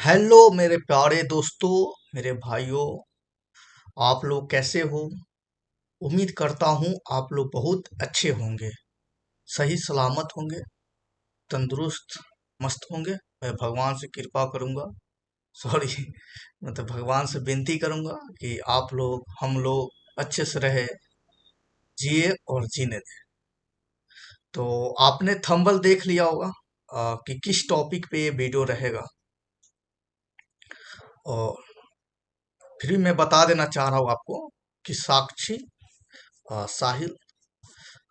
Hello मेरे प्यारे दोस्तों, मेरे भाइयों। आप लोग कैसे हो? उम्मीद करता हूँ आप लोग बहुत अच्छे होंगे, सही सलामत होंगे, तंदुरुस्त मस्त होंगे। मैं भगवान से कृपा करूँगा, सॉरी मतलब भगवान से विनती करूँगा कि आप लोग हम लोग अच्छे से रहे, जिए और जीने दें। तो आपने थंबल देख लिया होगा कि किस टॉपिक पे ये वीडियो रहेगा। और फिर भी मैं बता देना चाह रहा हूँ आपको कि साक्षी साहिल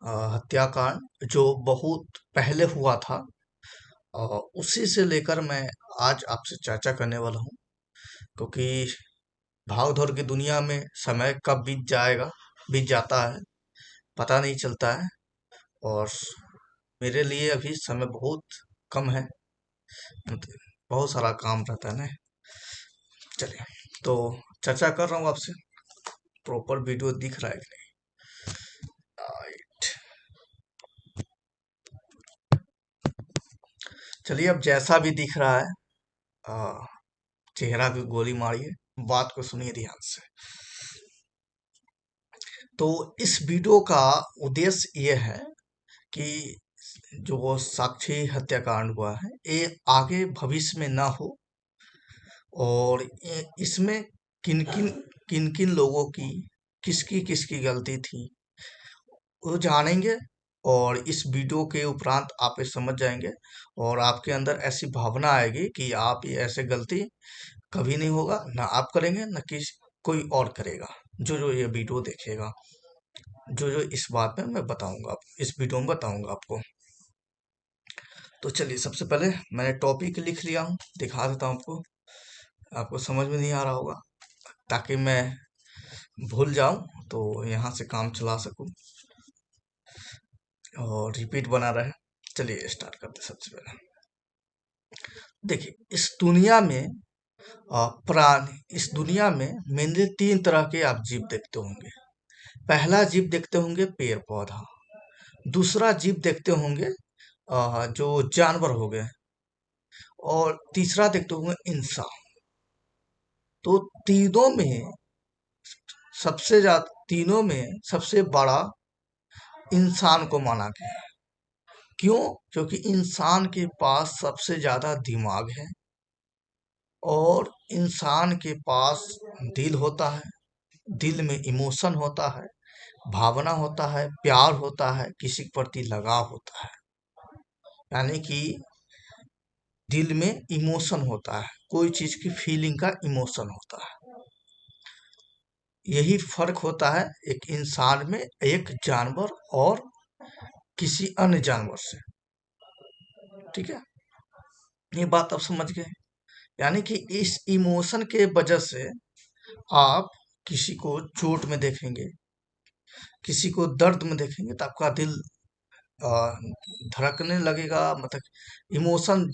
हत्याकांड जो बहुत पहले हुआ था, उसी से लेकर मैं आज आपसे चर्चा करने वाला हूँ। क्योंकि भाग दौड़ की दुनिया में समय कब बीत जाता है पता नहीं चलता है। और मेरे लिए अभी समय बहुत कम है, मतलब बहुत सारा काम रहता है ना। चलिए, तो चर्चा कर रहा हूँ आपसे। प्रॉपर वीडियो दिख रहा है कि नहीं? राइट। चलिए, अब जैसा भी दिख रहा है, आ, चेहरा की गोली मारिए, बात को सुनिए ध्यान से। तो इस वीडियो का उद्देश्य ये है कि जो वो साक्षी हत्याकांड हुआ है, ये आगे भविष्य में ना हो। और इसमें किन किन किन किन लोगों की किसकी किसकी गलती थी वो जानेंगे। और इस वीडियो के उपरांत आप ये समझ जाएंगे और आपके अंदर ऐसी भावना आएगी कि आप ये ऐसे गलती कभी नहीं होगा, ना आप करेंगे ना कोई और करेगा। जो जो ये वीडियो देखेगा, जो जो इस बात में मैं बताऊंगा, इस वीडियो में बताऊंगा आपको। तो चलिए, सबसे पहले मैंने टॉपिक लिख लिया हूँ, दिखा देता हूँ आपको। आपको समझ में नहीं आ रहा होगा, ताकि मैं भूल जाऊं तो यहाँ से काम चला सकूं और रिपीट बना रहे। चलिए स्टार्ट करते हैं। सबसे पहले देखिए, इस दुनिया में मेनली तीन तरह के आप जीव देखते होंगे। पहला जीव देखते होंगे पेड़ पौधा, दूसरा जीव देखते होंगे जो जानवर हो गए, और तीसरा देखते होंगे इंसान। तो तीनों में तीनों में सबसे बड़ा इंसान को माना गया है। क्यों? क्योंकि इंसान के पास सबसे ज्यादा दिमाग है, और इंसान के पास दिल होता है, दिल में इमोशन होता है, भावना होता है, प्यार होता है, किसी के प्रति लगाव होता है। यानी कि दिल में इमोशन होता है, कोई चीज की फीलिंग का इमोशन होता है। यही फर्क होता है एक इंसान में, एक जानवर और किसी अन्य जानवर से। ठीक है, ये बात आप समझ गए। यानी कि इस इमोशन के वजह से आप किसी को चोट में देखेंगे, किसी को दर्द में देखेंगे, तो आपका दिल अ, धड़कने लगेगा, मतलब इमोशन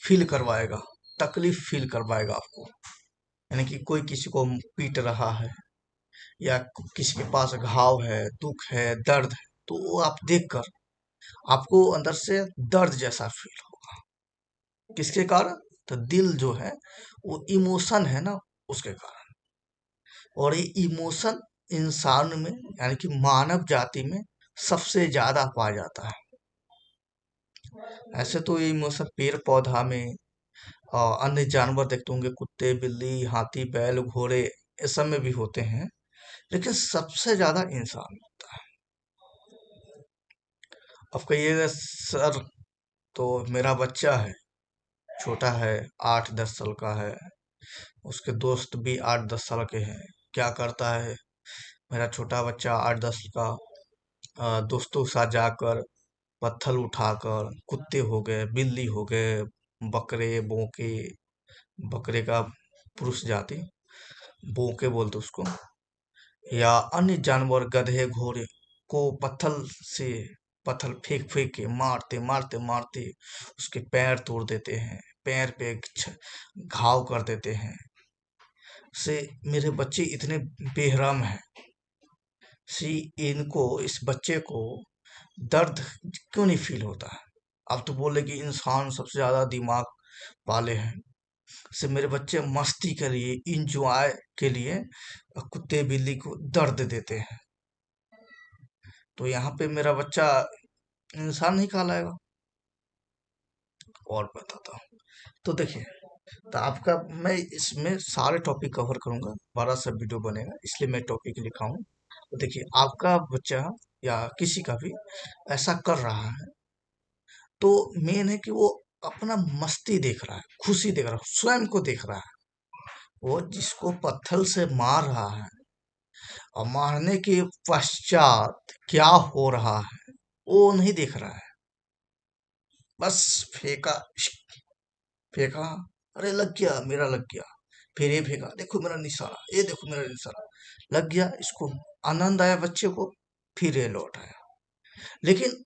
फील करवाएगा, तकलीफ फील करवाएगा आपको। यानी कि कोई किसी को पीट रहा है, या किसी के पास घाव है, दुख है, दर्द है, तो वो आप देखकर आपको अंदर से दर्द जैसा फील होगा। किसके कारण? तो दिल जो है, वो इमोशन है ना, उसके कारण। और ये इमोशन इंसान में, यानी कि मानव जाति में सबसे ज्यादा पाया जाता है। ऐसे तो ये इमोशन पेड़ पौधा में और अन्य जानवर देखते होंगे, कुत्ते बिल्ली हाथी बैल घोड़े, ये सब में भी होते हैं, लेकिन सबसे ज्यादा इंसान में होता है। अब कहिएगा सर, तो मेरा बच्चा है, छोटा है, 8-10 साल का है, उसके दोस्त भी 8-10 साल के हैं, क्या करता है मेरा छोटा बच्चा 8-10 का, दोस्तों के साथ जाकर पत्थर उठाकर, कुत्ते हो गए, बिल्ली हो गए, बकरे बोके, बकरे का पुरुष जाति बोके बोलते उसको, या अन्य जानवर गधे घोड़े को से पत्थर फेंक फेंक के मारते मारते मारते उसके पैर तोड़ देते हैं, पैर पे घाव कर देते हैं। से मेरे बच्चे इतने बेरहम हैं, सी इनको इस बच्चे को दर्द क्यों नहीं फील होता है? अब तो बोले कि इंसान सबसे ज्यादा दिमाग वाले हैं, से मेरे बच्चे मस्ती के लिए, इंजॉय के लिए कुत्ते बिल्ली को दर्द देते हैं, तो यहाँ पे मेरा बच्चा इंसान नहीं कहलाएगा। और बताता हूँ, तो देखिए, तो आपका मैं इसमें सारे टॉपिक कवर करूंगा, बड़ा सा वीडियो बनेगा, इसलिए मैं टॉपिक लिखा हूँ। तो देखिए, आपका बच्चा या किसी का भी ऐसा कर रहा है, तो मेन है कि वो अपना मस्ती देख रहा है, खुशी देख रहा है, स्वयं को देख रहा है। वो जिसको पत्थर से मार रहा है और मारने के पश्चात क्या हो रहा है वो नहीं देख रहा है। बस फेंका, फेंका, अरे लग गया, मेरा लग गया, फिर ये फेंका, देखो मेरा निशाना, ये देखो मेरा निशाना, लग गया, इसको आनंद आया बच्चे को, फिर ये लौट आया। लेकिन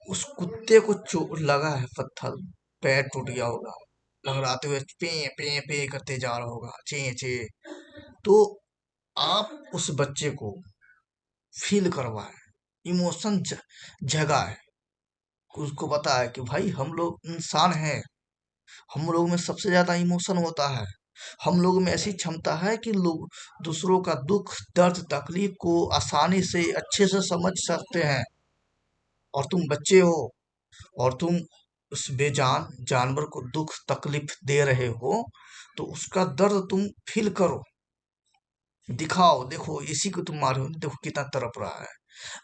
उस कुत्ते को चोट लगा है, पत्थर, पैर टूट गया होगा, लंगड़ाते हुए पे पे पे करते जा रहा होगा, चे चे, तो आप उस बच्चे को फील करवाए, इमोशन जगाए, उसको बताए कि भाई हम लोग इंसान हैं, हम लोग में सबसे ज्यादा इमोशन होता है, हम लोग में ऐसी क्षमता है कि लोग दूसरों का दुख दर्द तकलीफ को आसानी से अच्छे से समझ सकते हैं। और तुम बच्चे हो, और तुम उस बेजान जानवर को दुख तकलीफ दे रहे हो, तो उसका दर्द तुम फील करो, दिखाओ, देखो इसी को तुम मारे हो, देखो कितना तड़प रहा है,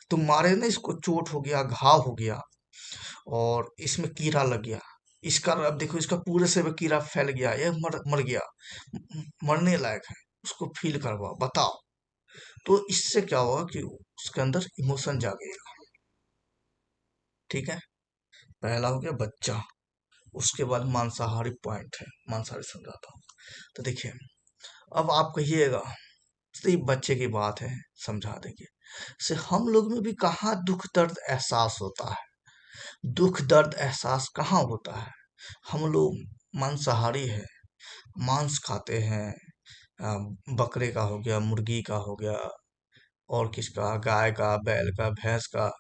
तुम मारे ना, इसको चोट हो गया, घाव हो गया, और इसमें कीड़ा लग गया, इसका अब देखो, इसका पूरे से भी कीड़ा फैल गया, ये मर मर गया, मरने लायक है, उसको फील करवाओ, बताओ। तो इससे क्या होगा कि उसके अंदर इमोशन जागेगा। ठीक है, पहला हो गया बच्चा। उसके बाद मांसाहारी पॉइंट है, मांसाहारी समझाता हूँ। तो देखिए, अब आप कहिएगा, सिर्फ बच्चे की बात है, समझा देंगे, से हम लोग में भी कहाँ दुख दर्द एहसास होता है, दुख दर्द एहसास कहाँ होता है। हम लोग मांसाहारी है, मांस खाते हैं, अ, बकरे का हो गया, मुर्गी का हो गया, और किसका, गाय का, बैल का, भैंस का,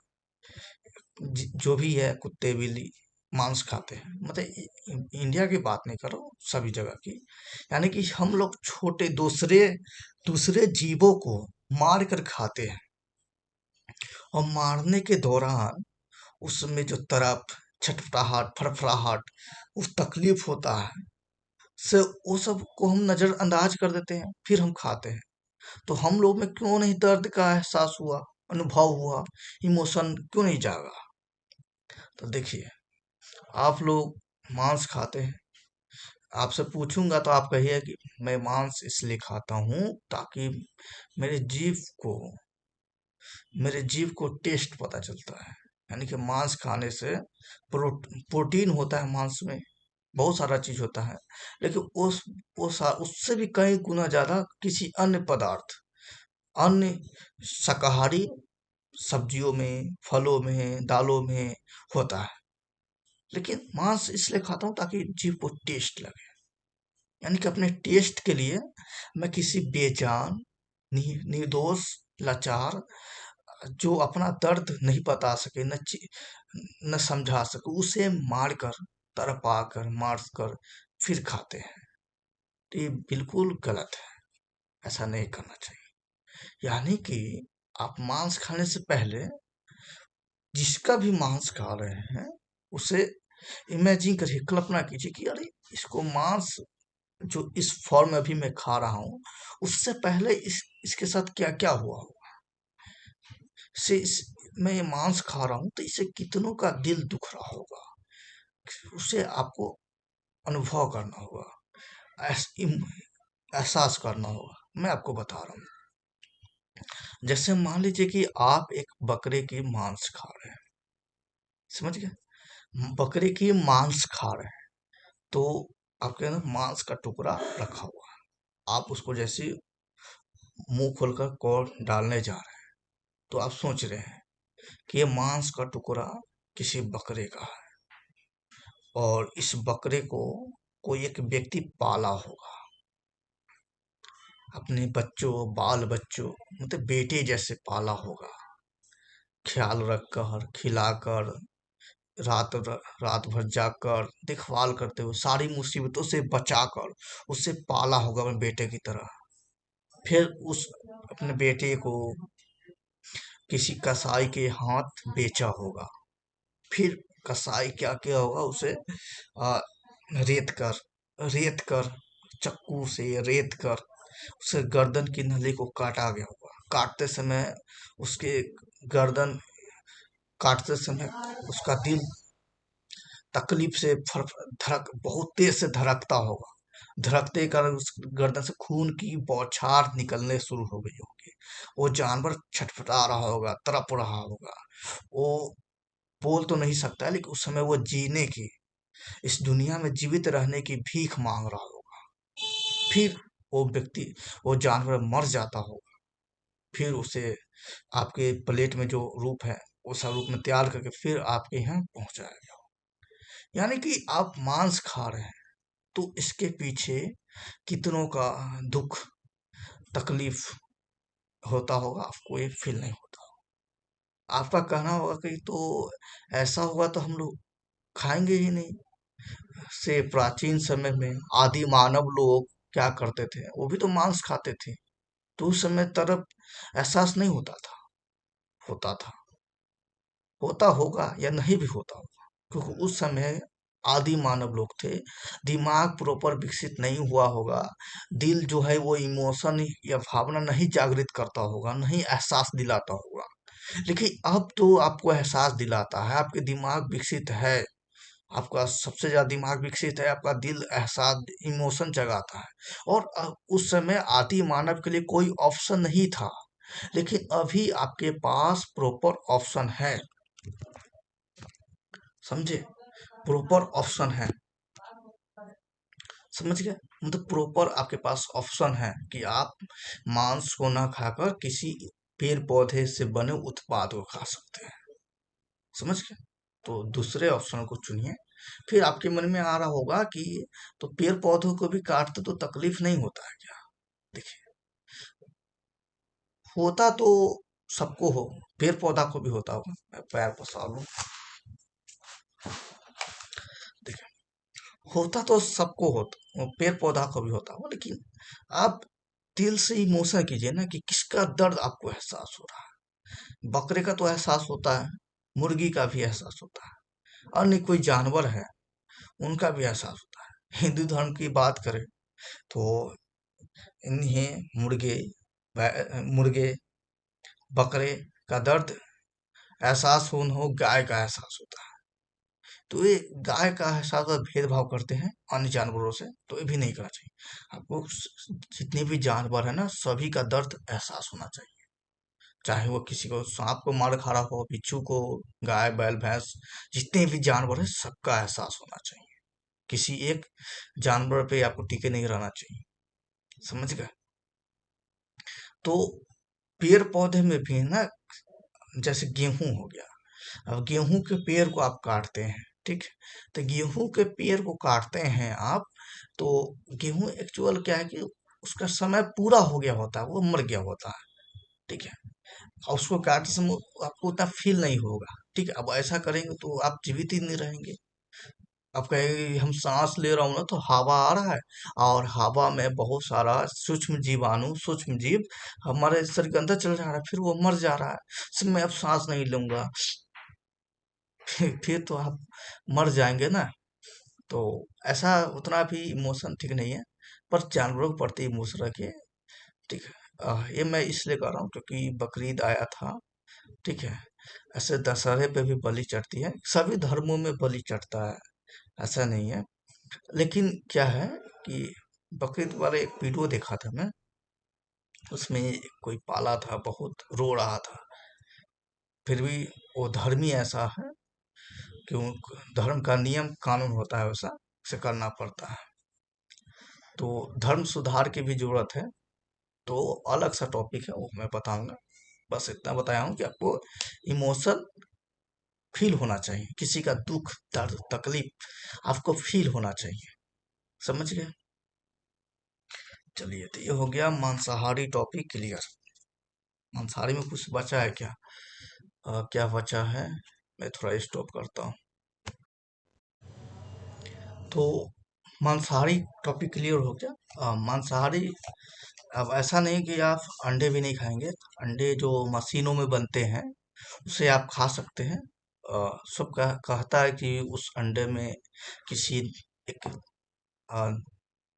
जो भी है, कुत्ते बिल्ली मांस खाते हैं, मतलब इंडिया की बात नहीं कर रहा हूँ, सभी जगह की। यानी कि हम लोग छोटे दूसरे दूसरे जीवों को मार कर खाते हैं, और मारने के दौरान उसमें जो तड़प, छटपटाहट, फड़फड़ाहट, उस तकलीफ होता है, से वो सब को हम नजरअंदाज कर देते हैं, फिर हम खाते हैं। तो हम लोग में क्यों नहीं दर्द का एहसास हुआ, अनुभव हुआ, इमोशन क्यों नहीं जागा। तो देखिए, आप लोग मांस खाते हैं, आपसे पूछूंगा तो आप कहिए कि मैं मांस इसलिए खाता हूं ताकि मेरे जीव को मेरे जीव को टेस्ट पता चलता है। यानी कि मांस खाने से प्रोटीन होता है मांस में, बहुत सारा चीज होता है, लेकिन उससे भी कई गुना ज्यादा किसी अन्य पदार्थ, अन्य शाकाहारी सब्जियों में, फलों में, दालों में होता है। लेकिन मांस इसलिए खाता हूँ ताकि जीव को टेस्ट लगे, यानी कि अपने टेस्ट के लिए मैं किसी बेजान, निर्दोष, लाचार, जो अपना दर्द नहीं बता सके, न समझा सके, उसे मार कर, तड़पा कर, मार कर फिर खाते हैं। तो ये बिल्कुल गलत है, ऐसा नहीं करना चाहिए। यानी कि आप मांस खाने से पहले जिसका भी मांस खा रहे हैं, उसे इमेजिन करिए, कल्पना कीजिए कि अरे इसको मांस जो इस फॉर्म में अभी मैं खा रहा हूँ, उससे पहले इसके साथ क्या क्या हुआ होगा। से मैं ये मांस खा रहा हूँ तो इससे कितनों का दिल दुख रहा होगा, उसे आपको अनुभव करना होगा, एहसास करना होगा। मैं आपको बता रहा हूँ, जैसे मान लीजिए कि आप एक बकरे की मांस खा रहे हैं, समझ गए, बकरे की मांस खा रहे हैं, तो आपके अंदर मांस का टुकड़ा रखा हुआ है, आप उसको जैसे मुंह खोलकर कौर डालने जा रहे हैं, तो आप सोच रहे हैं कि ये मांस का टुकड़ा किसी बकरे का है, और इस बकरे को कोई एक व्यक्ति पाला होगा, अपने बच्चों, बाल बच्चों, मतलब बेटे जैसे पाला होगा, ख्याल रखकर, खिलाकर, रात भर जागकर देखभाल करते हुए सारी मुसीबतों से बचाकर उसे पाला होगा अपने बेटे की तरह। फिर उस अपने बेटे को किसी कसाई के हाथ बेचा होगा। फिर कसाई क्या किया होगा, उसे आ, रेत कर रेत कर चाकू से रेत कर उसे गर्दन की नली को काटा गया होगा। काटते समय उसके गर्दन काटते समय उसका दिल तकलीफ से धड़क बहुत तेज से धड़कता होगा। धड़कते के कारण उस गर्दन से खून की बौछार निकलने शुरू हो गई होगी। वो जानवर छटपटा रहा होगा, तड़प रहा होगा। वो बोल तो नहीं सकता है, लेकिन उस समय वो जीने की, इस दुनिया में जीवित रहने की भीख मांग रहा होगा। फिर वो व्यक्ति, वो जानवर मर जाता होगा। फिर उसे आपके प्लेट में जो रूप है उस रूप में तैयार करके फिर आपके यहाँ पहुंचाया गया। यानी कि आप मांस खा रहे हैं तो इसके पीछे कितनों का दुख तकलीफ होता होगा, आपको ये फील नहीं होता। आपका कहना होगा कि तो ऐसा होगा तो हम लोग खाएंगे ही नहीं। से प्राचीन समय में आदि मानव लोग क्या करते थे, वो भी तो मांस खाते थे। तो उस समय तरफ एहसास नहीं होता था, होता था, होता होगा या नहीं भी होता होगा, क्योंकि उस समय आदि मानव लोग थे। दिमाग प्रॉपर विकसित नहीं हुआ होगा। दिल जो है वो इमोशन या भावना नहीं जागृत करता होगा, नहीं एहसास दिलाता होगा। लेकिन अब तो आपको एहसास दिलाता है, आपके दिमाग विकसित है। आपका सबसे ज्यादा दिमाग विकसित है, आपका दिल एहसास इमोशन जगाता है। और उस समय आदि मानव के लिए कोई ऑप्शन नहीं था, लेकिन अभी आपके पास प्रॉपर ऑप्शन है। समझे? प्रॉपर ऑप्शन है। समझ गए? मतलब प्रॉपर आपके पास ऑप्शन है कि आप मांस को ना खाकर किसी पेड़ पौधे से बने उत्पाद को खा सकते हैं। समझ गए? तो दूसरे ऑप्शन को चुनिए। फिर आपके मन में आ रहा होगा कि तो पेड़ पौधों को भी काटते तो तकलीफ नहीं होता है क्या? देखिए, होता तो सबको हो, पेड़ पौधा को भी होता होगा। मैं पैर पसार लूं। देखिए, होता तो सबको होता, पेड़ पौधा को भी होता होगा, लेकिन आप दिल से इमोशन कीजिए ना कि किसका दर्द आपको एहसास हो रहा है। बकरे का तो एहसास होता है, मुर्गी का भी एहसास होता है, अन्य कोई जानवर है उनका भी एहसास होता है। हिंदू धर्म की बात करें तो इन्हें मुर्गे बकरे का दर्द एहसास हो गाय का एहसास होता है। तो ये गाय का एहसास और भेदभाव करते हैं अन्य जानवरों से, तो ये भी नहीं करना चाहिए। आपको जितने भी जानवर है ना, सभी का दर्द एहसास होना चाहिए। चाहे वो किसी को सांप को मार खा रहा हो, बिच्छू को, गाय बैल भैंस, जितने भी जानवर है सबका एहसास होना चाहिए। किसी एक जानवर पे आपको टिके नहीं रहना चाहिए। समझ गए? तो पेड़ पौधे में भी ना, जैसे गेहूं हो गया। अब गेहूं के पेड़ को आप काटते हैं, ठीक है? तो गेहूं के पेड़ को काटते हैं आप, तो गेहूं एक्चुअल क्या है कि उसका समय पूरा हो गया होता है, वो मर गया होता है। ठीक है? और उसको काटते समय आपको उतना फील नहीं होगा। ठीक है? अब ऐसा करेंगे तो आप जीवित ही नहीं रहेंगे। अब कहेंगे हम सांस ले रहा हूं ना, तो हवा आ रहा है और हवा में बहुत सारा सूक्ष्म जीवाणु, सूक्ष्म जीव हमारे शरीर के अंदर चल जा रहा है, फिर वो मर जा रहा है। सिर्फ मैं अब सांस नहीं लूंगा, फिर तो आप मर जाएंगे ना। तो ऐसा उतना भी इमोशन ठीक नहीं है, पर जानवरों के प्रति इमोशन रखिए। ठीक है? ये मैं इसलिए कर रहा हूँ क्योंकि बकरीद आया था। ठीक है? ऐसे दशहरे पे भी बलि चढ़ती है, सभी धर्मों में बलि चढ़ता है, ऐसा नहीं है। लेकिन क्या है कि बकरीद वाले एक वीडियो देखा था मैं, उसमें कोई पाला था, बहुत रो रहा था। फिर भी वो धर्मी ऐसा है कि धर्म का नियम कानून होता है वैसा, उसे करना पड़ता है। तो धर्म सुधार की भी जरूरत है, तो अलग सा टॉपिक है, वो मैं बताऊंगा। बस इतना बताया हूँ कि आपको इमोशन फील होना चाहिए, किसी का दुख दर्द तकलीफ आपको फील होना चाहिए। समझ गए? चलिए, तो ये हो गया मांसाहारी टॉपिक क्लियर। मांसाहारी में कुछ बचा है क्या? क्या बचा है? मैं थोड़ा स्टॉप करता हूँ। तो मांसाहारी टॉपिक क्लियर हो गया। मांसाहारी, अब ऐसा नहीं कि आप अंडे भी नहीं खाएंगे। अंडे जो मशीनों में बनते हैं उसे आप खा सकते हैं। सब कहता है कि उस अंडे में किसी एक अ,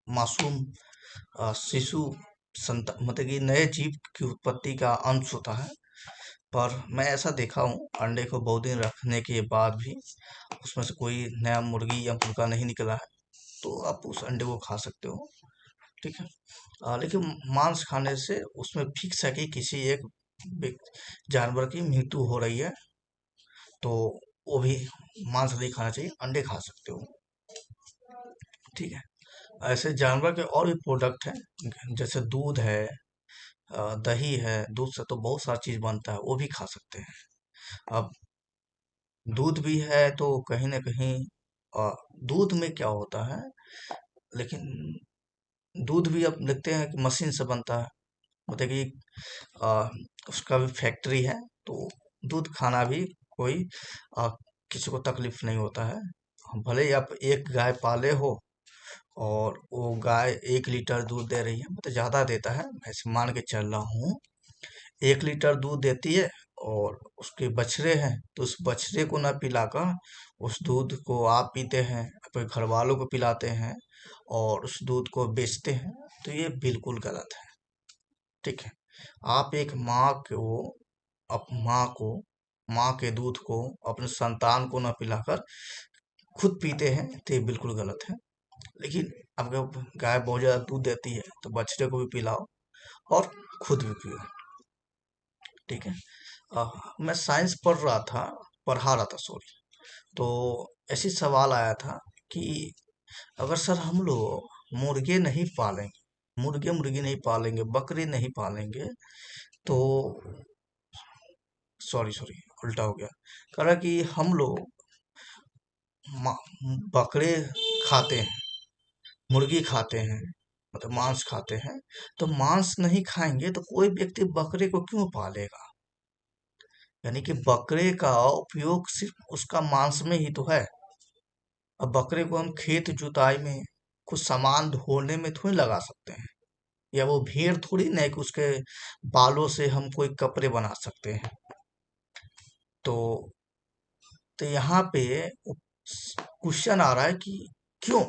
मासूम शिशु मतलब कि नए जीव की उत्पत्ति का अंश होता है। पर मैं ऐसा देखा हूँ, अंडे को बहुत दिन रखने के बाद भी उसमें से कोई नया मुर्गी या मुर्गा नहीं निकला है, तो आप उस अंडे को खा सकते हो। ठीक है। लेकिन मांस खाने से उसमें फिक्स है कि किसी एक जानवर की मृत्यु हो रही है, तो वो भी मांस नहीं खाना चाहिए, अंडे खा सकते हो। ठीक है। ऐसे जानवर के और भी प्रोडक्ट हैं, जैसे दूध है, दही है। दूध से तो बहुत सारी चीज बनता है, वो भी खा सकते हैं। अब दूध भी है तो कहीं ना कहीं अ, दूध में क्या होता है, लेकिन दूध भी अब देखते हैं कि मशीन से बनता है, मतलब कि अ, उसका भी फैक्ट्री है। तो दूध खाना भी कोई अ, किसी को तकलीफ नहीं होता है। भले ही आप एक गाय पाले हो और वो गाय 1 लीटर दूध दे रही है, मतलब ज्यादा देता है, मैं ऐसे मान के चल रहा हूँ, 1 लीटर दूध देती है, और उसके बछड़े हैं तो उस बछड़े को ना पिलाकर उस दूध को आप पीते हैं, अपने घर वालों को पिलाते हैं और उस दूध को बेचते हैं, तो ये बिल्कुल गलत है। ठीक है। आप एक माँ के दूध को अपने संतान को ना पिलाकर खुद पीते हैं, तो ये बिल्कुल गलत है। लेकिन अब अगर गाय बहुत ज्यादा दूध देती है तो बछड़े को भी पिलाओ और खुद भी पियो। ठीक है। अ, मैं साइंस पढ़ा रहा था, सॉरी। तो ऐसी सवाल आया था कि अगर सर हम लोग मुर्गे नहीं पालेंगे, मुर्गे मुर्गी नहीं पालेंगे, बकरी नहीं पालेंगे, तो सॉरी सॉरी उल्टा हो गया। कह रहा कि हम लोग बकरे खाते हैं, मुर्गी खाते हैं, मतलब मांस खाते हैं, तो मांस नहीं खाएंगे तो कोई व्यक्ति बकरे को क्यों पालेगा? यानी कि बकरे का उपयोग सिर्फ उसका मांस में ही तो है। अब बकरे को हम खेत जुताई में, कुछ सामान ढोने में थोड़ी लगा सकते हैं, या वो भेड़ थोड़ी ना है कि उसके बालों से हम कोई कपड़े बना सकते हैं। तो यहाँ पे क्वेश्चन आ रहा है कि क्यों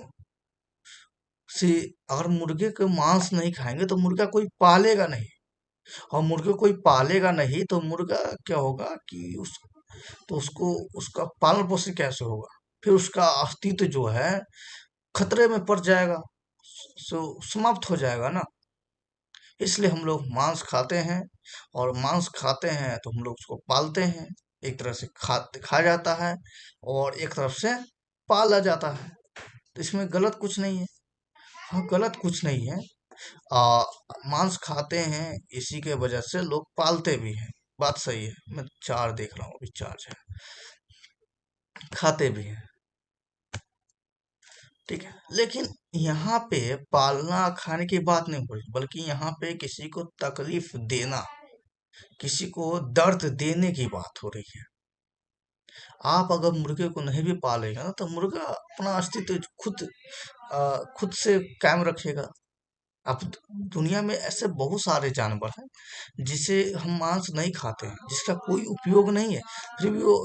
से अगर मुर्गे के मांस नहीं खाएंगे तो मुर्गा कोई पालेगा नहीं, और मुर्गे कोई पालेगा नहीं तो मुर्गा क्या होगा कि तो उसको उसका पालन पोषण कैसे होगा? फिर उसका अस्तित्व जो है खतरे में पड़ जाएगा, समाप्त हो जाएगा ना। इसलिए हम लोग मांस खाते हैं, और मांस खाते हैं तो हम लोग उसको पालते हैं। एक तरह से खाया जाता है और एक तरफ से पाला जाता है, तो इसमें गलत कुछ नहीं है। हाँ, गलत कुछ नहीं है। आ, मांस खाते हैं इसी के वजह से लोग पालते भी हैं, बात सही है। मैं चार देख रहा हूँ, अभी चार्ज है, खाते भी हैं। ठीक है। लेकिन यहाँ पे पालना खाने की बात नहीं हो रही, बल्कि यहाँ पे किसी को तकलीफ देना, किसी को दर्द देने की बात हो रही है। आप अगर मुर्गे को नहीं भी पालेगा ना, तो मुर्गा अपना अस्तित्व खुद से कायम रखेगा। अब दुनिया में ऐसे बहुत सारे जानवर हैं जिसे हम मांस नहीं खाते हैं, जिसका कोई उपयोग नहीं है, फिर भी वो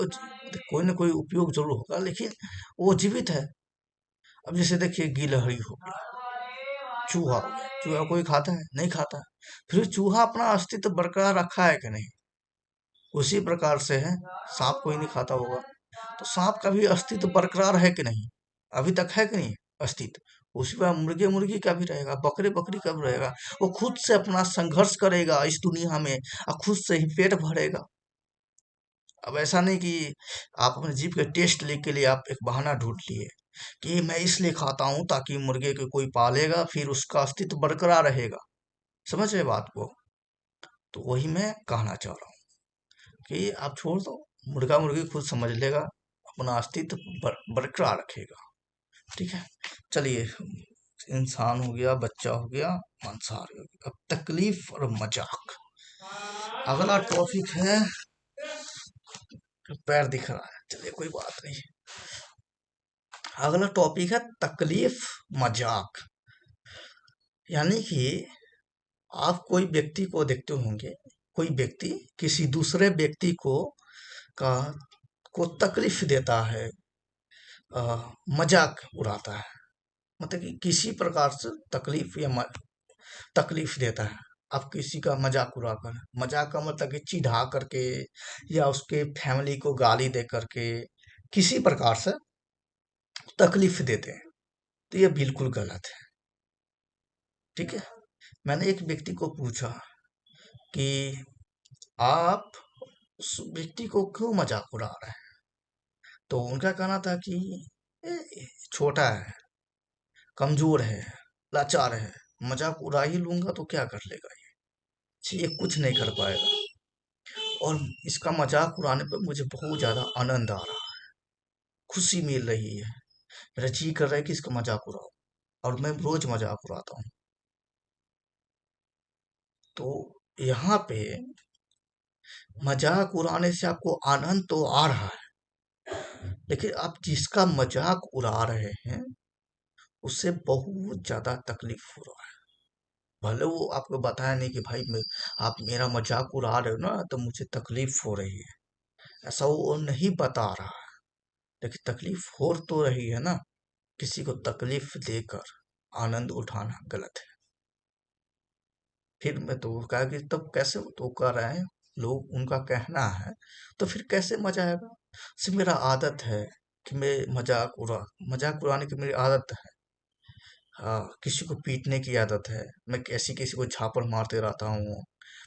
कोई ना कोई उपयोग जरूर होगा, लेकिन वो जीवित है। अब जैसे देखिए, गिलहरी हो गया, चूहा हो गया। चूहा कोई खाता है? नहीं खाता। फिर चूहा अपना अस्तित्व बरकरार रखा है कि नहीं? उसी प्रकार से है, सांप कोई नहीं खाता होगा, तो सांप का भी अस्तित्व बरकरार है कि नहीं? अभी तक है कि नहीं अस्तित्व? उसी पर मुर्गे मुर्गी का भी रहेगा, बकरे बकरी का भी रहेगा। वो खुद से अपना संघर्ष करेगा इस दुनिया में, और खुद से ही पेट भरेगा। अब ऐसा नहीं कि आप अपने जीभ के टेस्ट के लिए आप एक बहाना ढूंढ लिए कि मैं इसलिए खाता हूं ताकि मुर्गे को कोई पालेगा, फिर उसका अस्तित्व बरकरार रहेगा। समझ रहे बात को? तो वही मैं कहना चाह रहा हूँ कि आप छोड़ दो, मुर्गा मुर्गी खुद समझ लेगा, अपना अस्तित्व बरकरार रखेगा। ठीक है। चलिए, इंसान हो गया, बच्चा हो गया, मांसाहारी हो गया, अब तकलीफ और मजाक। अगला टॉपिक है, पैर दिख रहा है, चलिए कोई बात नहीं। अगला टॉपिक है तकलीफ मजाक। यानी कि आप कोई व्यक्ति को देखते होंगे, कोई व्यक्ति किसी दूसरे व्यक्ति का को तकलीफ देता है, अ, मजाक उड़ाता है, मतलब कि किसी प्रकार से तकलीफ तकलीफ देता है। आप किसी का मजाक उड़ाकर, मजाक का मतलब कि चिढ़ा करके या उसके फैमिली को गाली दे करके किसी प्रकार से तकलीफ देते हैं, तो ये बिल्कुल गलत है। ठीक है। मैंने एक व्यक्ति को पूछा कि आप उस व्यक्ति को क्यों मजाक उड़ा रहे हैं, तो उनका कहना था कि "ए, छोटा है, कमजोर है, लाचार है, मजाक उड़ा ही लूंगा तो क्या कर लेगा ये कुछ नहीं कर पाएगा, और इसका मजाक उड़ाने पर मुझे बहुत ज्यादा आनंद आ रहा है, खुशी मिल रही है, मेरा जी कर रहा है कि इसका मजाक उड़ाओ, और मैं रोज मजाक उड़ाता हूँ। तो यहाँ पे मजाक उड़ाने से आपको आनंद तो आ रहा है, लेकिन आप जिसका मजाक उड़ा रहे हैं उससे बहुत ज्यादा तकलीफ हो रहा है। भले वो आपको बताया नहीं कि भाई आप मेरा मजाक उड़ा रहे हो ना तो मुझे तकलीफ हो रही है, ऐसा वो नहीं बता रहा है, लेकिन तकलीफ हो तो रही है ना। किसी को तकलीफ देकर आनंद उठाना गलत है। फिर मैं तो कहा कि तब कैसे तो कर रहे हैं, लोग उनका कहना है, तो फिर कैसे मजा आएगा। सिर्फ मेरा आदत है कि मैं मजाक उड़ाने की मेरी आदत है। हाँ, किसी को पीटने की आदत है, मैं कैसी किसी को झापड़ मारते रहता हूँ,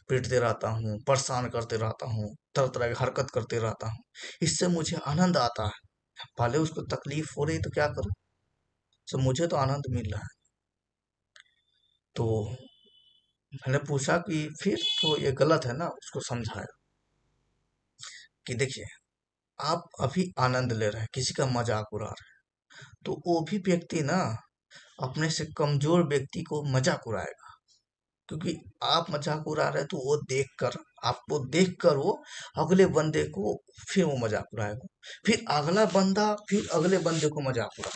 पीटते रहता हूँ, परेशान करते रहता हूँ, तरह तरह की हरकत करते रहता हूँ। इससे मुझे आनंद आता है, भले उसको तकलीफ हो रही तो क्या करूँ, तो मुझे तो आनंद मिल रहा है। तो मैंने पूछा कि फिर तो ये गलत है ना, उसको समझाया कि देखिए, आप अभी आनंद ले रहे हैं, किसी का मजाक उड़ा रहे हैं, तो वो भी व्यक्ति ना अपने से कमजोर व्यक्ति को मजाक उड़ाएगा, क्योंकि आप मजाक उड़ा रहे हैं तो वो देखकर, आपको देखकर वो अगले बंदे को फिर वो मजाक उड़ाएगा, फिर अगला बंदा फिर अगले बंदे को मजाक उड़ा,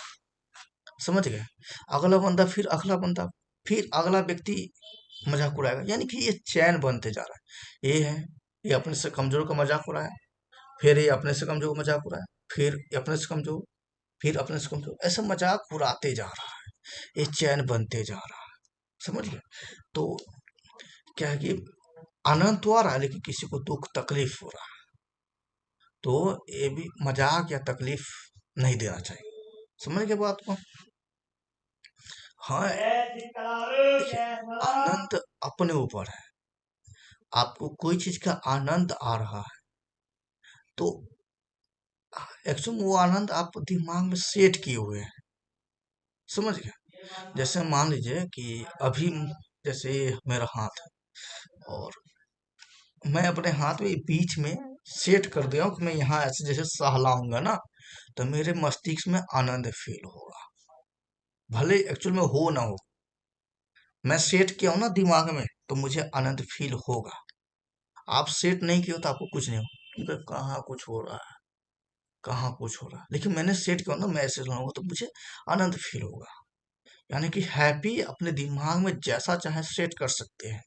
समझ गए। अगला बंदा फिर अगला बंदा फिर अगला व्यक्ति मजाक उड़ाएगा, यानी कि ये चैन बनते जा रहा है। ये अपने से कमजोर का मजाक उड़ाए, फिर ये अपने से कमजोर का मजाक उड़ाए, फिर ये अपने से कमजोर, फिर अपने से कमजोर, ऐसा मजाक उड़ाते जा रहा है, ये चैन बनते जा रहा है, समझ गए। तो क्या है कि आनंद तो आ रहा है, लेकिन किसी को दुख तकलीफ हो रहा है, तो ये भी मजाक या तकलीफ नहीं देना चाहिए। समझ गए बात को। हाँ, देखिए, आनंद अपने ऊपर है। आपको कोई चीज का आनंद आ रहा है तो एक्चुअली वो आनंद आप दिमाग में सेट किए हुए हैं, समझ गए। जैसे मान लीजिए कि अभी जैसे मेरा हाथ है, और मैं अपने हाथ में बीच में सेट कर दिया हूँ कि मैं यहाँ ऐसे जैसे सहलाऊंगा ना, तो मेरे मस्तिष्क में आनंद फील होगा, भले एक्चुअल में हो ना हो। मैं सेट किया हूं ना दिमाग में, तो मुझे आनंद फील होगा। आप सेट नहीं किया हो तो आपको कुछ नहीं हो, क्योंकि कहाँ कुछ हो रहा है, कहाँ कुछ हो रहा है, लेकिन मैंने सेट किया ना, मैं ऐसे रहूंगा तो मुझे आनंद फील होगा। यानी कि हैप्पी अपने दिमाग में जैसा चाहे सेट कर सकते हैं।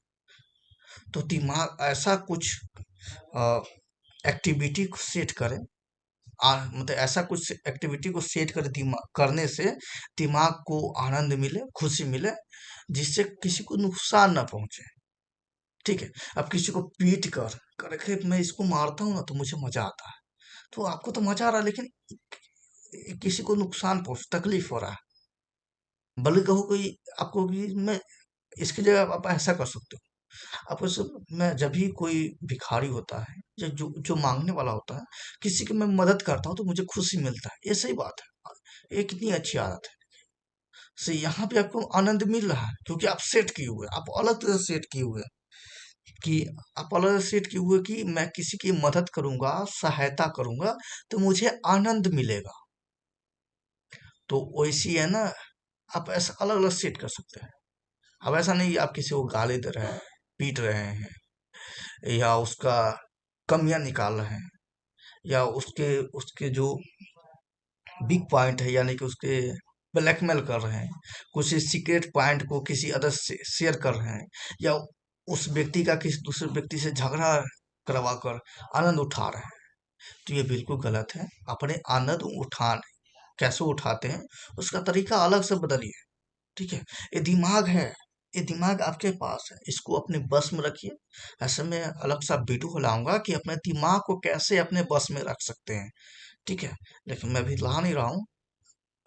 तो दिमाग ऐसा कुछ एक्टिविटी को सेट करें, मतलब ऐसा कुछ एक्टिविटी को सेट कर दिमाग करने से दिमाग को आनंद मिले, खुशी मिले, जिससे किसी को नुकसान ना पहुंचे। ठीक है। अब किसी को पीट कर के मैं इसको मारता हूँ ना तो मुझे मजा आता है, तो आपको तो मजा आ रहा है, लेकिन किसी को नुकसान पहुंच तकलीफ हो रहा है। भले कहो कोई आपको कि मैं इसकी जगह आप ऐसा कर सकते हो, आप मैं जब भी कोई भिखारी होता है या जो मांगने वाला होता है, किसी की मैं मदद करता हूँ तो मुझे खुशी मिलता है, ये सही बात है, ये कितनी अच्छी आदत है। से यहाँ पे आपको आनंद मिल रहा है, क्योंकि आप सेट किए हुए, आप अलग तरह सेट किए हुए कि आप अलग सेट किए हुए कि मैं किसी की मदद करूंगा, सहायता करूंगा, तो मुझे आनंद मिलेगा। तो वैसी है ना, आप ऐसा अलग अलग सेट कर सकते हैं। अब ऐसा नहीं कि आप किसी को गाली दे रहे हैं, पीट रहे हैं, या उसका कमियां निकाल रहे हैं, या उसके उसके जो वीक पॉइंट है, यानी कि उसके ब्लैकमेल कर रहे हैं, कुछ सीक्रेट पॉइंट को किसी अदर से शेयर कर रहे हैं, या उस व्यक्ति का किसी दूसरे व्यक्ति से झगड़ा करवा कर आनंद उठा रहे हैं, तो ये बिल्कुल गलत है। अपने आनंद उठान कैसे उठाते हैं उसका तरीका अलग से बदलिए। ठीक है, ये दिमाग है, ये दिमाग आपके पास है, इसको अपने बस में रखिए। ऐसे में अलग सा वीडियो लाऊंगा कि अपने दिमाग को कैसे अपने बस में रख सकते हैं। ठीक है, लेकिन मैं अभी ला नहीं रहा हूँ।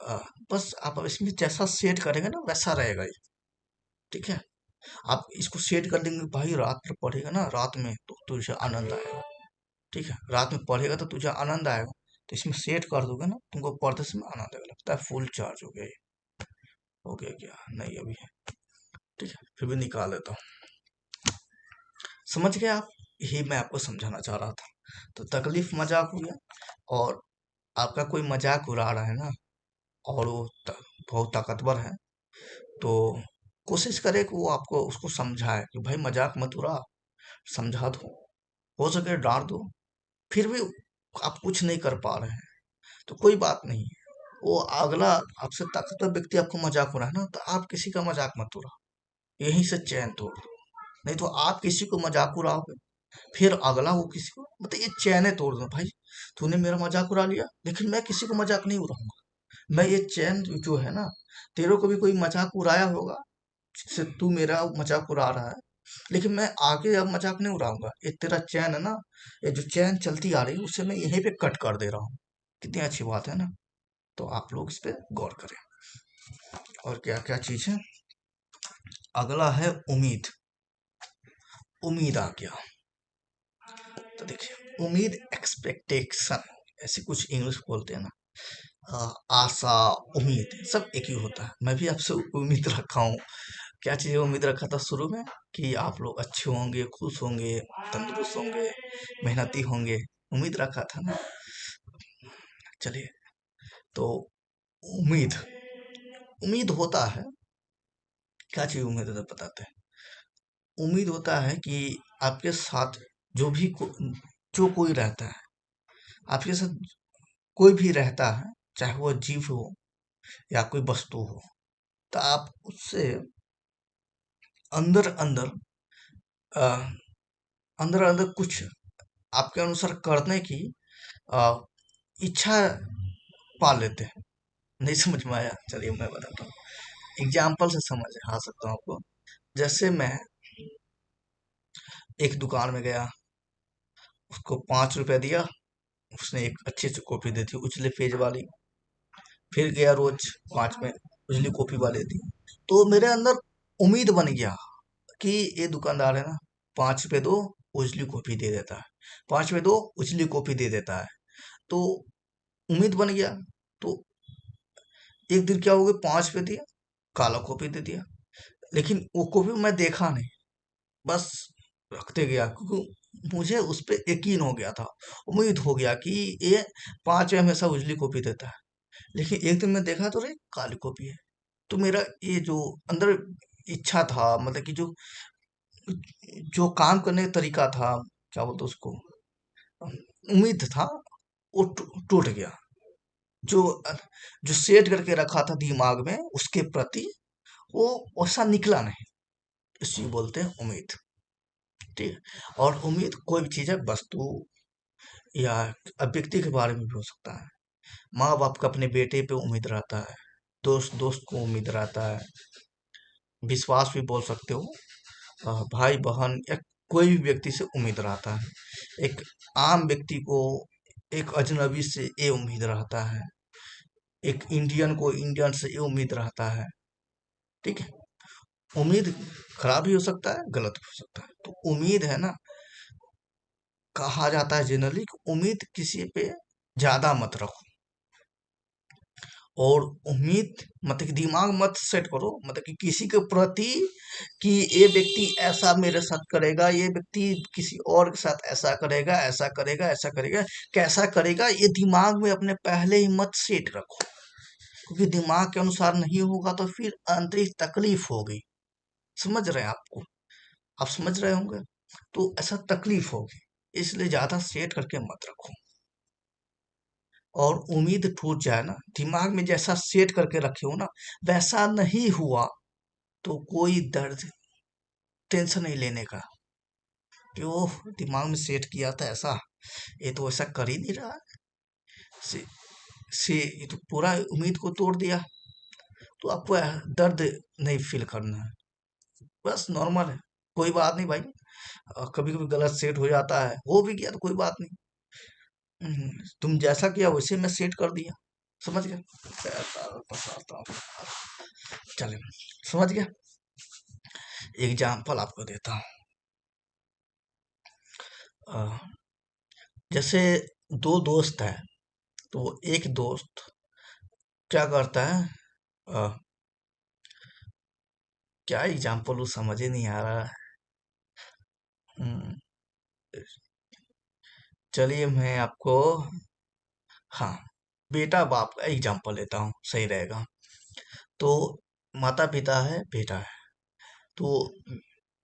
अ, बस आप अब इसमें जैसा सेट करेंगे ना वैसा रहेगा ये। ठीक है, आप इसको सेट कर देंगे भाई, रात में पढ़ेगा ना, रात में तो तुझे आनंद आएगा। ठीक है, रात में पढ़ेगा तो तुझे आनंद आएगा, तो इसमें सेट कर दोगे ना, तुमको पढ़ते समय आनंद आएगा। लगता है फुल चार्ज हो गया ये। हो गया क्या? नहीं अभी है। ठीक है, फिर भी निकाल देता हूँ। समझ गए आप? यही मैं आपको समझाना चाह रहा था। तो तकलीफ मजाक हो गया, और आपका कोई मजाक उड़ा रहा है ना, और वो बहुत ताकतवर है, तो कोशिश करे कि वो आपको उसको समझाए कि भाई मजाक मत उड़ा, समझा दो, हो सके डांट दो। फिर भी आप कुछ नहीं कर पा रहे हैं तो कोई बात नहीं है। वो अगला आपसे ताकतवर व्यक्ति आपको मजाक उड़ा है ना, तो आप किसी का मजाक मत उड़ा, यहीं से चैन तोड़ दो। नहीं तो आप किसी को मजाक उड़ाओगे, फिर अगला वो किसी को, मतलब ये चैन तोड़ दो भाई। तूने मेरा मजाक उड़ा लिया, लेकिन मैं किसी को मजाक नहीं उड़ाऊंगा। मैं ये चैन जो है ना, तेरे को भी कोई मजाक उड़ाया होगा, जिससे तू मेरा मजाक उड़ा रहा है, लेकिन मैं आगे अब मजाक नहीं उड़ाऊंगा। ये तेरा चैन है ना, ये जो चैन चलती आ रही है उसे मैं यहीं पे कट कर दे रहा हूँ। कितनी अच्छी बात है ना? तो आप लोग इस पे गौर करें। और क्या क्या चीज है? अगला है उम्मीद। उम्मीद आ गया, तो देखिए उम्मीद, एक्सपेक्टेशन, ऐसे कुछ इंग्लिश बोलते हैं ना। आशा, उम्मीद, सब एक ही होता है। मैं भी आपसे उम्मीद रखा हूँ। क्या चीज़ उम्मीद रखा था शुरू में? कि आप लोग अच्छे होंगे, खुश होंगे, तंदुरुस्त होंगे, मेहनती होंगे। उम्मीद रखा था ना। चलिए, तो उम्मीद, उम्मीद होता है, क्या चीज़ उम्मीद होता है बताते हैं। उम्मीद होता है कि आपके साथ जो भी जो कोई रहता है, आपके साथ कोई भी रहता है, चाहे वो जीव हो या कोई वस्तु हो, तो आप उससे अंदर अंदर अंदर अंदर कुछ आपके अनुसार करने की अ, इच्छा पा लेते हैं। नहीं समझ में आया? चलिए मैं बताता हूँ, एग्जाम्पल से समझ आ सकता हूँ आपको। जैसे मैं एक दुकान में गया, उसको 5 रुपए दिया, उसने एक अच्छी सी कॉपी दी थी उजले पेज वाली। फिर गया रोज 5 में, उजली कॉपी वाली दी। तो मेरे अंदर उम्मीद बन गया कि ये दुकानदार है ना, 5 रुपए दो, उजली कॉपी दे देता है, 5 रुपए दो, उजली कॉपी दे देता है। तो उम्मीद बन गया। तो एक दिन क्या हो गया, 5 रुपए दिया, काला कॉपी दे दिया। लेकिन वो कॉपी मैं देखा नहीं, बस रखते गया, क्योंकि मुझे उस पर यकीन हो गया था, उम्मीद हो गया कि ये 5 रुपए हमेशा उजली कॉपी देता है। लेकिन एक दिन मैं देखा तो रे काली कॉपी है। तो मेरा ये जो अंदर इच्छा था, मतलब कि जो जो काम करने का तरीका था, क्या बोलते उसको, उम्मीद था, वो टूट गया। जो जो सेट करके रखा था दिमाग में उसके प्रति, वो वैसा निकला नहीं। इसी बोलते हैं उम्मीद। ठीक है, और उम्मीद कोई भी चीज है, वस्तु या व्यक्ति के बारे में भी हो सकता है। माँ बाप का अपने बेटे पे उम्मीद रहता है, दोस्त दोस्त को उम्मीद रहता है, विश्वास भी बोल सकते हो। भाई बहन या कोई भी व्यक्ति से उम्मीद रहता है। एक आम व्यक्ति को एक अजनबी से ये उम्मीद रहता है, एक इंडियन को इंडियन से ये उम्मीद रहता है। ठीक है, उम्मीद खराब भी हो सकता है, गलत भी हो सकता है। तो उम्मीद है ना, कहा जाता है जनरली कि उम्मीद किसी पे ज्यादा मत रखो। और उम्मीद मतलब कि दिमाग मत सेट करो, मतलब कि किसी के प्रति कि ये व्यक्ति ऐसा मेरे साथ करेगा, ये व्यक्ति किसी और के साथ ऐसा करेगा, ऐसा करेगा, ऐसा करेगा, कैसा करेगा, ये दिमाग में अपने पहले ही मत सेट रखो। क्योंकि दिमाग के अनुसार नहीं होगा तो फिर आंतरिक तकलीफ होगी। समझ रहे हैं आपको? आप समझ रहे होंगे। तो ऐसा तकलीफ होगी, इसलिए ज्यादा सेट करके मत रखो। और उम्मीद टूट जाए ना, दिमाग में जैसा सेट करके रखे हो ना वैसा नहीं हुआ, तो कोई दर्द टेंशन नहीं लेने का कि ओह दिमाग में सेट किया था ऐसा, ये तो ऐसा कर ही नहीं रहा से, ये तो पूरा उम्मीद को तोड़ दिया। तो आपको दर्द नहीं फील करना है, बस नॉर्मल है, कोई बात नहीं भाई। कभी कभी गलत सेट हो जाता है, हो भी गया तो कोई बात नहीं। तुम जैसा किया वैसे मैं सेट कर दिया, समझ गया। बताता हूँ, चले, समझ गया। एग्जाम्पल आपको देता हूँ। अ, जैसे दो दोस्त है, तो एक दोस्त क्या करता है, अ, क्या एग्जाम्पल समझ ही नहीं आ रहा है। हम्म, चलिए मैं आपको, हाँ, बेटा बाप का एग्जाम्पल लेता हूँ, सही रहेगा। तो माता पिता है, बेटा है। तो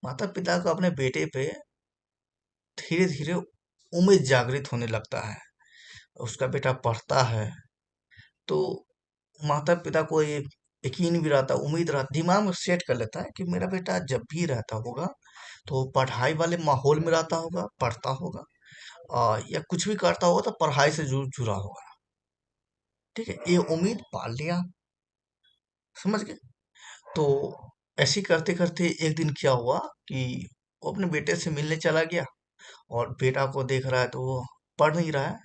माता पिता को अपने बेटे पे धीरे धीरे उम्मीद जागृत होने लगता है। उसका बेटा पढ़ता है, तो माता पिता को ये यकीन भी रहता, उम्मीद रहता, दिमाग में सेट कर लेता है कि मेरा बेटा जब भी रहता होगा तो पढ़ाई वाले माहौल में रहता होगा, पढ़ता होगा, या कुछ भी करता होगा तो पढ़ाई से जुड़ा होगा। ठीक है, ये उम्मीद पाल लिया, समझ गए। तो ऐसे करते करते एक दिन क्या हुआ कि वो अपने बेटे से मिलने चला गया, और बेटा को देख रहा है तो वो पढ़ नहीं रहा है,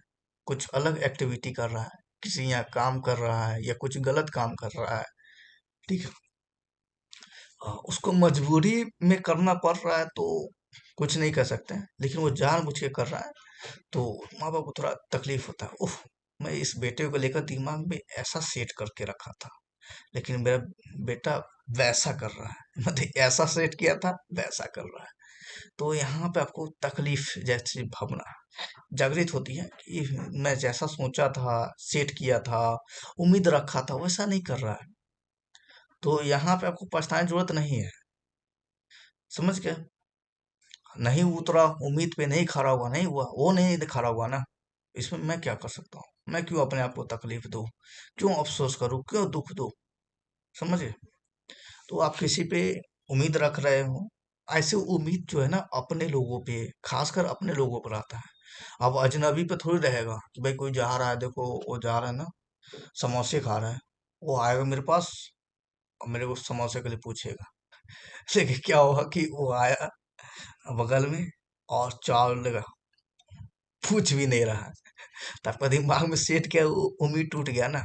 कुछ अलग एक्टिविटी कर रहा है, किसी यहाँ काम कर रहा है या कुछ गलत काम कर रहा है। ठीक है, उसको मजबूरी में करना पड़ रहा है तो कुछ नहीं कर सकते हैं, लेकिन वो जानबूझ के कर रहा है। तो माँ बाप को थोड़ा तकलीफ होता है, उफ, मैं इस बेटे को लेकर दिमाग में ऐसा सेट करके रखा था, लेकिन मेरा बेटा वैसा कर रहा है, मतलब ऐसा सेट किया था वैसा कर रहा है। तो यहाँ पे आपको तकलीफ जैसी भावना जागृत होती है कि मैं जैसा सोचा था, सेट किया था, उम्मीद रखा था, वैसा नहीं कर रहा है। तो यहाँ पे आपको पछताने की जरूरत नहीं है, समझ गए। नहीं उतरा, उम्मीद पे नहीं खड़ा हुआ, नहीं हुआ, वो नहीं खड़ा हुआ ना, इसमें मैं क्या कर सकता हूँ, मैं क्यों अपने आप को तकलीफ दूं, क्यों अफसोस करूं, क्यों दुख दूं, समझे। तो आप किसी पे उम्मीद रख रहे हो, ऐसे उम्मीद जो है ना अपने लोगों पे, खासकर अपने लोगों पर आता है। अब अजनबी पे थोड़ी रहेगा कि भाई कोई जा रहा है, देखो वो जा रहा है ना, समोसे खा रहा है, वो आएगा मेरे पास और मेरे को समोसे के लिए पूछेगा। लेकिन क्या हुआ कि वो आया बगल में और चावल लगा, पूछ भी नहीं रहा है, तो आपका दिमाग में सेट किया, उम्मीद टूट गया ना।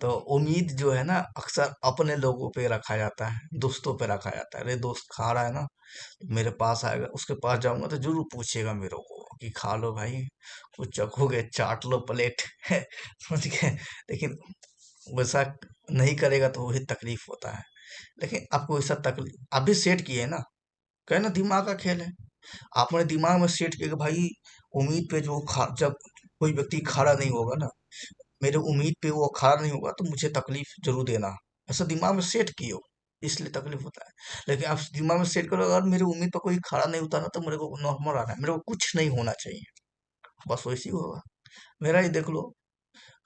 तो उम्मीद जो है ना अक्सर अपने लोगों पे रखा जाता है, दोस्तों पे रखा जाता है। अरे दोस्त खा रहा है ना, तो मेरे पास आएगा, उसके पास जाऊंगा तो जरूर पूछेगा मेरे को कि खा लो भाई, कुछ चखोगे, चाट लो प्लेट समझ गए। लेकिन वैसा नहीं करेगा तो वही तकलीफ होता है। लेकिन आपको वैसा तकलीफ आप भी सेट किए ना, कहे ना दिमाग का खेल है। आपने दिमाग में सेट किया कि भाई उम्मीद पे जो खा, जब कोई व्यक्ति खड़ा नहीं होगा ना, मेरे उम्मीद पे वो खड़ा नहीं होगा तो मुझे तकलीफ जरूर देना, ऐसा दिमाग में सेट किए हो, इसलिए तकलीफ होता है। लेकिन आप दिमाग में सेट करो अगर मेरी उम्मीद पर कोई खड़ा नहीं होता ना तो मेरे को नॉर्मल आना है, मेरे को कुछ नहीं होना चाहिए, बस वैसे ही होगा। मेरा ही देख लो,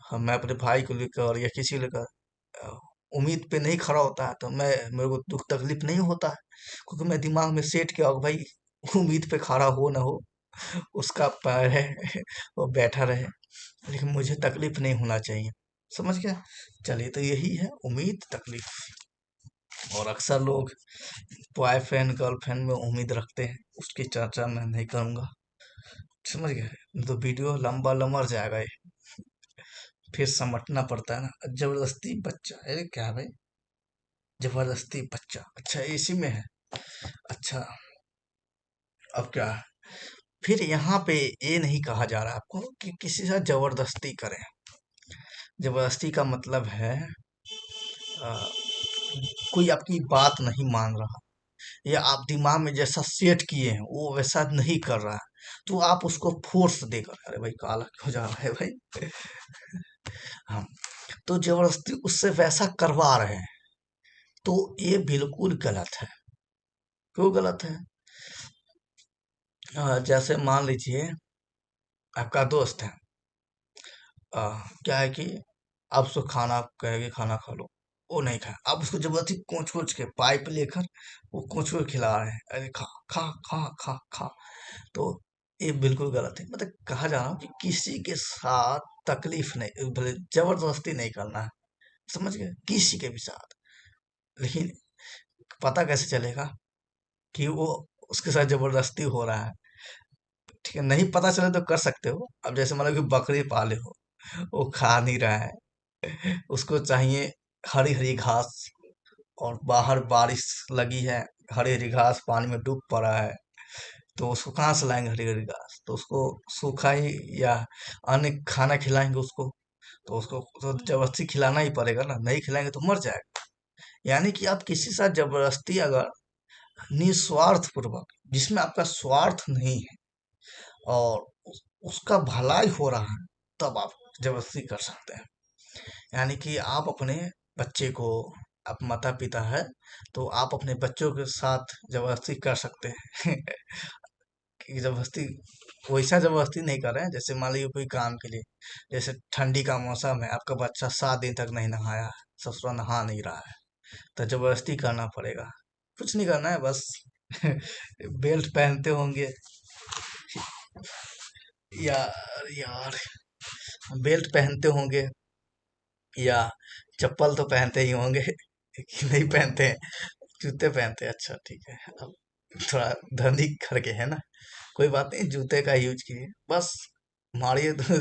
हम मैं अपने भाई को लेकर या किसी को लेकर अ, उम्मीद पे नहीं खड़ा होता है तो मैं, मेरे को दुख तकलीफ नहीं होता है, क्योंकि मैं दिमाग में सेट किया होगा भाई उम्मीद पे खड़ा हो ना हो, उसका पैर है वो बैठा रहे, लेकिन मुझे तकलीफ नहीं होना चाहिए, समझ गया। चलिए, तो यही है उम्मीद तकलीफ। और अक्सर लोग बॉयफ्रेंड गर्लफ्रेंड में उम्मीद रखते हैं, उसकी चर्चा मैं नहीं करूंगा, समझ गए, नहीं तो वीडियो लंबा लमर जाएगा ये, फिर समटना पड़ता है ना, जबरदस्ती बच्चा, अरे क्या भाई, जबरदस्ती बच्चा, अच्छा इसी में है। अच्छा, अब क्या है? फिर यहाँ पे ये नहीं कहा जा रहा है आपको कि किसी से जबरदस्ती करें। जबरदस्ती का मतलब है अ, कोई आपकी बात नहीं मान रहा, या आप दिमाग में जैसा सेट किए हैं वो वैसा नहीं कर रहा है, तो आप उसको फोर्स देकर, अरे भाई काला क्यों जा रहा है भाई हम, तो जबरदस्ती उससे वैसा करवा रहे हैं, तो ये बिल्कुल गलत है। क्यों गलत है? जैसे मान लीजिए आपका दोस्त है, क्या है कि आप उसको खाना कहेंगे, खाना खा लो, वो नहीं खाए, आप उसको जबरदस्ती कोच कोच के पाइप लेकर वो कोच कोच खिला रहे हैं, अरे खा खा खा खा खा। तो ये बिल्कुल गलत है। मतलब कहा जा रहा हूँ कि किसी के साथ तकलीफ नहीं, भले जबरदस्ती नहीं करना है, समझ गए, किसी के भी साथ। लेकिन पता कैसे चलेगा कि वो उसके साथ जबरदस्ती हो रहा है? ठीक है, नहीं पता चले तो कर सकते हो। अब जैसे मतलब कि बकरी पाले हो, वो खा नहीं रहा है, उसको चाहिए हरी हरी घास, और बाहर बारिश लगी है, हरी हरी घास पानी में डूब पड़ा है, तो उसको कहाँ से लाएंगे हरी हरी घास? तो उसको सूखा ही या अन्य खाना खिलाएंगे उसको, तो उसको तो जबरदस्ती खिलाना ही पड़ेगा ना, नहीं खिलाएंगे तो मर जाएगा। यानी कि आप किसी के साथ जबरदस्ती अगर निस्वार्थ पूर्वक, जिसमें आपका स्वार्थ नहीं है और उसका भलाई हो रहा है, तब आप जबरदस्ती कर सकते हैं। यानी कि आप अपने बच्चे को, आप माता पिता है तो आप अपने बच्चों के साथ जबरदस्ती कर सकते हैं। कि जबरदस्ती, वैसा जबरदस्ती नहीं कर रहे हैं, जैसे मान लीजिए कोई काम के लिए, जैसे ठंडी का मौसम है, आपका बच्चा 7 दिन तक नहीं नहाया है, ससुरा नहा नहीं रहा है, तो जबरदस्ती करना पड़ेगा। कुछ नहीं करना है, बस बेल्ट पहनते होंगे, यार यार बेल्ट पहनते होंगे, या चप्पल तो पहनते ही होंगे कि नहीं पहनते हैं? जूते पहनते हैं, अच्छा ठीक है। अब थोड़ा धनी करके है ना, कोई बात नहीं, जूते का यूज कीजिए बस, मारिए तो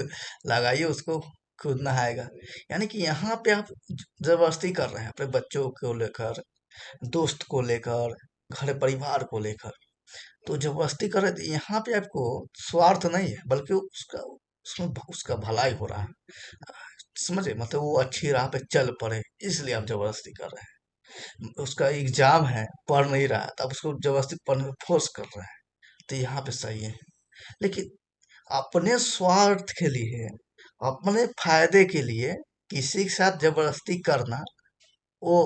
लगाइए उसको, खुद नहाएगा। यानी कि यहाँ पे आप जबरदस्ती कर रहे हैं अपने बच्चों को लेकर, दोस्त को लेकर, घर परिवार को लेकर, तो जबरदस्ती कर रहे थे। यहाँ पे आपको स्वार्थ नहीं है, बल्कि उसका उसमें उसका भलाई हो रहा है, समझे, मतलब वो अच्छी राह पे चल पड़े, इसलिए आप जबरदस्ती कर रहे हैं। उसका एग्जाम है, पढ़ नहीं रहा है, तो आप उसको जबरदस्ती पढ़ने में फोर्स कर रहे हैं, तो यहाँ पे सही है। लेकिन अपने स्वार्थ के लिए, अपने फायदे के लिए किसी के साथ जबरदस्ती करना, वो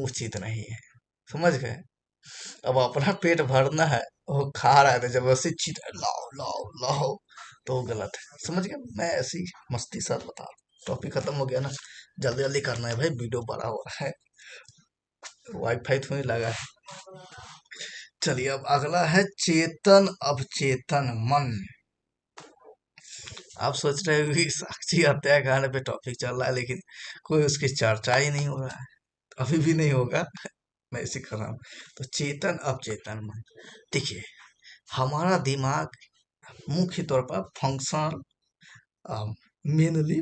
उचित नहीं है, समझ गए। अब अपना पेट भरना है, वो खा रहा है तो जबरदस्ती चीज लाओ लाओ लाओ, तो वो गलत है, समझ गए। मैं ऐसी मस्ती साथ बता रहा हूँ। टॉपिक खत्म हो गया ना, जल्दी जल्दी करना है भाई, वीडियो बड़ा हो रहा है, वाईफाई थोड़ी लगा है। चलिए, अब अगला है चेतन अवचेतन मन। आप सोच रहे हो कि साक्षी हत्याकांड पे टॉपिक चल रहा है, लेकिन कोई उसकी चर्चा ही नहीं हो रहा है, अभी भी नहीं होगा, मैं इसी कर रहा हूँ। तो चेतन अवचेतन मन, देखिए, हमारा दिमाग मुख्य तौर पर फंक्शन मेनली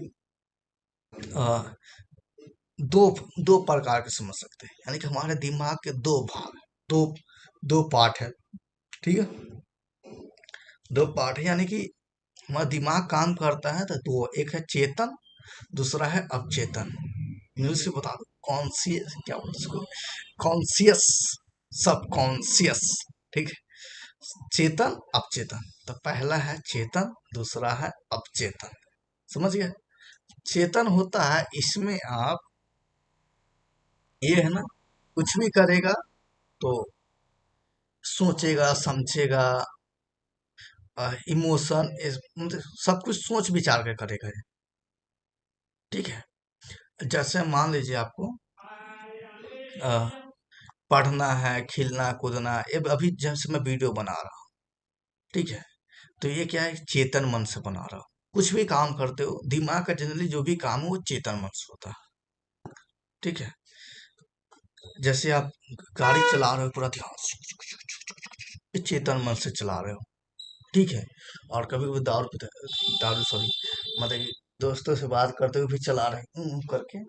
दो दो प्रकार के समझ सकते हैं। यानी कि हमारे दिमाग के दो भाग, दो दो पार्ट है, ठीक है, दो पार्ट है। यानी कि हमारा दिमाग काम करता है तो दो, एक है चेतन, दूसरा है अवचेतन। इंग्लिश से बता दो, कॉन्सियस, क्या बोलते हैं इसको, कॉन्सियस, सब कॉन्सियस, ठीक है, चेतन अवचेतन। तो पहला है चेतन, दूसरा है अवचेतन, समझ गए। चेतन होता है, इसमें आप, ये है ना, कुछ भी करेगा तो सोचेगा, समझेगा, इमोशन, मतलब सब कुछ सोच विचार के करेगा ये, ठीक है। जैसे मान लीजिए आपको अ, पढ़ना है, खेलना कूदना, ये अभी जैसे मैं वीडियो बना रहा हूँ, ठीक है, तो ये क्या है, चेतन मन से बना रहा हूँ। कुछ भी काम करते हो, दिमाग का जनरली जो भी काम हो वो चेतन मन से होता है, ठीक है। जैसे आप गाड़ी चला रहे हो पूरा ध्यान से, ये चेतन मन से चला रहे हो, ठीक है। और कभी कभी दारू सॉरी, मतलब कि दोस्तों से बात करते हुए भी चला रहे हैं करके,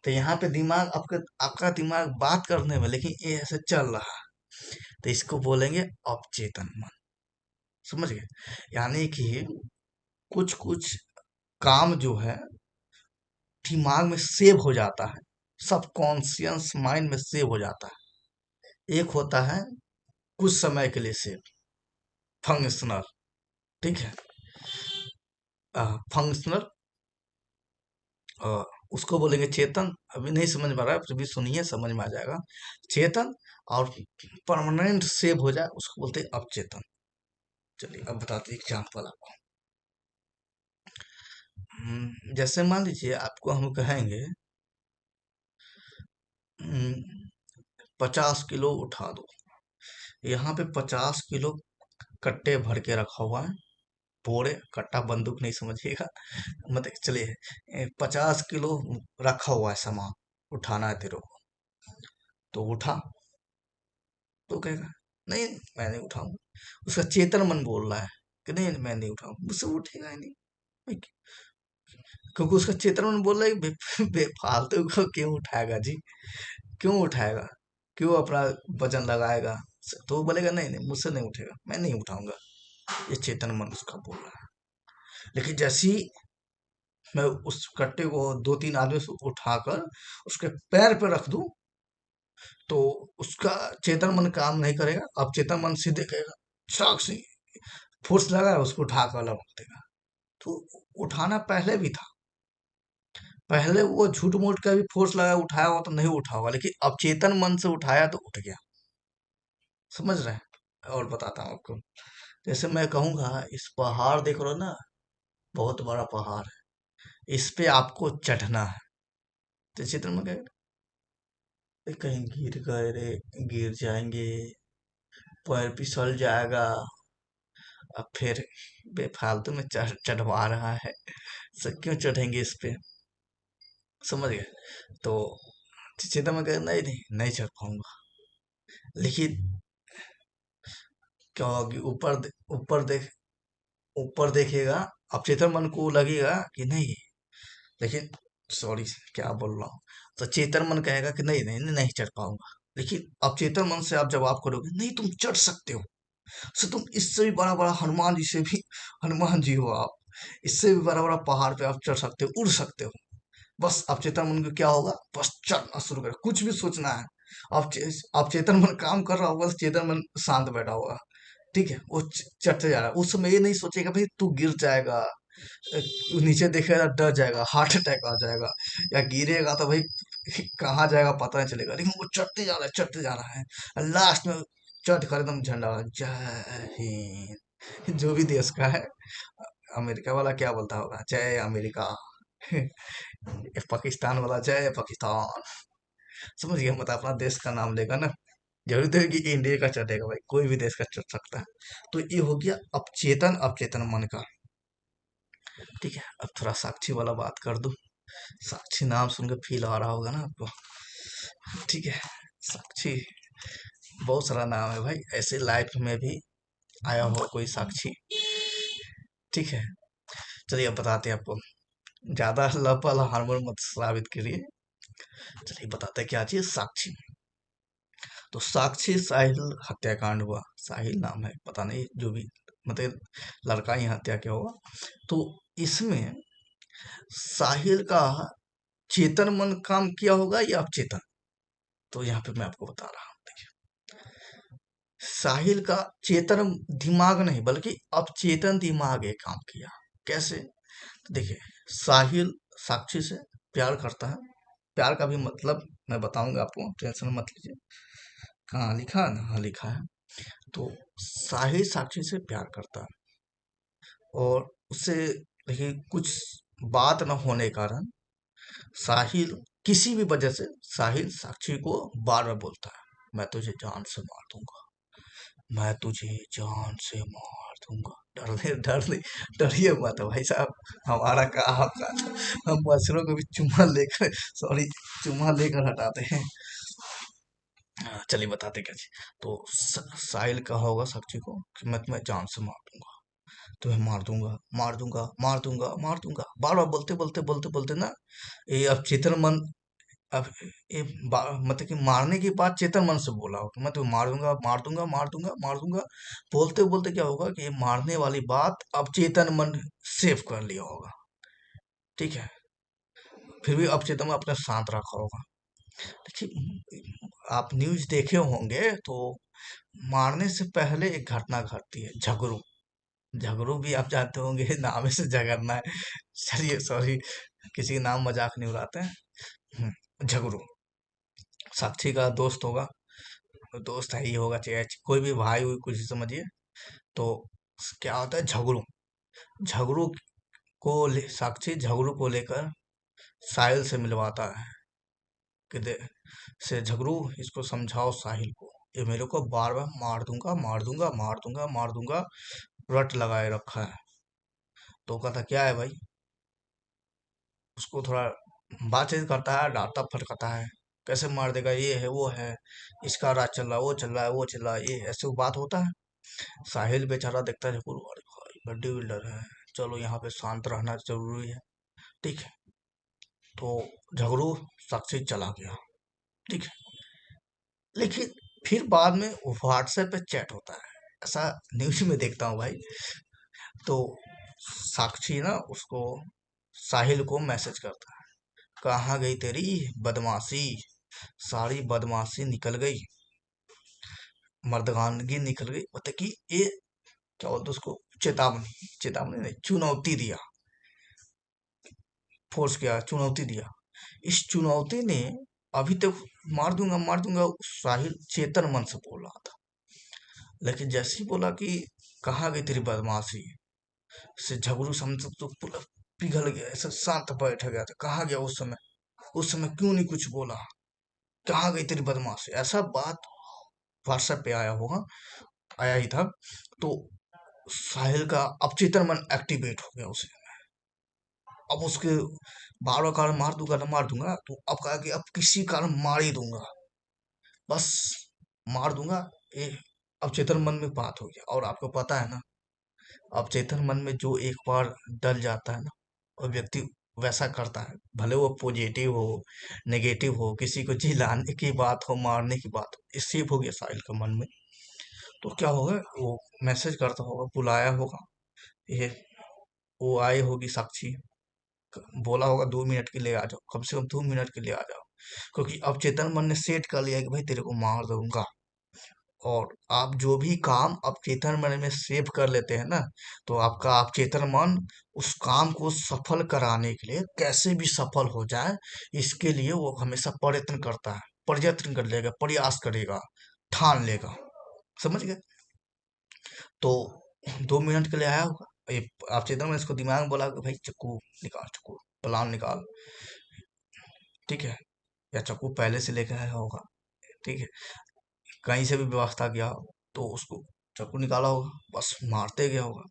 तो यहाँ पे दिमाग आपका आपका दिमाग बात करने में, लेकिन ये ऐसे चल रहा है, तो इसको बोलेंगे अवचेतन मन, समझ गए। यानी कि कुछ कुछ काम जो है दिमाग में सेव हो जाता है, सबकॉन्शियस माइंड में सेव हो जाता है। एक होता है कुछ समय के लिए सेव, फंक्शनल, ठीक है, फंक्शनल, उसको बोलेंगे चेतन। अभी नहीं समझ में आ रहा है, फिर भी सुनिए, समझ में आ जाएगा। चेतन, और परमानेंट सेव हो जाए उसको बोलते हैं अवचेतन। चलिए अब बताते हैं एग्जाम्पल आपको। जैसे मान लीजिए आपको हम कहेंगे 50 किलो उठा दो। यहाँ पे 50 किलो कट्टे भर के रखा हुआ है। बोरे, कट्टा बंदूक नहीं समझिएगा। मतलब चलिए 50 किलो रखा हुआ है सामान, उठाना है तेरे को। तो उठा, तो कहेगा नहीं मैं नहीं उठाऊंगा। उसका चेतन मन बोल रहा है कि नहीं मैं नहीं उठाऊंगा, मुझसे उठेगा ही नहीं। मैं क्योंकि उसका चेतन मन बोल रहा है कि बेफालतू को क्यों उठाएगा जी, क्यों उठाएगा, क्यों अपना वजन लगाएगा। तो वो बोलेगा नहीं नहीं मुझसे नहीं उठेगा, मैं नहीं उठाऊंगा। ये चेतन मन उसका बोल रहा है। लेकिन जैसे ही मैं उस कट्टे को 2-3 आदमी से उठाकर उसके पैर पे रख दूं, तो उसका चेतन मन काम नहीं करेगा। अब चेतन मन सीधे कहेगा चाक से फोर्स लगा है, उसको उठाकर अलग रख देगा। तो उठाना पहले भी था, पहले वो झूठ मूठ का भी फोर्स लगा उठाया हो तो नहीं उठा होगा, लेकिन अब चेतन मन से उठाया तो उठ गया। समझ रहे हैं? और बताता हूँ आपको। जैसे मैं कहूंगा इस पहाड़ देख रहे हो ना, बहुत बड़ा पहाड़ है, इस पे आपको चढ़ना है। तो चित्र में कहेगा कहीं गिर गए रे, गिर जाएंगे, पैर फिसल जाएगा। अब फिर बेफालतू में चढ़वा रहा है, सब क्यों चढ़ेंगे इस पे। समझ गए? तो चित्र में कहेगा नहीं नहीं नहीं चढ़ पाऊंगा। लेकिन क्या होगा कि ऊपर देखेगा। अब चेतन मन को लगेगा कि नहीं, लेकिन सॉरी क्या बोल रहा हूँ। तो चेतन मन कहेगा कि नहीं नहीं नहीं, नहीं चढ़ पाऊंगा। लेकिन अब चेतन मन से आप जवाब करोगे नहीं तुम चढ़ सकते हो। सो तुम इससे भी बड़ा बड़ा हनुमान जी से भी हनुमान जी हो आप, इससे भी बड़ा बड़ा पहाड़ पे आप चढ़ सकते हो, उड़ सकते हो। बस अब चेतन मन को क्या होगा, बस चढ़ना शुरू करें, कुछ भी सोचना है। अब चेतन मन काम कर रहा होगा तो चेतन मन शांत बैठा होगा। ठीक है, वो चढ़ते जा रहा है। उस समय ये नहीं सोचेगा भाई तू गिर जाएगा, नीचे देखेगा डर जाएगा, हार्ट अटैक आ जाएगा, या गिरेगा तो भाई कहाँ जाएगा पता नहीं चलेगा। लेकिन वो चढ़ते जा रहा है, चढ़ते जा रहा है। लास्ट में चढ़ कर एकदम झंडा वाला जय हिंद, जो भी देश का है। अमेरिका वाला क्या बोलता होगा, जय अमेरिका। पाकिस्तान वाला जय पाकिस्तान। समझ गया? मतलब अपना देश का नाम लेगा ना, जरूरी तो है कि इंडिया का चढ़ेगा भाई, कोई भी देश का चढ़ सकता है। तो ये हो गया अब चेतन मन का। ठीक है, अब थोड़ा साक्षी वाला बात कर दूं। साक्षी नाम सुन के फील आ रहा होगा ना आपको। ठीक है, साक्षी बहुत सारा नाम है भाई, ऐसे लाइफ में भी आया हो कोई साक्षी। ठीक है, चलिए अब बताते हैं आपको। ज्यादा लपल हार्मोन मत साबित करिए। चलिए बताते हैं क्या चीज साक्षी। तो साक्षी साहिल हत्याकांड हुआ। साहिल नाम है, पता नहीं जो भी, मतलब लड़का ही हत्या क्या हुआ। तो इसमें साहिल का चेतन मन काम किया होगा या अवचेतन। तो यहाँ पे मैं आपको बता रहा हूँ, देखिए। साहिल का चेतन दिमाग नहीं बल्कि अवचेतन दिमाग एक काम किया। कैसे? तो देखिए, साहिल साक्षी से प्यार करता है। प्यार का भी मतलब मैं बताऊंगा आपको, टेंशन मत लीजिए। कहाँ लिखा है ना, हाँ लिखा है। तो साहिल साक्षी से प्यार करता है, और उससे देखिए कुछ बात न होने के कारण साहिल किसी भी वजह से साहिल साक्षी को बार बार बोलता है मैं तुझे जान से मार दूंगा, मैं तुझे जान से मार दूंगा। डरिए मत भाई साहब, हमारा काम का हम मच्छरों को भी चुम्मा लेकर, सॉरी, चुम्मा लेकर हटाते हैं। चलिए बताते क्या चीज। तो साहिल कहा होगा साक्षी को कि मैं तुम्हें जान से मार दूंगा, तुम्हें मार दूंगा मार दूंगा मार दूंगा मार दूंगा, बार बार बोलते बोलते बोलते बोलते ना, ये अब चेतन मन, अब ये मतलब कि मारने की बात चेतन मन से बोला हो कि मैं तुम्हें मार दूंगा मार दूंगा मार दूंगा मार दूंगा। बोलते बोलते क्या होगा कि ये मारने वाली बात अब चेतन मन सेव कर लिया होगा। ठीक है, फिर भी अब चेतन मन अपने शांत रखा होगा। देखिए, आप न्यूज देखे होंगे तो मारने से पहले एक घटना घटती है, झगड़ू। झगड़ू भी आप जानते होंगे, नाम से झगड़ना है। चलिए सॉरी, किसी का नाम मजाक नहीं उड़ाते हैं। झगड़ू साक्षी का दोस्त होगा, दोस्त है ही होगा, चाहे कोई भी भाई हुई कुछ समझिए। तो क्या होता है, झगड़ू। झगड़ू साक्षी झगड़ू को लेकर साहिल से मिलवाता है कि दे से झगड़ू, इसको समझाओ साहिल को, ये मेरे को बार बार मार दूंगा मार दूंगा मार दूंगा मार दूंगा रट लगाए रखा है। तो कहता क्या है भाई, उसको थोड़ा बातचीत करता है, डांटता फटकाता है, कैसे मार देगा, ये है वो है, इसका राज चल रहा है, वो चल रहा है, वो चल रहा है, ये ऐसे वो बात होता है। साहिल बेचारा देखता है झगड़ू, अरे भाई बड्डी बिल्डर है, चलो यहाँ पे शांत रहना जरूरी है। ठीक है, तो झगड़ू साक्षी चला गया। ठीक है, लेकिन फिर बाद में व्हाट्सएप पे चैट होता है, ऐसा न्यूज में देखता हूँ भाई। तो साक्षी ना उसको, साहिल को मैसेज करता है, कहाँ गई तेरी बदमाशी, सारी बदमाशी निकल गई, मर्दानगी निकल गई, मतलब कि ये क्या बोलते उसको, चेतावनी, चेतावनी नहीं, चुनौती दिया, फोर्स किया, चुनौती दिया। इस चुनौती ने, अभी तक मार दूंगा साहिल चेतन मन से बोल रहा था, लेकिन जैसे ही बोला कि कहाँ गई तेरी बदमाशी, से झगड़ू समझ तो पूरा पिघल गया, ऐसा शांत बैठ गया था, कहाँ गया उस समय क्यों नहीं कुछ बोला, कहाँ गई तेरी बदमाशी, ऐसा बात व्हाट्सएप पे आया होगा, आया ही था। तो साहिल का अवचेतन मन एक्टिवेट हो गया उसे, अब उसके बार बार कारण मार दूंगा ना मार दूंगा, तो अब कहा कि अब किसी कारण मार ही दूंगा, बस मार दूंगा। ये अवचेतन मन में बात हो गया। और आपको पता है ना, अवचेतन मन में जो एक बार डल जाता है ना, वो व्यक्ति वैसा करता है, भले वो पॉजिटिव हो नेगेटिव हो, किसी को जिलाने की बात हो मारने की बात हो, ये सेव हो गया साहिल के मन में। तो क्या होगा, वो मैसेज करता होगा, बुलाया होगा, ये वो आई होगी साक्षी, बोला होगा 2 मिनट के लिए आ जाओ, कम से कम 2 मिनट के लिए आ जाओ, क्योंकि अब चेतन मन ने सेट कर लिया है कि भाई तेरे को मार दूंगा। और आप जो भी काम अब चेतन मन में सेव कर लेते हैं ना, तो आपका आप चेतन मन उस काम को सफल कराने के लिए कैसे भी सफल हो जाए, इसके लिए वो हमेशा प्रयत्न करता है, प्रयत्न कर लेगा, प्रयास करेगा, ठान लेगा। समझ गए? तो 2 मिनट के लिए आया होगा, ये आप चेतन में इसको दिमाग में बोला कि भाई चक्कू निकाल, चक्कू प्लान निकाल। ठीक है, या चाकू पहले से लेकर आया होगा। ठीक है, कहीं से भी व्यवस्था किया हो, तो उसको चाकू निकाला होगा, बस मारते गया होगा।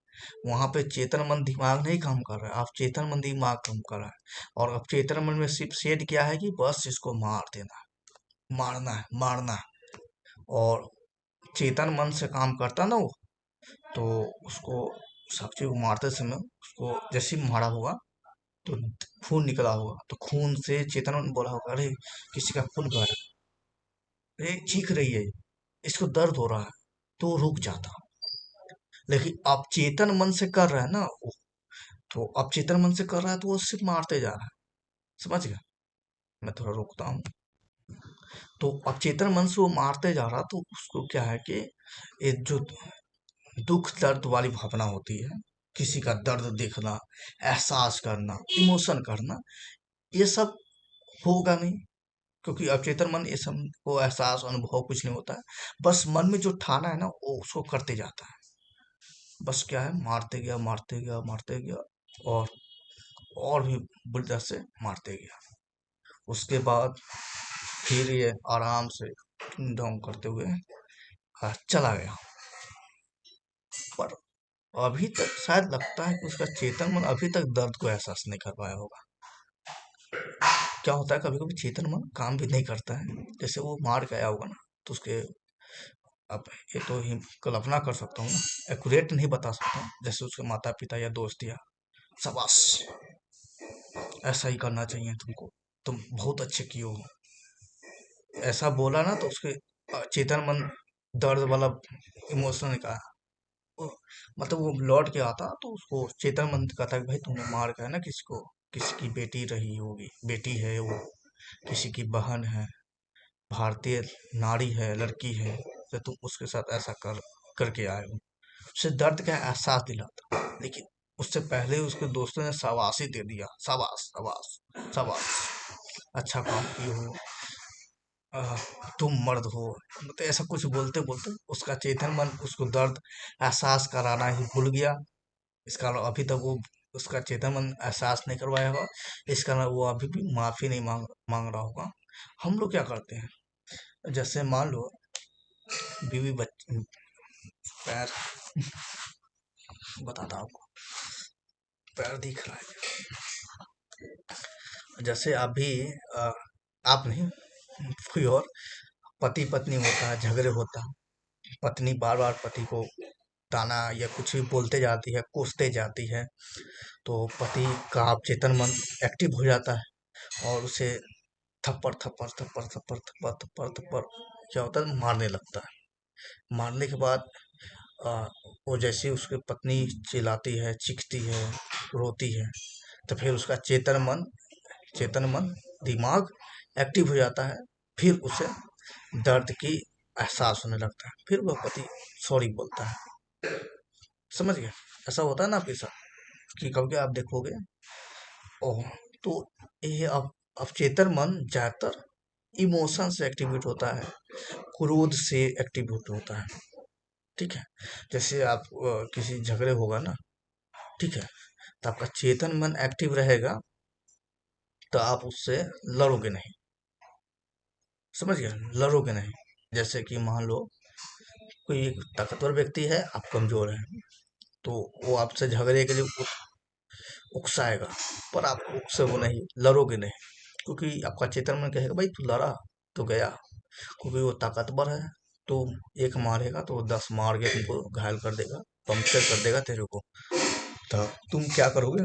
वहां पे चेतन मन दिमाग नहीं काम कर रहा है, आप चेतन मन दिमाग काम कर रहा है। और अब चेतन मन में सिर्फ सेट किया है कि बस इसको मार देना है, मारना है, मारना है। और चेतन मन से काम करता ना वो, तो उसको साक्षी को मारते समय उसको जैसे ही मारा होगा, तो खून निकला होगा, तो खून से चेतन मन बोला होगा, अरे किसी का खून बह रहा है, अरे चीख रही है, इसको दर्द हो रहा है, तो रुक जाता। लेकिन अब चेतन मन से कर रहा है ना वो, तो अब चेतन मन से कर रहा है, तो वो सिर्फ मारते जा रहा है। समझ गया? मैं थोड़ा रुकता हूँ। तो अब चेतन मन से वो मारते जा रहा, तो उसको क्या है कि ये जो दुख दर्द वाली भावना होती है, किसी का दर्द देखना, एहसास करना, इमोशन करना, ये सब होगा नहीं, क्योंकि अचेतन मन ये सब को एहसास अनुभव कुछ नहीं होता है। बस मन में जो ठाना है ना, वो उसको करते जाता है। बस क्या है, मारते गया मारते गया मारते गया, और भी बुरी तरह से मारते गया। उसके बाद फिर ये आराम से ढोंग करते हुए चला गया। पर अभी तक शायद लगता है कि उसका चेतन मन अभी तक दर्द को एहसास नहीं कर पाया होगा। क्या होता है, कभी कभी चेतन मन काम भी नहीं करता है, जैसे वो मार के आया होगा ना, तो उसके, अब ये तो ही कल्पना कर सकता हूँ ना, एक्यूरेट नहीं बता सकता हूँ, जैसे उसके माता पिता या दोस्त या, शाबाश, ऐसा ही करना चाहिए तुमको, तुम बहुत अच्छे किए हो, ऐसा बोला ना, तो उसके चेतन मन दर्द वाला इमोशन का, वो- मतलब वो लौट के आता, तो उसको चेतन मन कहता है कि भाई तुमने मार के है ना किसी को, किसी की बेटी रही होगी, बेटी है वो, किसी की बहन है, भारतीय नारी है, लड़की है, तो तुम उसके साथ ऐसा करके आए हो, उसे दर्द का एहसास दिलाता। लेकिन उससे पहले उसके दोस्तों ने शाबाशी दे दिया, शाबाश शाबाश शाबाश, अच्छा काम किए हो, आह, तुम मर्द हो, मतलब ऐसा कुछ बोलते बोलते उसका चेतन मन उसको दर्द एहसास कराना ही भूल गया। इस कारण अभी तक वो उसका चेतन मन एहसास नहीं करवाया होगा, इस कारण वो अभी भी माफी नहीं मांग मांग रहा होगा। हम लोग क्या करते हैं, जैसे मान लो बीवी बच्चे, पैर बताता हूँ आपको, पैर दिख रहा है, जैसे अभी अ, आप नहीं, कोई और पति पत्नी होता है, झगड़े होता है, पत्नी बार बार पति को ताना या कुछ भी बोलते जाती है, कोसते जाती है, तो पति का अवचेतन मन एक्टिव हो जाता है और उसे थप्पड़ थप्पड़ थप्पड़ थप्पड़ थप्पड़ थप्पड़ थप्पड़ क्या होता है, मारने लगता है। मारने के बाद आ, वो जैसे उसकी पत्नी चिल्लाती है, चीखती है, रोती है, तो फिर उसका चेतन मन दिमाग एक्टिव हो जाता है। फिर उसे दर्द की एहसास होने लगता है, फिर वह पति सॉरी बोलता है। समझ गए? ऐसा होता है ना आपके साथ कि कभी आप देखोगे। ओह, तो ये अब अवचेतन मन ज्यादातर इमोशन से एक्टिवेट होता है, क्रोध से एक्टिवेट होता है। ठीक है, जैसे आप किसी झगड़े होगा ना, ठीक है, तो आपका चेतन मन एक्टिव रहेगा, तो आप उससे लड़ोगे नहीं। समझ गए? लड़ोगे नहीं। जैसे कि मान लो कोई एक ताकतवर व्यक्ति है, आप कमजोर हैं, तो वो आपसे झगड़े के लिए उकसाएगा, पर आप उससे वो नहीं लड़ोगे नहीं, क्योंकि आपका चेतन मन कहेगा भाई तू लड़ा तो गया, क्योंकि वो ताकतवर है। तो एक मारेगा तो वो 10 मार के तुमको घायल कर देगा, पंक्चर कर देगा तेरे को। तो तुम क्या करोगे?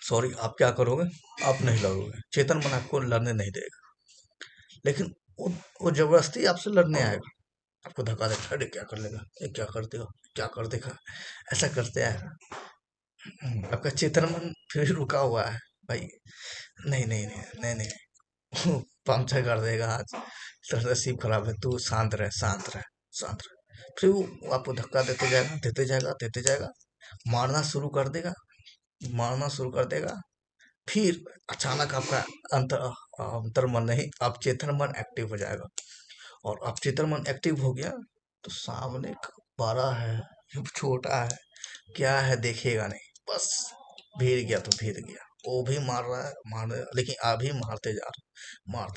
सॉरी, आप क्या करोगे? आप नहीं लड़ोगे, चेतन मन आपको लड़ने नहीं देगा। लेकिन वो वो जबरदस्ती आपसे लड़ने आएगा, आपको धक्का देगा, अरे क्या कर लेगा, ये क्या कर देगा, क्या कर देगा, ऐसा करते आएगा। आपका चेतन मन फिर रुका हुआ है भाई, नहीं नहीं नहीं नहीं नहीं, पंचर कर देगा आज, तेरा नसीब खराब है, तू शांत रह शांत रह शांत रह। फिर वो आपको धक्का देते जाएगा देते जाएगा देते जाएगा, मारना शुरू कर देगा, मारना शुरू कर देगा। फिर अचानक आपका अंतर अंतर मन नहीं, अवचेतन मन एक्टिव हो जाएगा, और अवचेतन मन एक्टिव हो गया तो सामने बड़ा है, छोटा है, क्या है देखेगा नहीं, बस भीड़ गया तो भीड़ गया, वो भी मार रहा है मार रहा है, लेकिन अभी मारते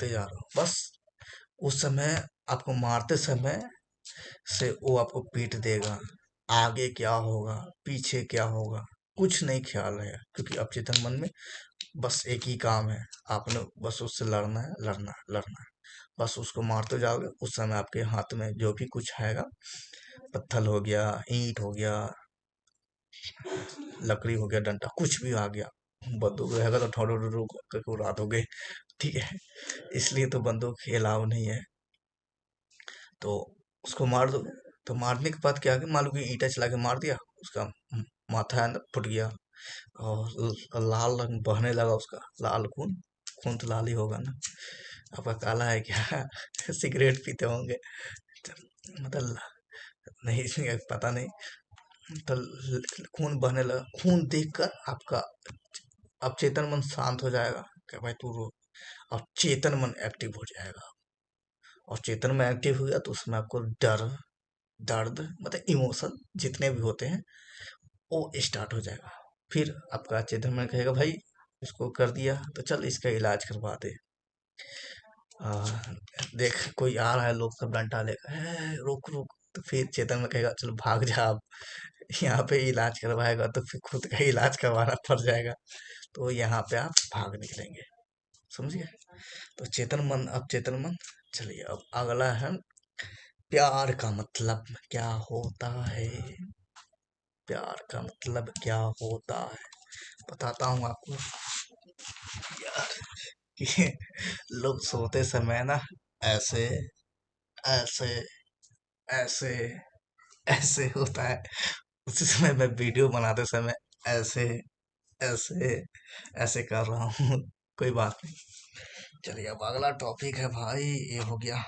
जा रहा हूँ बस। उस समय आपको मारते समय से वो आपको पीट देगा, आगे क्या होगा पीछे क्या होगा कुछ नहीं ख्याल है, क्योंकि अवचेतन मन में बस एक ही काम है, आपने बस उससे लड़ना है लड़ना है लड़ना है, बस उसको मारते जाओगे। उस समय आपके हाथ में जो भी कुछ आएगा, पत्थर हो गया, ईंट हो गया, लकड़ी हो गया, डंडा कुछ भी आ गया, बंदूक रहेगा तो ठोडो डोडो करके उड़ा दोगे। ठीक है, इसलिए तो बंदूक अलाउ नहीं है। तो उसको मार दोगे, तो मारने के बाद क्या है, मान लो कि ईंटा चला के मार दिया, उसका माथा अंदर फुट गया और लाल रंग बहने लगा, उसका लाल खून, खून तो लाल ही होगा ना, आपका काला है क्या? सिगरेट पीते होंगे, मतलब नहीं, पता नहीं, तो खून बहने लगा, खून देखकर आपका अब चेतन मन शांत हो जाएगा कि भाई तू रो, अब चेतन मन एक्टिव हो जाएगा, और चेतन में एक्टिव हो गया तो उसमें आपको डर, दर्द, मतलब इमोशन जितने भी होते हैं वो स्टार्ट हो जाएगा। फिर आपका चेतन मन कहेगा भाई इसको कर दिया तो चल इसका इलाज करवा दे। आ, देख कोई आ रहा है, लोग सब डंडा लेकर, रुक रुक, तो फिर चेतन में कहेगा चलो भाग जा अब, यहाँ पे इलाज करवाएगा तो फिर खुद का इलाज करवाना पड़ जाएगा, तो यहाँ पे आप भाग निकलेंगे। समझिए? तो चेतन मन, अब चेतन मन। चलिए अब अगला है, प्यार का मतलब क्या होता है? प्यार का मतलब क्या होता है, बताता हूँ आपको यार, कि लोग सोते समय ना ऐसे ऐसे ऐसे ऐसे होता है, उसी समय मैं वीडियो बनाते समय ऐसे ऐसे ऐसे कर रहा हूँ। कोई बात नहीं, चलिए अब अगला टॉपिक है भाई, ये हो गया।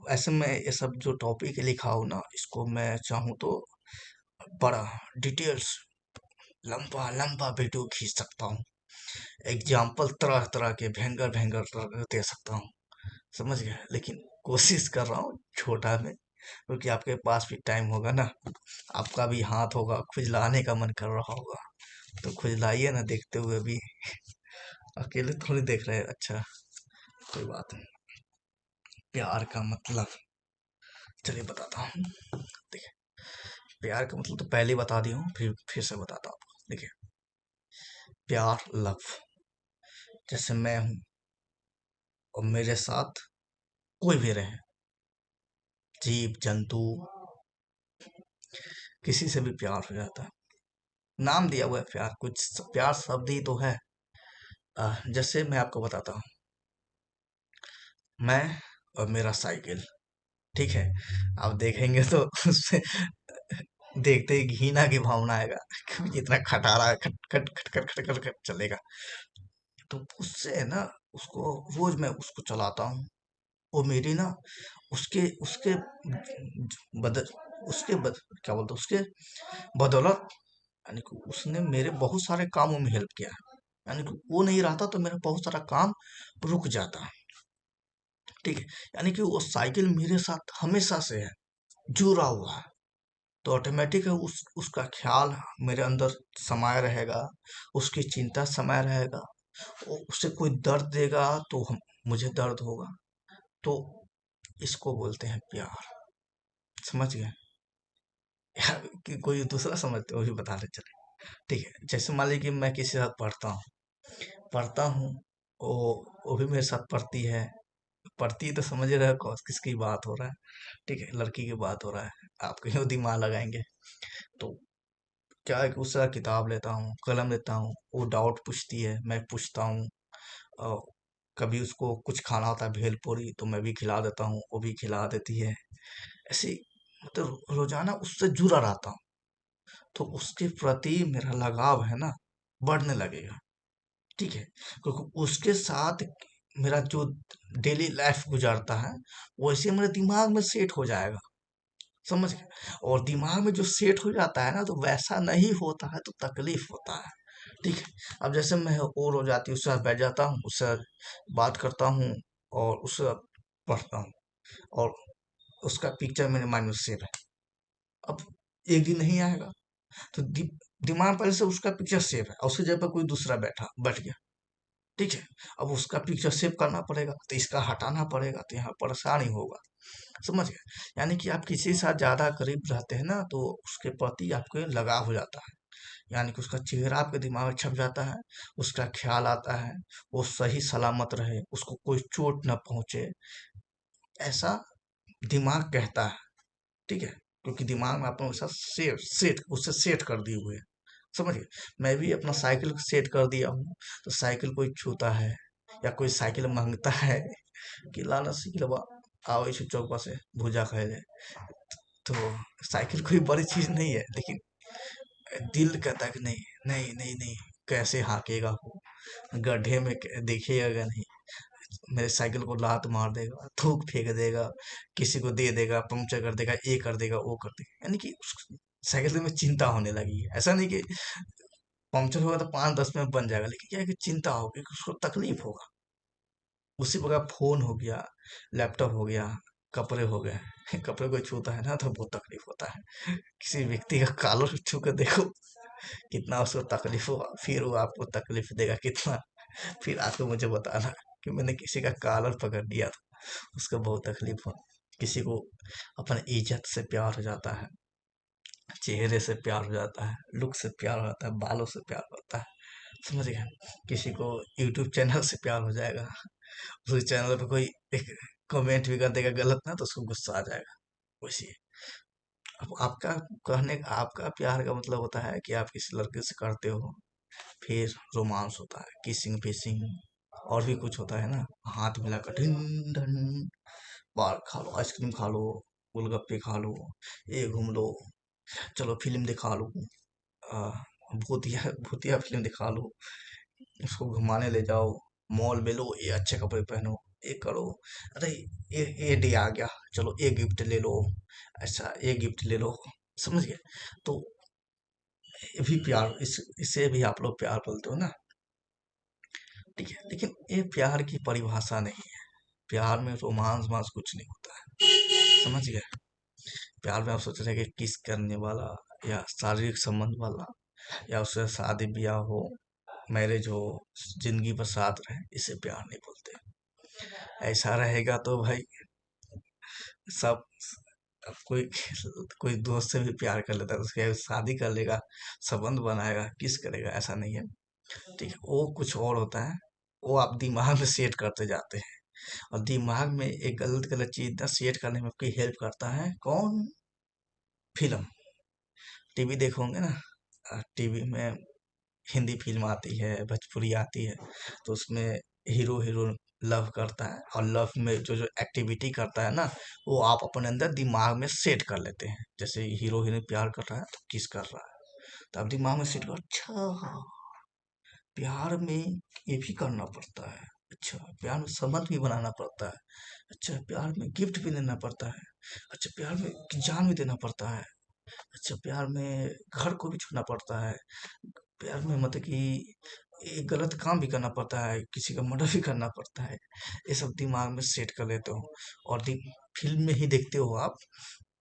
ऐसे में ये सब जो टॉपिक लिखा हो ना, इसको मैं चाहूँ तो बड़ा डिटेल्स, लंबा लंबा वीडियो खींच सकता हूँ, एग्जाम्पल तरह तरह के भयंकर भयंकर तरह के दे सकता हूँ। समझ गए? लेकिन कोशिश कर रहा हूँ छोटा में, क्योंकि आपके पास भी टाइम होगा ना, आपका भी हाथ होगा, खुजलाने का मन कर रहा होगा, तो खुजलाइए ना देखते हुए भी। अकेले थोड़ी देख रहे हैं। अच्छा, कोई बात नहीं। प्यार का मतलब चलिए बताता हूँ। देखिए, प्यार का मतलब तो पहले ही बता दिया हूँ, फिर से बताता हूँ आपको। देखिए, प्यार, लव, जैसे मैं हूँ और मेरे साथ कोई भी रहे, जीव जंतु, किसी से भी प्यार हो जाता है। नाम दिया हुआ है प्यार, प्यार शब्द ही तो है। जैसे मैं आपको बताता हूँ, मैं और मेरा साइकिल, ठीक है। आप देखेंगे तो उससे देखते ही घृणा की भावना आएगा, क्योंकि इतना खटारा है, खट खट खट खट खट खट खट चलेगा। तो उससे है ना, उसको रोज मैं उसको चलाता हूँ। वो मेरी ना, उसके उसके बदल उसके क्या बोलते हैं, उसके बदौलत, यानी कि उसने मेरे बहुत सारे कामों में हेल्प किया है। यानी कि वो नहीं रहता तो मेरा बहुत सारा काम रुक जाता, ठीक है। यानी कि वो साइकिल मेरे साथ हमेशा से है, जुड़ा हुआ है। तो ऑटोमेटिक है, उसका ख्याल मेरे अंदर समाया रहेगा, उसकी चिंता समाया रहेगा। उसे कोई दर्द देगा तो मुझे दर्द होगा। तो इसको बोलते हैं प्यार। समझ गए? या कि कोई दूसरा समझते हो, वो भी बता रहे चले। ठीक है, जैसे मान लीजिए कि मैं किसी के साथ पढ़ता हूँ, वो भी मेरे साथ पढ़ती है। पढ़ती है तो समझ रहे हो किसकी बात हो रहा है। ठीक है, लड़की की बात हो रहा है। आप कहीं दिमाग लगाएंगे तो क्या है कि उससे किताब लेता हूँ, कलम लेता हूँ, वो डाउट पूछती है, मैं पूछता हूँ। और कभी उसको कुछ खाना होता है, भेलपूरी, तो मैं भी खिला देता हूँ, वो भी खिला देती है। ऐसे मतलब रोजाना उससे जुड़ा रहता हूँ, तो उसके प्रति मेरा लगाव है ना, बढ़ने लगेगा। ठीक है, क्योंकि उसके साथ मेरा जो डेली लाइफ गुजारता है, वैसे मेरे दिमाग में सेट हो जाएगा। समझ गए? और दिमाग में जो सेट हो जाता है ना, तो वैसा नहीं होता है तो तकलीफ होता है। ठीक है, अब जैसे मैं और हो जाती हूँ, उसके साथ बैठ जाता हूँ, उससे बात करता हूँ और उससे पढ़ता हूँ, और उसका पिक्चर मेरे माइंड में सेव है। अब एक दिन नहीं आएगा तो दिमाग पहले से उसका पिक्चर सेव है, और उसकी जगह पर कोई दूसरा बैठ गया। ठीक है, अब उसका पिक्चर सेव करना पड़ेगा, तो इसका हटाना पड़ेगा, तो यहाँ परेशानी होगा। समझ गए? यानी कि आप किसी के साथ ज्यादा करीब रहते हैं ना, तो उसके प्रति आपको लगाव हो जाता है। यानी कि उसका चेहरा आपके दिमाग में छप जाता है, उसका ख्याल आता है, वो सही सलामत रहे, उसको कोई चोट न पहुंचे, ऐसा दिमाग कहता है। ठीक है, क्योंकि दिमाग में आपने उसका सेट उससे सेट कर दिए हुए हैं। समझ गए? मैं भी अपना साइकिल को सेट कर दिया हूँ। तो साइकिल कोई छूता है या कोई साइकिल मांगता है कि लाला साइकिल आओ इस चौक से भुजा खाए ले, तो साइकिल कोई बड़ी चीज नहीं है, लेकिन दिल कहता है कि नहीं, नहीं नहीं नहीं, कैसे हाँकेगा वो, गड्ढे में देखिएगा नहीं, मेरे साइकिल को लात मार देगा, थूक फेंक देगा, किसी को दे देगा, पंक्चर कर देगा, ये कर देगा, वो कर देगा। यानी कि साइकिल में चिंता होने लगी है। ऐसा नहीं कि पंक्चर होगा तो 5-10 में बन जाएगा, लेकिन क्या है कि चिंता होगी कि उसको तकलीफ होगा। उसी प्रकार फोन हो गया, लैपटॉप हो गया, कपड़े हो गए। कपड़े को छूता है ना तो बहुत तकलीफ होता है। किसी व्यक्ति का कॉलर छू के देखो, कितना उसको तकलीफ होगा, फिर वो आपको तकलीफ देगा कितना। फिर आपको मुझे बताना कि मैंने किसी का कॉलर पकड़ लिया था, उसको बहुत तकलीफ हो। किसी को अपने इज्जत से प्यार हो जाता है, चेहरे से प्यार हो जाता है, लुक से प्यार हो जाता है, बालों से प्यार होता है। समझ गए? किसी को यूट्यूब चैनल से प्यार हो जाएगा, उस चैनल पे कोई एक कमेंट भी कर देगा गलत ना, तो उसको गुस्सा आ जाएगा। वैसे अब आपका प्यार का मतलब होता है कि आप किसी लड़के से करते हो, फिर रोमांस होता है, किसिंग फिशिंग, और भी कुछ होता है ना, हाथ मिलाकर ढिन ढन, बार खा लो, आइसक्रीम खा लो, गोलगप्पे खा लो, ये घूम लो, चलो फिल्म दिखा लो, आ, भूतिया भूतिया फिल्म दिखा लो, उसको घुमाने ले जाओ, मॉल में लो, ये अच्छे कपड़े पहनो, ये करो, अरे ये डे आ गया, चलो ये गिफ्ट ले लो, ऐसा ये गिफ्ट ले लो। समझ गए? तो ये भी प्यार, इसे भी आप लोग प्यार बोलते हो ना। ठीक है, लेकिन ये प्यार की परिभाषा नहीं है। प्यार में रोमांस वांस कुछ नहीं होता है। समझ गए? प्यार में आप सोच रहे हैं कि किस करने वाला, या शारीरिक संबंध वाला, या उससे शादी ब्याह हो, मैरिज हो, जिंदगी पर साथ रहे, इसे प्यार नहीं बोलते। ऐसा रहेगा तो भाई सब, अब कोई कोई दोस्त से भी प्यार कर लेता है तो उसके शादी कर लेगा, संबंध बनाएगा, किस करेगा? ऐसा नहीं है। ठीक है, वो कुछ और होता है। वो आप दिमाग में सेट करते जाते हैं, और दिमाग में एक गलत गलत चीज ना सेट करने में आपकी हेल्प करता है कौन? फिल्म। टीवी देखोगे ना, टीवी में हिंदी फिल्म आती है, भोजपुरी आती है, तो उसमें हीरो हीरोइन लव करता है, और लव में जो जो एक्टिविटी करता है ना, वो आप अपने अंदर दिमाग में सेट कर लेते हैं। जैसे हीरो हीरोइन प्यार कर रहा है तो किस कर रहा है, तो आप दिमाग में सेट कर, अच्छा प्यार में ये भी करना पड़ता है, अच्छा प्यार में संबंध भी बनाना पड़ता है, अच्छा प्यार में गिफ्ट भी देना पड़ता है, अच्छा प्यार में जान भी देना पड़ता है, अच्छा प्यार में घर को भी छूना पड़ता है, प्यार में मतलब कि एक गलत काम भी करना पड़ता है, किसी का मर्डर भी करना पड़ता है। ये सब दिमाग में सेट कर लेते हो, और फिल्म में ही देखते हो आप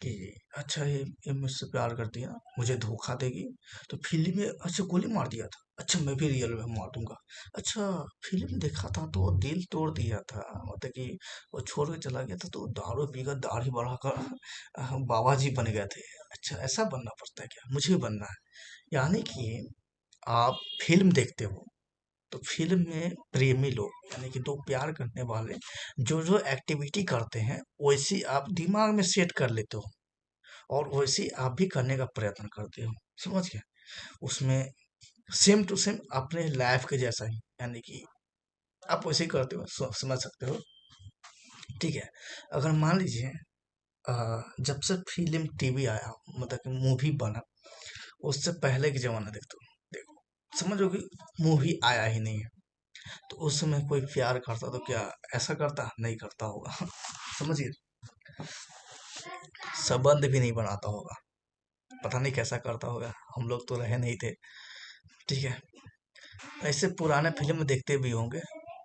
कि अच्छा ये मुझसे प्यार करती है ना, मुझे धोखा देगी, तो फिल्म में अच्छा गोली मार दिया था, अच्छा मैं भी रियल में मार दूंगा, अच्छा फिल्म देखा था तो वो दिल तोड़ दिया था, मतलब कि वो छोड़ के चला गया था तो दारू पीकर दाढ़ी बढ़ाकर बाबा जी बन गए थे। अच्छा ऐसा बनना पड़ता है क्या? मुझे भी बनना है। यानी कि आप फिल्म देखते हो, तो फिल्म में प्रेमी लोग, यानी कि दो प्यार करने वाले, जो जो एक्टिविटी करते हैं वैसी आप दिमाग में सेट कर लेते हो, और वैसी आप भी करने का प्रयत्न करते हो। समझ गए? उसमें सेम टू सेम अपने लाइफ के जैसा ही, यानी कि आप वैसे ही करते हो, समझ सकते हो। ठीक है, अगर मान लीजिए जब से फिल्म टीवी आया, मतलब कि मूवी बना, उससे पहले के जमाना देखो, देखो समझो कि मूवी आया ही नहीं है, तो उस समय कोई प्यार करता तो क्या ऐसा करता? नहीं करता होगा। समझिए, संबंध भी नहीं बनाता होगा, पता नहीं कैसा करता होगा, हम लोग तो रहे नहीं थे। ठीक है, ऐसे पुराने फिल्म में देखते भी होंगे,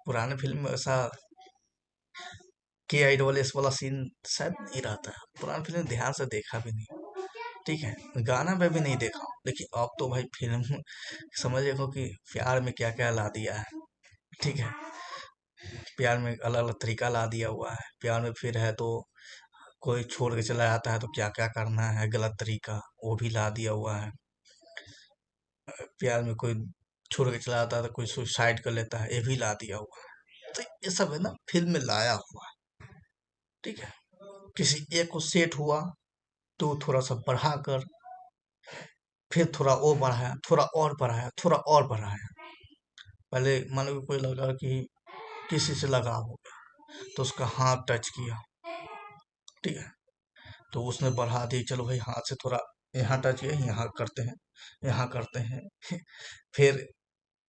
पुराने फिल्म में ऐसा KISS वाला सीन शायद नहीं रहता है, पुराने फिल्म ध्यान से देखा भी नहीं। ठीक है, गाना में भी नहीं देखा हूँ, लेकिन अब तो भाई फिल्म समझ देखो कि प्यार में क्या क्या ला दिया है। ठीक है, प्यार में अलग अलग तरीका ला दिया हुआ है, प्यार में फिर है तो कोई छोड़ के चला जाता है तो क्या क्या करना है गलत तरीका, वो भी ला दिया हुआ है। प्यार में कोई छोड़ के चला जाता है तो कोई सुसाइड कर लेता है, ये भी ला दिया हुआ है। तो ये सब है ना फिल्म में लाया हुआ है। ठीक है, किसी एक को सेट हुआ तो थोड़ा सा बढ़ाकर, फिर थोड़ा और बढ़ाया, थोड़ा और बढ़ाया, थोड़ा और बढ़ाया। पहले मान लो कि कोई लगा कि किसी से लगाव हो गया, तो उसका हाथ टच किया। ठीक है, तो उसने बढ़ा दी, चलो भाई हाथ से थोड़ा यहाँ टच किया, यहाँ करते हैं, यहाँ करते हैं। फिर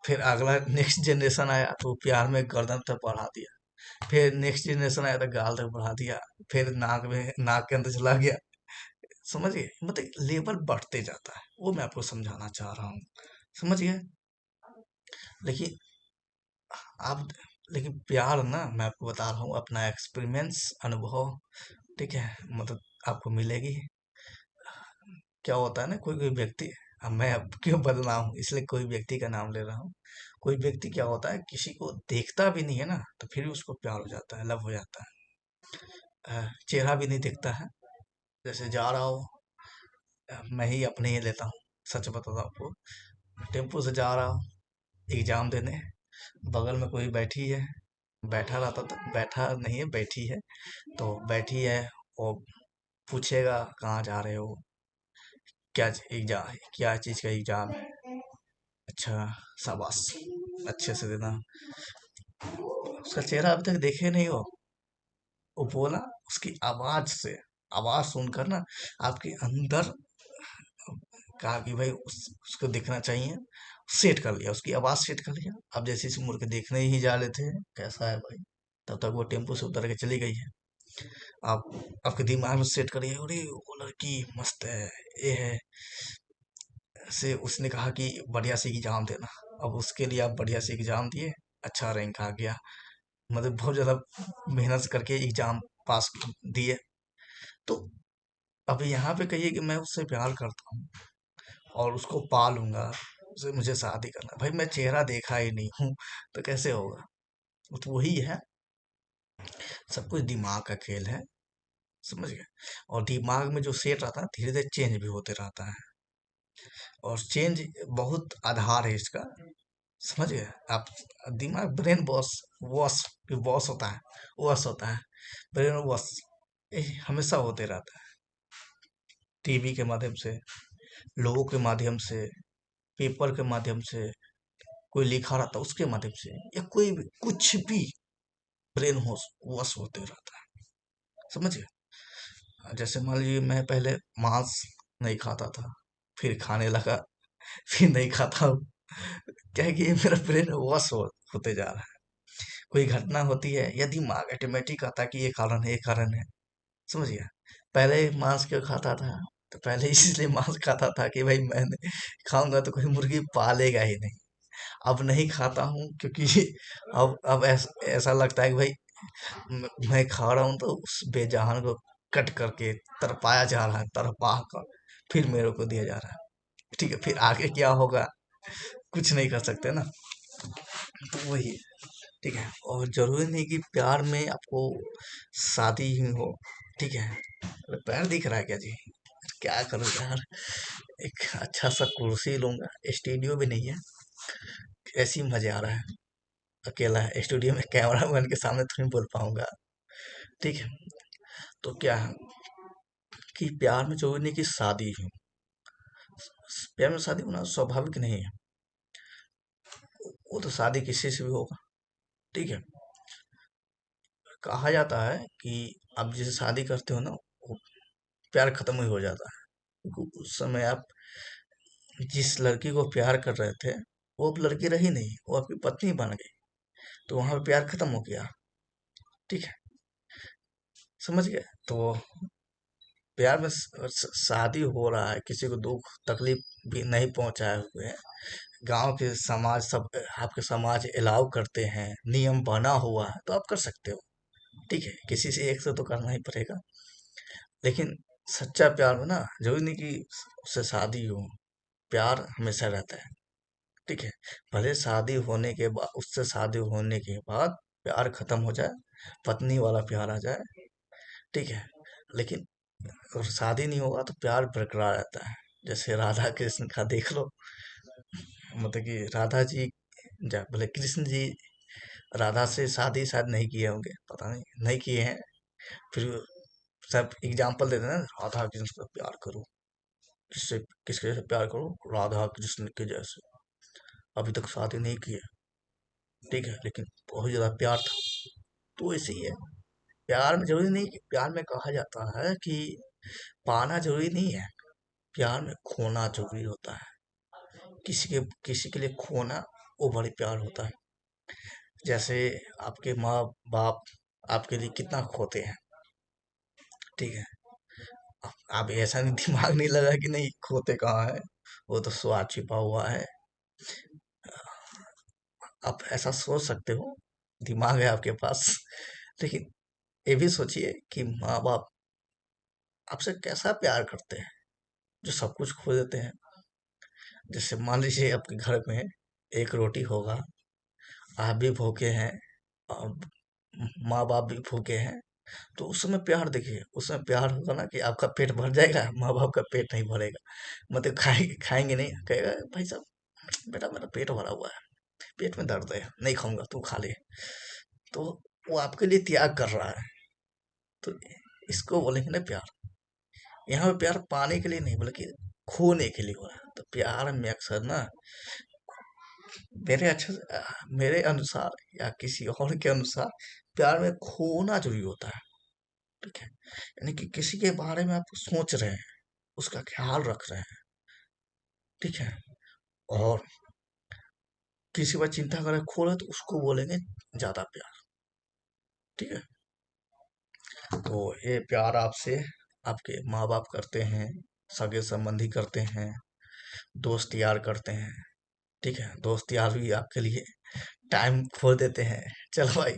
फिर अगला नेक्स्ट जनरेशन आया तो प्यार में गर्दन तक बढ़ा दिया, फिर नेक्स्ट जनरेशन आया तो गाल तक बढ़ा दिया, फिर नाक में, नाक के अंदर चला गया। समझ गए? मतलब लेवल बढ़ते जाता है, वो मैं आपको समझाना चाह रहा हूँ। समझ गए? लेकिन आप, लेकिन प्यार ना, मैं आपको बता रहा हूँ अपना एक्सपीरियंस, अनुभव। ठीक है, मतलब आपको मिलेगी। क्या होता है ना, कोई कोई व्यक्ति, अब मैं अब क्यों बदनाम हूँ, इसलिए कोई व्यक्ति का नाम ले रहा हूँ। कोई व्यक्ति क्या होता है, किसी को देखता भी नहीं है ना, तो फिर भी उसको प्यार हो जाता है, लव हो जाता है। चेहरा भी नहीं दिखता है, जैसे जा रहा हो, मैं ही अपने ही लेता हूँ, सच बताता हूँ आपको। टेम्पो से जा रहा हूँ एग्जाम देने, बगल में कोई बैठी है, बैठा रहता था, बैठा नहीं है, बैठी है, तो बैठी है, वो पूछेगा कहाँ जा रहे हो, क्या एग्जाम, क्या चीज़ का एग्जाम है, अच्छा शाबाश, अच्छे से देना। उसका चेहरा अभी तक देखे नहीं हो, वो बोला, उसकी आवाज से, आवाज सुनकर ना आपके अंदर कहा कि भाई उसको देखना चाहिए, सेट कर लिया, उसकी आवाज सेट कर लिया। अब जैसे इसे मुड़ के देखने ही जा रहे थे कैसा है भाई, तब तक वो टेम्पो से उतर के चली गई है। आप आपके दिमाग में सेट करिए, अरे वो लड़की मस्त है, ये है, से उसने कहा कि बढ़िया से एग्जाम देना। अब उसके लिए आप बढ़िया से एग्जाम दिए, अच्छा रैंक आ गया, मतलब बहुत ज्यादा मेहनत करके एग्जाम पास दिए, तो अब यहाँ पे कहिए कि मैं उससे प्यार करता हूँ और उसको पालूंगा, उसे मुझे शादी करना, भाई मैं चेहरा देखा ही नहीं हूँ तो कैसे होगा? वो तो वही है, सब कुछ दिमाग का खेल है, समझ गए? और दिमाग में जो सेट रहता है धीरे धीरे चेंज भी होते रहता है, और चेंज बहुत आधार है इसका, समझ गए आप? दिमाग ब्रेन वॉश, वॉश वॉश होता है, वॉश होता है, ब्रेन वॉश ये हमेशा होते रहता है, टीवी के माध्यम से, लोगों के माध्यम से, पेपर के माध्यम से, कोई लिखा रहता है उसके माध्यम से, या कोई भी कुछ भी ब्रेन वॉश वॉश होते रहता है, समझ गए? जैसे मान लीजिए मैं पहले मांस नहीं खाता था, फिर खाने लगा, फिर नहीं खाता हूँ, क्या है कि ये मेरा ब्रेन वॉश होते जा रहा है। कोई घटना होती है या दिमाग ऑटोमेटिक आता है कि ये कारण है, ये कारण है, समझ गया? पहले मांस क्यों खाता था? तो पहले इसलिए मांस खाता था कि भाई मैंने खाऊंगा तो कोई मुर्गी पालेगा ही नहीं। अब नहीं खाता हूँ क्योंकि अब ऐसा लगता है कि भाई मैं खा रहा हूँ तो उस बेजहान को कट करके तरपाया जा रहा है, तरपा कर फिर मेरे को दिया जा रहा है। ठीक है, फिर आगे क्या होगा कुछ नहीं कर सकते ना, तो वही है। ठीक है, और जरूरी नहीं कि प्यार में आपको शादी ही हो। ठीक है, अरे पैर दिख रहा है क्या जी? क्या करूँ यार, एक अच्छा सा कुर्सी लूंगा, स्टूडियो भी नहीं है, ऐसी मजे आ रहा है, अकेला है स्टूडियो में, कैमरा मैन के सामने थोड़ी बोल पाऊंगा। ठीक है, तो क्या है कि प्यार में जरूरी नहीं कि शादी हो, प्यार में शादी होना स्वाभाविक नहीं है, वो तो शादी किसी से भी होगा। ठीक है, कहा जाता है कि आप जिसे शादी करते हो ना, वो प्यार खत्म ही हो जाता है, क्योंकि उस समय आप जिस लड़की को प्यार कर रहे थे वो अब लड़की रही नहीं, वो आपकी पत्नी बन गई, तो वहां पे प्यार खत्म हो गया। ठीक है, समझ गए? तो प्यार में शादी हो रहा है, किसी को दुख तकलीफ भी नहीं पहुंचाए हुए, गांव के समाज सब, आपके समाज अलाउ करते हैं, नियम बना हुआ है, तो आप कर सकते हो। ठीक है, किसी से एक से तो करना ही पड़ेगा, लेकिन सच्चा प्यार में ना जरूरी नहीं कि उससे शादी हो, प्यार हमेशा रहता है। ठीक है, भले शादी होने के बाद, उससे शादी होने के बाद प्यार खत्म हो जाए, पत्नी वाला प्यार आ जाए, ठीक है, लेकिन और शादी नहीं होगा तो प्यार बरकरार रहता है। जैसे राधा कृष्ण का देख लो, मतलब कि राधा जी, बोले कृष्ण जी राधा से शादी शायद नहीं किए होंगे, पता नहीं, नहीं किए हैं, फिर सब एग्जाम्पल देते हैं ना, राधा कृष्ण से प्यार करो, किससे, किसके से प्यार करो, राधा कृष्ण के जैसे, अभी तक शादी नहीं की है, ठीक है, लेकिन बहुत ज्यादा प्यार था। तो ऐसे ही है, प्यार में जरूरी नहीं कि, प्यार में कहा जाता है कि पाना जरूरी नहीं है, प्यार में खोना जरूरी होता है। किसी के लिए खोना वो बड़ी प्यार होता है। जैसे आपके माँ बाप आपके लिए कितना खोते हैं, ठीक है, आप ऐसा नहीं दिमाग नहीं लगा कि नहीं खोते कहाँ है, वो तो स्वार्थ छिपा हुआ है, आप ऐसा सोच सकते हो, दिमाग है आपके पास, लेकिन ये भी सोचिए कि माँ बाप आपसे कैसा प्यार करते हैं, जो सब कुछ खो देते हैं। जैसे मान लीजिए आपके घर में एक रोटी होगा, आप भी भूखे हैं और माँ बाप भी भूखे हैं, तो उस समय प्यार देखिए, उसमें प्यार होगा ना कि आपका पेट भर जाएगा, माँ बाप का पेट नहीं भरेगा, मतलब खाएंगे नहीं, कहेगा भाई साहब बेटा मेरा पेट भरा हुआ है, पेट में दर्द है, नहीं खाऊंगा, तू खा ले। तो वो आपके लिए त्याग कर रहा है, तो इसको बोलेंगे ना प्यार। यहाँ पे प्यार पाने के लिए नहीं बल्कि खोने के लिए हो रहा है। तो प्यार में अक्सर ना, मेरे अच्छा, मेरे अनुसार या किसी और के अनुसार, प्यार में खोना जरूरी होता है। ठीक है, यानी कि किसी के बारे में आप सोच रहे हैं, उसका ख्याल रख रहे हैं, ठीक है, और किसी पर चिंता कर रहे खो रहे, तो उसको बोलेंगे ज्यादा प्यार। ठीक है, तो ये प्यार आपसे आपके माँ बाप करते हैं, सगे संबंधी करते हैं, दोस्त यार करते हैं। ठीक है, दोस्त यार भी आपके लिए टाइम खो देते हैं, चलो भाई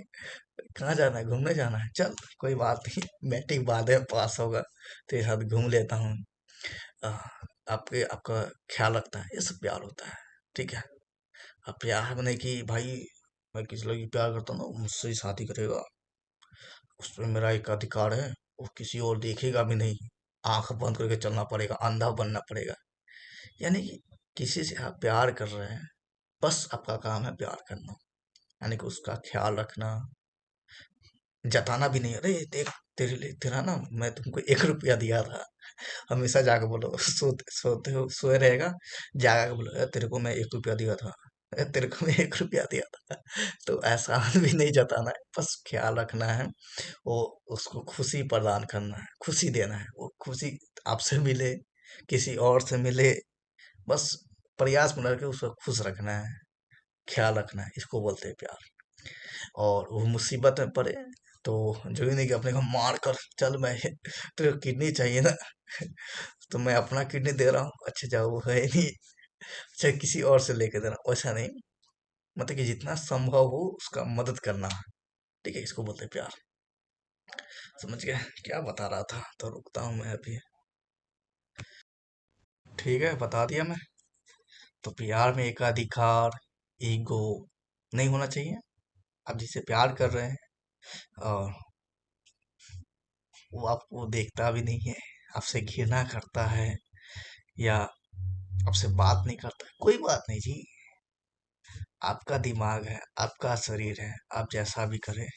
कहाँ जाना है? घूमने जाना है, चल कोई बात नहीं, मैट्रिक बाद में पास होगा, तेरे साथ घूम लेता हूँ। आ, आपका ख्याल रखता है, ये सब प्यार होता है। ठीक है। अब प्यार में नहीं कि भाई मैं किसी लड़की प्यार करता हूँ ना, मुझसे ही शादी करेगा, उसमें मेरा एक अधिकार है, वो किसी और देखेगा भी नहीं, आंख बंद करके चलना पड़ेगा, अंधा बनना पड़ेगा। यानी कि किसी से आप प्यार कर रहे हैं, बस आपका काम है प्यार करना, यानी कि उसका ख्याल रखना, जताना भी नहीं, अरे देख तेरे लिए तेरा ना मैं तुमको 1 रुपया दिया था, हमेशा जाके बोलो, सोते सोते हो सोए रहेगा, जाके बोलो, "ए, तेरे को मैं 1 रुपया दिया था, तेरे को मैं 1 रुपया दिया था।" तो ऐसा भी नहीं जताना है, बस ख्याल रखना है, वो उसको खुशी प्रदान करना है, खुशी देना है, वो खुशी आपसे मिले, किसी और से मिले, बस प्रयास में करके उसको खुश रखना है, ख्याल रखना है, इसको बोलते हैं प्यार। और वो मुसीबत में पड़े तो जो ही नहीं कि अपने को मार कर चल, मैं तेरे को किडनी चाहिए ना, तो मैं अपना किडनी दे रहा हूँ, अच्छा जाओ, वो है ही नहीं, अच्छा किसी और से लेके देना, वैसा नहीं। मतलब कि जितना संभव हो उसका मदद करना। ठीक है, इसको बोलते हैं प्यार। समझ गए क्या बता रहा था? तो रुकता हूँ मैं अभी। ठीक है, बता दिया मैं। तो प्यार में एकाधिकार, ईगो नहीं होना चाहिए। आप जिससे प्यार कर रहे हैं और वो आपको देखता भी नहीं है, आपसे घृणा करता है, या आपसे बात नहीं करता, कोई बात नहीं जी, आपका दिमाग है, आपका शरीर है, आप जैसा भी करें,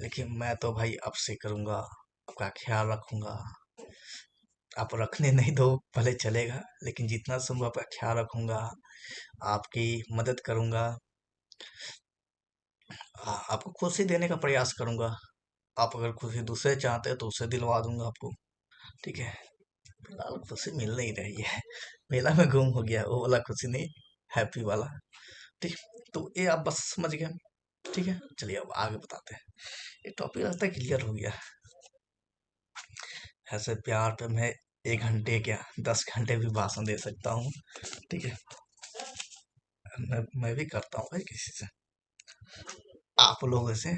लेकिन मैं तो भाई आपसे करूंगा, आपका ख्याल रखूंगा। आप रखने नहीं दो भले चलेगा, लेकिन जितना संभव आपका ख्याल रखूंगा, आपकी मदद करूंगा, आपको खुशी देने का प्रयास करूंगा। आप अगर खुशी दूसरे चाहते हैं तो उससे दिलवा दूंगा आपको। ठीक है। फिलहाल खुशी मिल नहीं रही है, मेला में गुम हो गया, वो वाला खुशी नहीं, हैप्पी वाला। ठीक। तो ये आप बस समझ गए। ठीक है, चलिए अब आगे बताते हैं। ये टॉपिक लगता है क्लियर हो गया। ऐसे प्यार पे मैं 1 घंटे क्या 10 घंटे भी भाषण दे सकता हूँ। ठीक है। मैं भी करता हूँ भाई किसी से, आप लोगों से,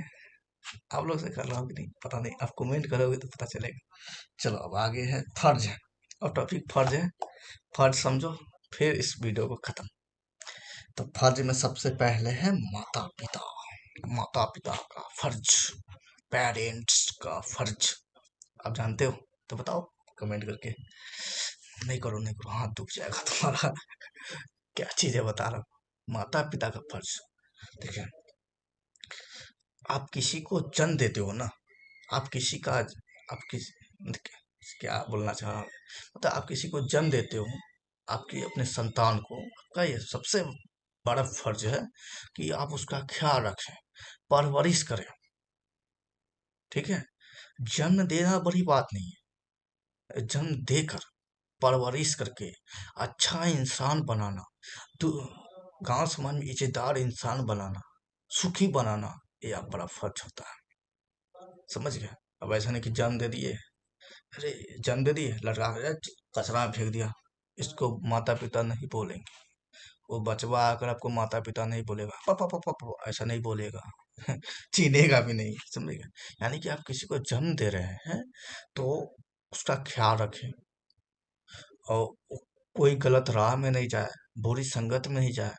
आप लोग से कर रहा हूँ कि नहीं पता नहीं, आप कमेंट करोगे तो पता चलेगा। चलो अब आगे है फर्ज। और टॉपिक फर्ज है, फर्ज समझो, फिर इस वीडियो को खत्म। तो फर्ज में सबसे पहले है माता पिता। माता पिता का फर्ज, पेरेंट्स का फर्ज, आप जानते हो तो बताओ कमेंट करके। नहीं करो नहीं करो, हाथ दुख जाएगा तुम्हारा। क्या चीजें बता रहा हूँ, माता पिता का फर्ज। ठीक है। आप किसी को जन्म देते हो ना, आप किसी का, आप किस, क्या बोलना चाह रहा हूँ, मतलब आप किसी को जन्म देते हो, आपकी अपने संतान को, आपका ये सबसे बड़ा फर्ज है कि आप उसका ख्याल रखें, परवरिश करें। ठीक है। जन्म देना बड़ी बात नहीं है, जन्म देकर परवरिश करके अच्छा इंसान बनाना, तो गांव समाज में इज्जतदार इंसान बनाना, सुखी बनाना, ये आप बड़ा फर्ज होता है। समझ गए? अब ऐसा नहीं कि जन्म दे दिए, अरे जन्म दे दिए लड़का कचरा में फेंक दिया, इसको माता पिता नहीं बोलेंगे। वो बचवा आकर आपको माता पिता नहीं बोलेगा, पापा पापा पापा ऐसा नहीं बोलेगा। चीनेगा भी नहीं, समझेगा? यानी कि आप किसी को जन्म दे रहे हैं तो उसका ख्याल रखें, और वो कोई गलत राह में नहीं जाए, बुरी संगत में नहीं जाए,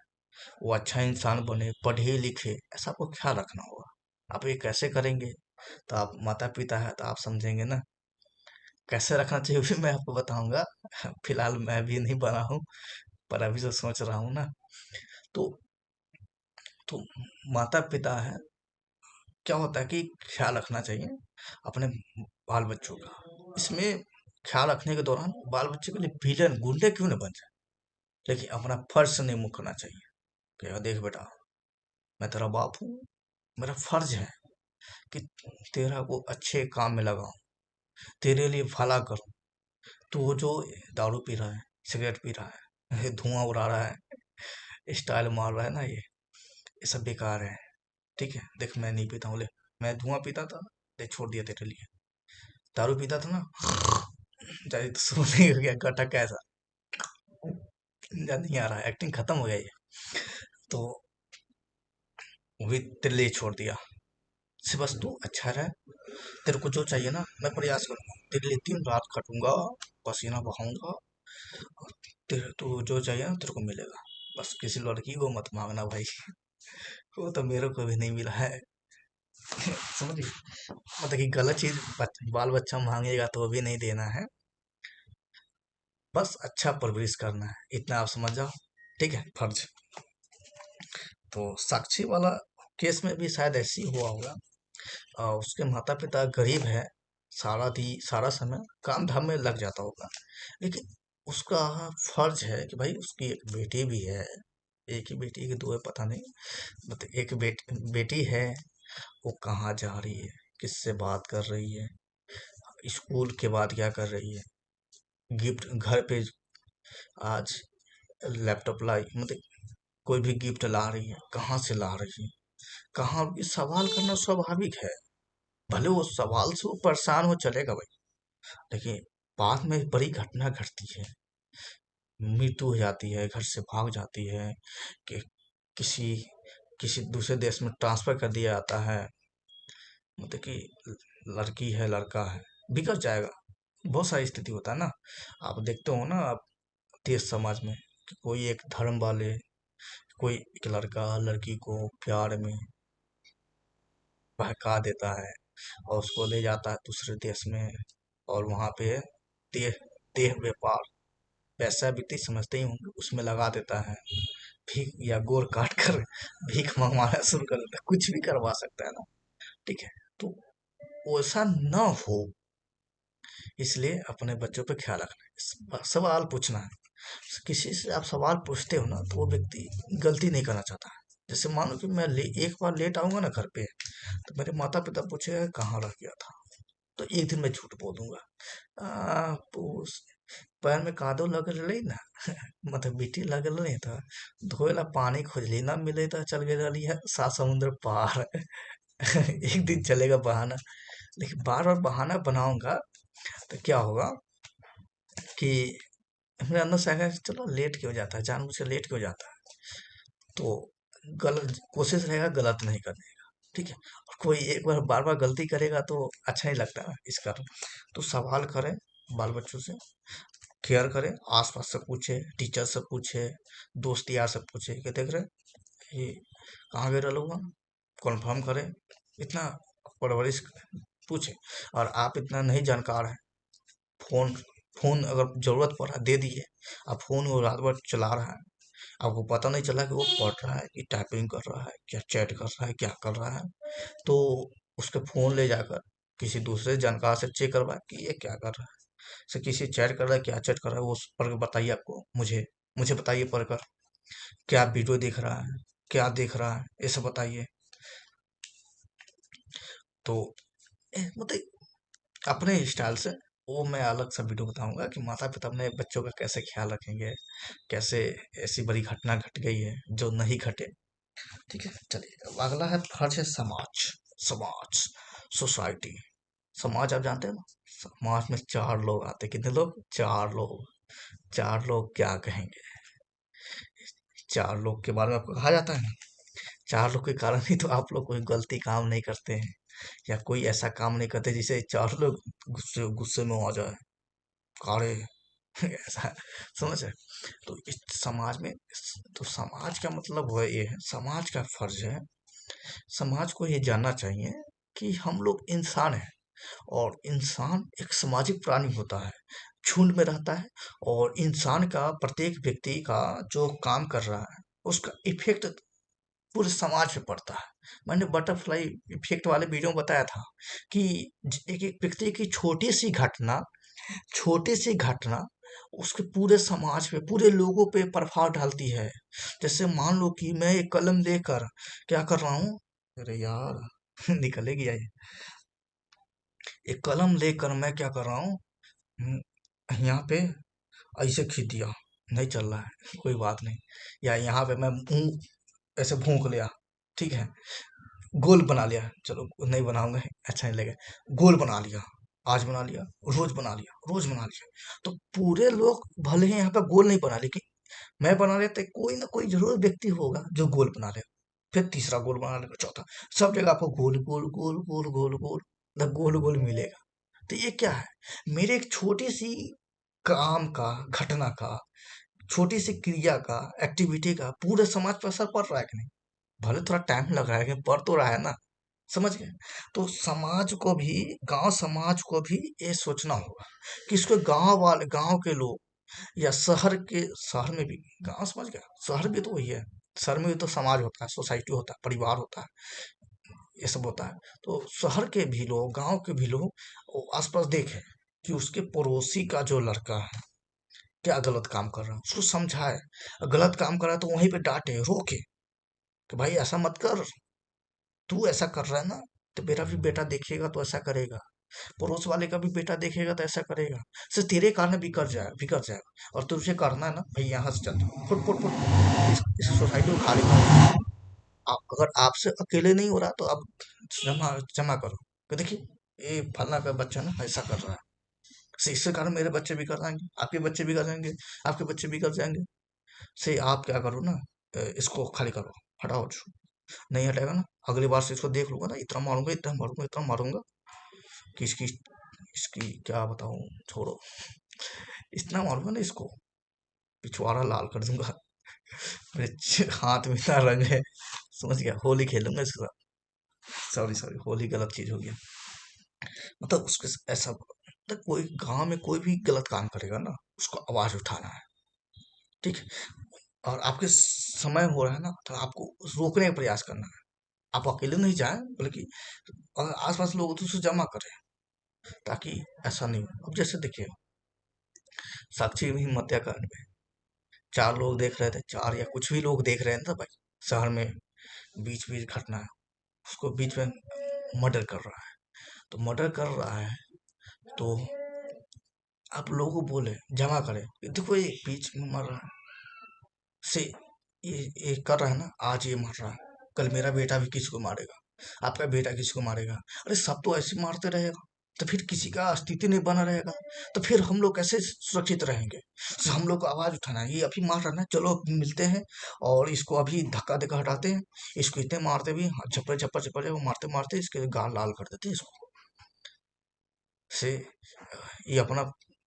वो अच्छा इंसान बने, पढ़े लिखे, ऐसा आपको ख्याल रखना होगा। आप ये कैसे करेंगे? तो आप माता पिता है तो आप समझेंगे ना, कैसे रखना चाहिए भी मैं आपको बताऊंगा। फिलहाल मैं भी नहीं बना हूँ, पर अभी जो सोच रहा हूँ ना, तो तो माता पिता है, क्या होता है कि ख्याल रखना चाहिए अपने बाल बच्चों का। इसमें ख्याल रखने के दौरान बाल बच्चे के लिए विलन गुंडे क्यों न बन जाए, लेकिन अपना फर्ज से नहीं मुकरना चाहिए कि "यार देख बेटा, मैं तेरा बाप हूँ, मेरा फर्ज है कि तेरा को अच्छे काम में लगाऊं, तेरे लिए भला करूं। तू जो दारू पी रहा है, सिगरेट पी रहा है, धुआं उड़ा रहा है, स्टाइल मार रहा है ना, ये सब बेकार है। ठीक है, देख मैं नहीं पीता हूँ, ले मैं धुआं पीता था, देख छोड़ दिया तेरे लिए। दारू पीता था ना, जाए तो सोने हो गया गटा कैसा, नहीं आ रहा है, एक्टिंग खत्म हो गई है, तो वो भी तेरे लिए छोड़ दिया। से बस तू अच्छा रहे। तेरे को जो चाहिए ना मैं प्रयास करूंगा, तेरे लिए दिन रात खटूंगा, पसीना बहाऊंगा, और तेरे तू जो चाहिए ना तेरे को मिलेगा। बस किसी लड़की को मत मांगना भाई। वो तो मेरे को भी नहीं मिला है। समझिए, मतलब कि गलत चीज बाल बच्चा मांगेगा तो वो भी नहीं देना है। बस अच्छा परवरिश करना है, इतना आप समझ जाओ। ठीक है, फर्ज। तो साक्षी वाला केस में भी शायद ऐसी हुआ होगा। उसके माता पिता गरीब है, सारा समय काम धाम में लग जाता होगा, लेकिन उसका फर्ज है कि भाई उसकी एक बेटी भी है। एक ही बेटी की दो है पता नहीं, मतलब एक बेटी है। वो कहाँ जा रही है, किससे बात कर रही है, स्कूल के बाद क्या कर रही है, गिफ्ट घर पे आज लैपटॉप लाई, मतलब कोई भी गिफ्ट ला रही है, कहाँ से ला रही है, कहाँ, ये सवाल करना स्वाभाविक है। भले वो सवाल से वो परेशान हो चलेगा भाई, लेकिन बाद में बड़ी घटना घटती है, मृत्यु हो जाती है, घर से भाग जाती है, कि किसी किसी दूसरे देश में ट्रांसफर कर दिया जाता है, मतलब कि लड़की है लड़का है, बिगड़ जाएगा। बहुत सारी स्थिति होता है ना। आप देखते हो ना, आप देश समाज में कि कोई एक धर्म वाले, कोई एक लड़का लड़की को प्यार में बहका देता है और उसको ले जाता है दूसरे देश में, और वहां पे देह देह व्यापार, पैसा वित्तीय समझते ही होंगे, उसमें लगा देता है। भीख या गोर काट कर भीख मंगवाना शुरू कर देता है, कुछ भी करवा सकता है ना। ठीक है, तो वैसा न हो, इसलिए अपने बच्चों पे ख्याल रखना है, सवाल पूछना है। किसी से आप सवाल पूछते हो ना तो वो व्यक्ति गलती नहीं करना चाहता है। जैसे मान लो कि मैं एक बार लेट आऊंगा ना घर पे, तो मेरे माता पिता पूछेगा कहाँ रह गया था, तो एक दिन मैं झूठ बोल दूंगा। पैर में कादो लगल रही ना, मतलब मिट्टी लगल नहीं था, धोए ला पानी खोजली ना मिले तो चल गए रही है 7 समुद्र पार। एक दिन चलेगा बहाना, लेकिन बार बार बहाना बनाऊंगा तो क्या होगा कि मेरे अंदर से आएगा कि चलो लेट क्यों जाता है, जानबूझ के लेट क्यों जाता है। तो गलत कोशिश रहेगा गलत नहीं करने का। ठीक है, और कोई एक बार बार बार गलती करेगा तो अच्छा नहीं लगता है इस कारण। तो सवाल करें बाल बच्चों से, केयर करें, आसपास से पूछे, टीचर से पूछे, दोस्त यार से पूछे कि देख रहे ये कहाँ गए लोग, कन्फर्म करें। इतना परवरिश पूछे। और आप इतना नहीं जानकार है, फोन फोन अगर जरूरत पड़ा दे दिए। अब फोन वो रात भर चला रहा है, आपको पता नहीं चला कि वो पढ़ रहा है कि टाइपिंग कर रहा है, क्या चैट कर रहा है, क्या कर रहा है। तो उसके फोन ले जाकर किसी दूसरे जानकार से चेक करवा कि ये क्या कर रहा है, से किसी चैट कर रहा है, क्या चैट कर रहा है, वो पढ़ के बताइए आपको, मुझे मुझे बताइए पढ़कर, क्या वीडियो देख रहा है, क्या देख रहा है, ये सब बताइए। तो मतलब अपने स्टाइल से, वो मैं अलग सा वीडियो बताऊंगा कि माता पिता अपने बच्चों का कैसे ख्याल रखेंगे, कैसे ऐसी बड़ी घटना घट गई है जो नहीं घटे। ठीक है, चलिए अब अगला है फर्ज है समाज। समाज, सोसाइटी। समाज आप जानते हैं ना, समाज में चार लोग आते हैं, कितने लोग, चार लोग। चार लोग क्या कहेंगे, चार लोग के बारे में आपको कहा जाता है ना, चार लोग के कारण ही तो आप लोग कोई गलती काम नहीं करते हैं, या कोई ऐसा काम नहीं करते जिसे चार लोग गुस्से गुस्से में आ जाए, कारे। ऐसा, समझ है। तो इस समाज में, तो समाज का मतलब वो ये है, समाज का फर्ज है, समाज को ये जानना चाहिए कि हम लोग इंसान हैं, और इंसान एक सामाजिक प्राणी होता है, झुंड में रहता है, और इंसान का प्रत्येक व्यक्ति का जो काम कर रहा है उसका इफेक्ट पूरे समाज पे पड़ता है। मैंने बटरफ्लाई इफेक्ट वाले वीडियो में बताया था कि एक एक व्यक्ति की छोटी सी घटना उसके पूरे समाज पे, पूरे लोगों पे प्रभाव डालती है। जैसे मान लो कि मैं एक कलम लेकर क्या कर रहा हूँ, अरे यार निकलेगी ये, एक कलम लेकर मैं क्या कर रहा हूँ, यहाँ पे ऐसे खींच दिया, नहीं चल रहा है, कोई बात नहीं। या यहाँ पे मैं ऐसे भूंक लिया, ठीक है, गोल बना लिया, चलो नहीं बनाऊंगा, अच्छा नहीं लगेगा, गोल बना लिया, आज बना लिया, रोज बना लिया, रोज बना लिया। तो पूरे लोग भले ही यहाँ पे गोल नहीं बना, लेकिन मैं बना लेते, कोई ना कोई जरूर व्यक्ति होगा जो गोल बना ले। फिर तीसरा गोल बना लेगा, चौथा। सब जगह आपको गोल गोल गोल गोल गोल गोल, मतलब गोल गोल मिलेगा। तो ये क्या है, मेरे एक छोटी सी काम का, घटना का, छोटी सी क्रिया का, एक्टिविटी का पूरे समाज पर असर पड़ रहा है कि नहीं। भले थोड़ा टाइम लग रहा है, लेकिन पड़ तो रहा है ना। समझ गए। तो समाज को भी, गांव समाज को भी ये सोचना होगा कि इसको गांव वाले, गांव के लोग, या शहर के, शहर में भी, गांव समझ गया, शहर भी तो वही है। शहर में भी तो समाज होता है, सोसाइटी होता है, परिवार होता है, ये सब होता है। तो शहर के भी लोग, गांव के भी लोग वो आसपास देखें कि उसके पड़ोसी का जो लड़का है क्या गलत काम कर रहा है, उसको समझाए। गलत काम कर रहा है तो वहीं पे डांटे, रोके कि भाई ऐसा मत कर, तू ऐसा कर रहा है ना, तो मेरा भी बेटा देखेगा तो ऐसा करेगा, पड़ोस वाले का भी बेटा देखेगा तो ऐसा करेगा, सिर्फ तेरे कारण बिगड़ जाएगा। और तुझे करना है ना भाई, यहाँ से चल, फुट फुट फुट, इस सोसाइटी को खाली कर। अगर आपसे अकेले नहीं हो रहा तो आप जमा जमा करो कि देखिए ये फलना का बच्चा ना ऐसा कर रहा है, इससे कारण मेरे बच्चे भी कर जाएंगे, आपके बच्चे भी कर जाएंगे, आपके बच्चे भी कर जाएंगे। से आप क्या करो ना, इसको खाली करो, हटाओ इसको। नहीं हटेगा ना, अगली बार से इसको देख लूंगा ना, इतना मारूंगा, इतना मारूंगा, इतना मारूंगा कि इसकी इसकी क्या बताऊं, छोड़ो। इतना मारूंगा ना इसको, पिछवाड़ा लाल कर दूंगा। मेरे हाथ में इतना रंग है, समझ गया, होली खेलूंगा इसके साथ। सॉरी सॉरी, होली गलत चीज हो गया। मतलब उसके ऐसा, मतलब कोई गांव में कोई भी गलत काम करेगा ना, उसको आवाज उठाना है, ठीक है। और आपके समय हो रहा है ना, तो आपको रोकने का प्रयास करना है। आप अकेले नहीं जाएं, बल्कि आसपास लोग तो उसे जमा करें, ताकि ऐसा नहीं हो। अब जैसे देखिए, साक्षी भी हत्याकांड में चार लोग देख रहे थे, चार या कुछ भी लोग देख रहे थे भाई, शहर में बीच बीच घटना है, उसको बीच में मर्डर कर रहा है। तो मर्डर कर रहा है, तो आप लोगों को बोले जमा करें, देखो ये बीच में मर रहा है, से ये कर रहा है ना, आज ये मार रहा है, कल मेरा बेटा भी किसी को मारेगा, आपका बेटा किसी को मारेगा। अरे सब तो ऐसे मारते रहेगा, तो फिर किसी का अस्तित्व नहीं बना रहेगा, तो फिर हम लोग कैसे सुरक्षित रहेंगे। तो हम लोग को आवाज उठाना है, ये अभी मार रहा है ना, चलो मिलते हैं और इसको अभी धक्का देकर हटाते हैं, इसको इतने मारते भी, झप्पर झप्पर झप्पर वो मारते मारते इसके गाल लाल कर देते हैं इसको। से ये अपना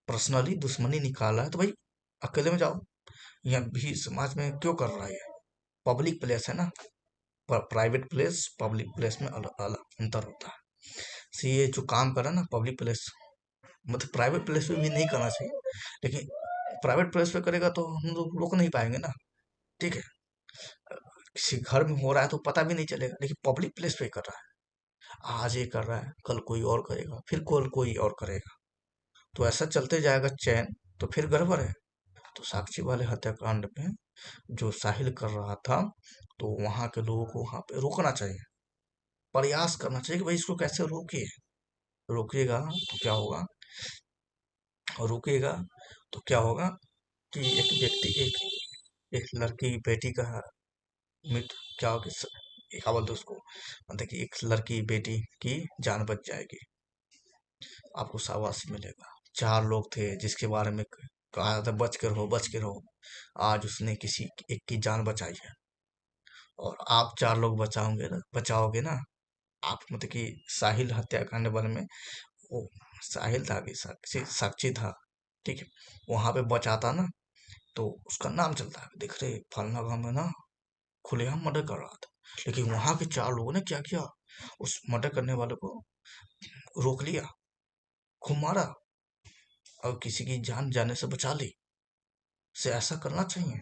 पर्सनली दुश्मनी निकाला है, तो भाई अकेले में जाओ। यह भी समाज में क्यों कर रहा है ये, पब्लिक प्लेस है ना, प्राइवेट प्लेस, पब्लिक प्लेस में अलग अलग अंतर होता है। से ये जो काम कर रहा है ना पब्लिक प्लेस, मतलब प्राइवेट प्लेस पे भी नहीं करना चाहिए, लेकिन प्राइवेट प्लेस पे करेगा तो हम लोग रोक नहीं पाएंगे ना, ठीक है। किसी घर में हो रहा है तो पता भी नहीं चलेगा, लेकिन पब्लिक प्लेस पे कर रहा है, आज ये कर रहा है, कल कोई और करेगा, फिर कल कोई और करेगा, तो ऐसा चलते जाएगा चैन, तो फिर गड़बड़ है। तो साक्षी वाले हत्याकांड में जो साहिल कर रहा था, तो वहां के लोगों को वहां पे रोकना चाहिए, प्रयास करना चाहिए कि भाई इसको कैसे रोके। रोकेगा तो क्या होगा, रुकेगा तो क्या होगा कि एक व्यक्ति, एक लड़की बेटी का मिट, क्या होगा क्या बोलते उसको, मतलब कि एक लड़की बेटी की जान बच जाएगी, आपको शाबाशी मिलेगा। चार लोग थे जिसके बारे में कहा था बच के रहो, बच के रहो, आज उसने किसी एक की जान बचाई है। और आप चार लोग बचाओगे ना, आप मतलब कि साहिल हत्याकांड बारे में, वो साहिल था कि साक्षी, साक्षी था, ठीक है, वहां पे बचाता ना, तो उसका नाम चलता है, देख रहे फलना गांव में ना खुलेआम मर्डर कर रहा था, लेकिन वहां के चार लोगों ने क्या किया, उस मर्डर करने वाले को रोक लिया, खूब मारा और किसी की जान जाने से बचा ली। से ऐसा करना चाहिए।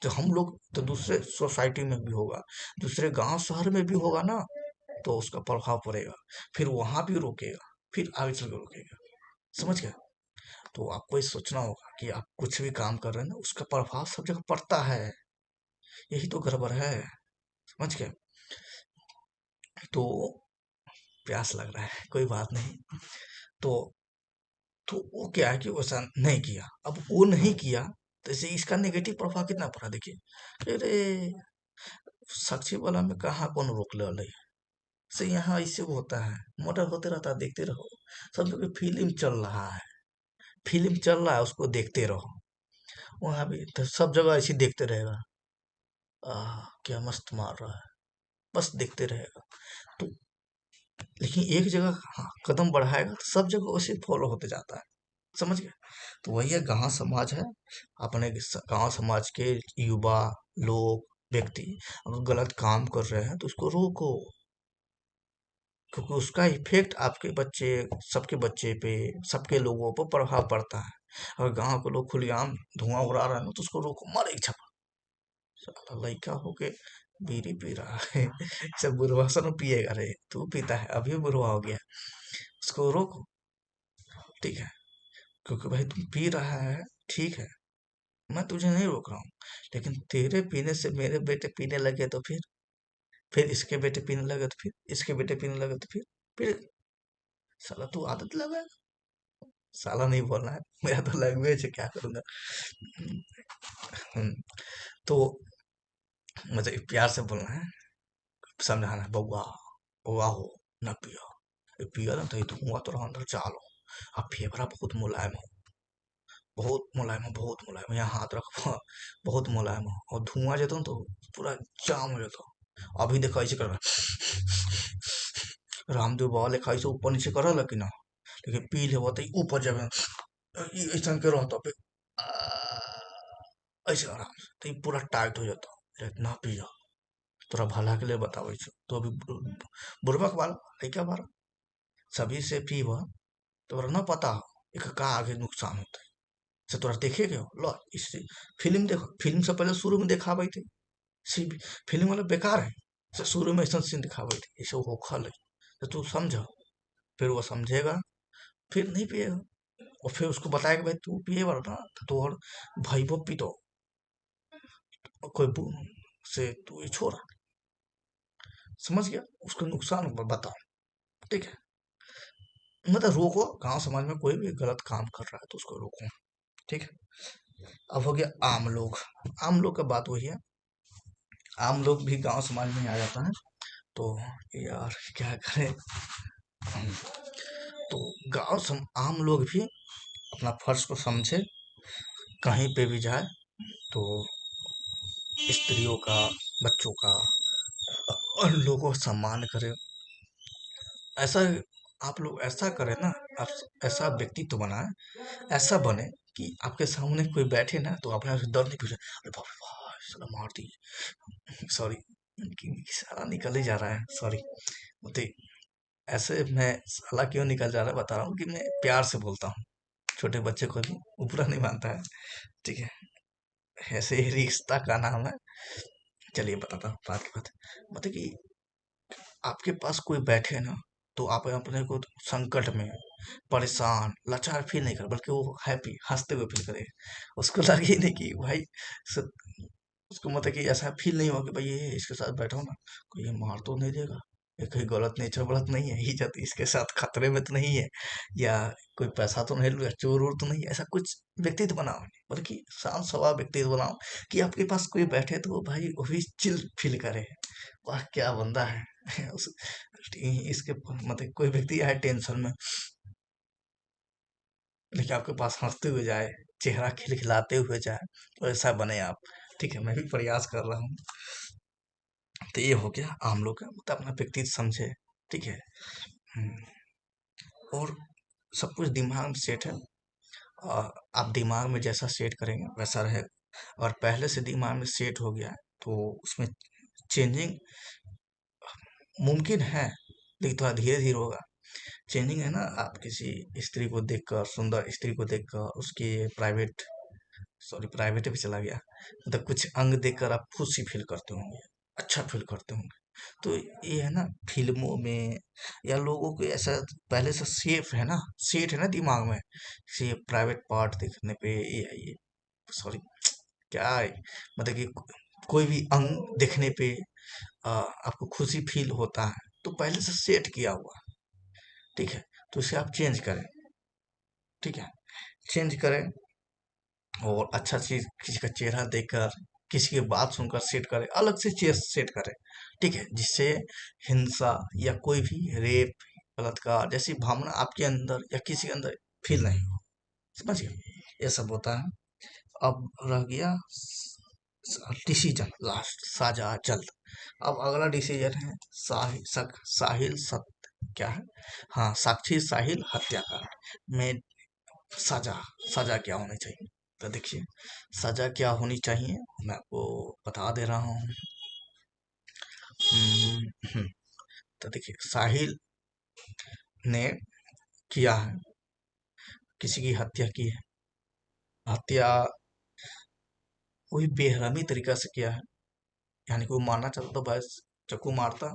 तो हम लोग तो दूसरे सोसाइटी में भी होगा, दूसरे गांव शहर में भी होगा ना, तो उसका प्रभाव पड़ेगा, फिर वहां भी रोकेगा, फिर आगे चल के रोकेगा। समझ गया। तो आपको ये सोचना होगा कि आप कुछ भी काम कर रहे हैं ना, उसका प्रभाव सब जगह पड़ता है, यही तो गड़बड़ है। समझ गए। तो प्यास लग रहा है, कोई बात नहीं। तो वो क्या है कि वैसा नहीं किया, अब वो नहीं किया, तो इसे इसका नेगेटिव प्रभाव कितना पड़ा देखिए। अरे साक्षी वाला में कहाँ कौन रोक ले वाले, से यहाँ ऐसे होता है, मर्डर होते रहता है, देखते रहो, समझो कि फिल्म चल रहा है, फिल्म चल रहा है, उसको देखते रहो। वहां भी तो सब जगह ऐसे देखते रहेगा, क्या मस्त मार रहा है, बस देखते रहेगा। तो लेकिन एक जगह हाँ, कदम बढ़ाएगा तो सब जगह उसे फॉलो होते जाता है। समझ गए? तो वही है, गांव समाज है। अपने गांव समाज के युवा लोग, व्यक्ति अगर गलत काम कर रहे हैं तो उसको रोको, क्योंकि उसका इफेक्ट आपके बच्चे, सबके बच्चे पे, सबके लोगों पर प्रभाव पड़ता है। अगर गांव के लोग खुलेआम धुआं उड़ा रहे हैं तो उसको रोको, मारे एक झपट। साला लड़का होके बीड़ी पी रहा है सब बुढ़वा सन पिएगा रे, तू पीता है अभी बुढ़वा हो गया, उसको रोको। ठीक है, क्योंकि भाई तुम पी रहा है, ठीक है, मैं तुझे नहीं रोक रहा हूँ, लेकिन तेरे पीने से मेरे बेटे पीने लगे तो फिर इसके बेटे पीने लगे तो फिर इसके बेटे पीने लगे तो फिर साला तू आदत लगा। साला नहीं बोलना है, मेरा तो लैंग्वेज है, क्या करूंगा। हम्म, तो मुझे प्यार से बोलना है, समझाना है, बउआ बउआ हो, न पियो, ये पियो ना तो ये धुआं तोरा अंदर चालो, अब फेफड़ा बहुत मुलायम हो, बहुत मुलायम हो, बहुत मुलायम हो, यहाँ हाथ रखो बहुत मुलायम हो, और धुआं जेतो ना तो पूरा जाम हो जेतो। अभी देखो ऐसे कर रामदेव बाबा लेखा ऐसे ऊपर नीचे कर कि ना, लेकिन पी ले तो ऊपर जावे, ऐसा के रहता पे ऐसे आराम से तो ये पूरा टाइट हो जाता, लेकिन ना पियो, तोरा भला के लिए बताबै छो, तो अभी बुढ़बक वाला लड़का बारा सभी से पीब तो तोरा ना पता हो एक का आगे नुकसान होता है, से तोरा देखे के हो लो इस फिल्म देखो, फिल्म से पहले शुरू में दिखावे थे, सी फिल्म वाला बेकार है, से शुरू में ऐसा सीन दिखावे थे, ऐसे वो खल है, तो तू समझो, फिर वो समझेगा, फिर नहीं पिएगा, और फिर उसको बताएगा भाई तू पिए बार ना तो तोहर भाई वो पी तो कोई से तू ये छोड़ा, समझ गया, उसको नुकसान बताओ। ठीक है, मतलब रोको, गांव समाज में कोई भी गलत काम कर रहा है तो उसको रोको। ठीक है, अब हो गया आम लोग। आम लोग का बात वही है, आम लोग भी गांव समाज में आ जाता है। तो यार क्या करें, तो आम लोग भी अपना फर्ज को समझे, कहीं पे भी जाए तो स्त्रियों का, बच्चों का और लोगों का सम्मान करे। ऐसा आप लोग ऐसा करें ना, आप ऐसा व्यक्तित्व बनाए, ऐसा बने कि आपके सामने कोई बैठे ना तो अपने आप से डर नहीं पूछे, अरे बाप रे बाप साला मार दी, सॉरी, साला निकल ही जा रहा है, सॉरी, मतलब ऐसे मैं साला क्यों निकल जा रहा है बता रहा हूँ कि मैं प्यार से बोलता हूँ, छोटे बच्चे को भी वो बुरा नहीं मानता है। ठीक है, ऐसे ही रिश्ता का नाम है। चलिए बताता हूँ बात की बात, मतलब कि आपके पास कोई बैठे ना तो आप अपने को संकट में, परेशान, लाचार फील नहीं कर, बल्कि वो हैप्पी, हंसते हुए फील करेगा, उसको लगे नहीं कि भाई स- उसको मतलब कि ऐसा फील नहीं होगा कि भाई ये इसके साथ बैठा हूं ना, कोई ये मार तो नहीं देगा, ये कोई गलत नेचर गलत नहीं है, इज्जत इसके साथ खतरे में तो नहीं है, या कोई पैसा तो नहीं लूंगा, चोर वोर तो नहीं है, ऐसा कुछ व्यक्तित्व बनाओ, मतलब कि शांत स्वभाव व्यक्तित्व बनाओ, कि आपके पास कोई बैठे तो वो भाई वो भी चिल फील करे, वाह क्या बंदा है उस, इसके मतलब कोई व्यक्ति आए टेंशन में, लेकिन आपके पास हंसते हुए जाए, चेहरा खिलखिलाते हुए जाए, तो ऐसा बने आप। ठीक है, मैं भी प्रयास कर रहा हूँ। तो ये हो गया आम लोग का, मतलब अपना व्यक्तित्व समझे। ठीक है, हम्म, और सब कुछ दिमाग में सेट है, और आप दिमाग में जैसा सेट करेंगे वैसा रहेगा, और पहले से दिमाग में सेट हो गया है तो उसमें चेंजिंग मुमकिन है, लेकिन थोड़ा धीरे धीरे होगा। चेंजिंग है ना, आप किसी स्त्री को देखकर, सुंदर स्त्री को देखकर उसके प्राइवेट, सॉरी प्राइवेट भी चला गया, मतलब कुछ अंग देखकर आप खुशी फील करते होंगे, अच्छा फील करते होंगे, तो ये है ना फिल्मों में, या लोगों को ऐसा पहले से सेफ है ना, सेट है ना दिमाग में, से प्राइवेट पार्ट देखने पे ये सॉरी क्या है, मतलब कि कोई भी अंग देखने पे आपको खुशी फील होता है, तो पहले से सेट किया हुआ। ठीक है, तो इसे आप चेंज करें। ठीक है, चेंज करें, और अच्छा चीज किसी का चेहरा देखकर, किसी की बात सुनकर सेट करें, अलग से चीज सेट करें। ठीक है, जिससे हिंसा या कोई भी रेप, बलात्कार जैसी भावना आपके अंदर या किसी के अंदर फील नहीं हो। समझिए, ये सब होता है। अब रह गया डिसीजन लास्ट, साजा जल्द। अब अगला डिसीजन है साहिल सत्य क्या है? हाँ, साक्षी साहिल हत्याकांड में सजा, सजा क्या होनी चाहिए? तो देखिए, सजा क्या होनी चाहिए मैं आपको बता दे रहा हूँ। हम्म, हम्म, तो देखिए, साहिल ने किया है, किसी की हत्या की है। हत्या कोई बेरहमी तरीका से किया है, यानी कि वो मारना चाहता तो बस चाकू मारता,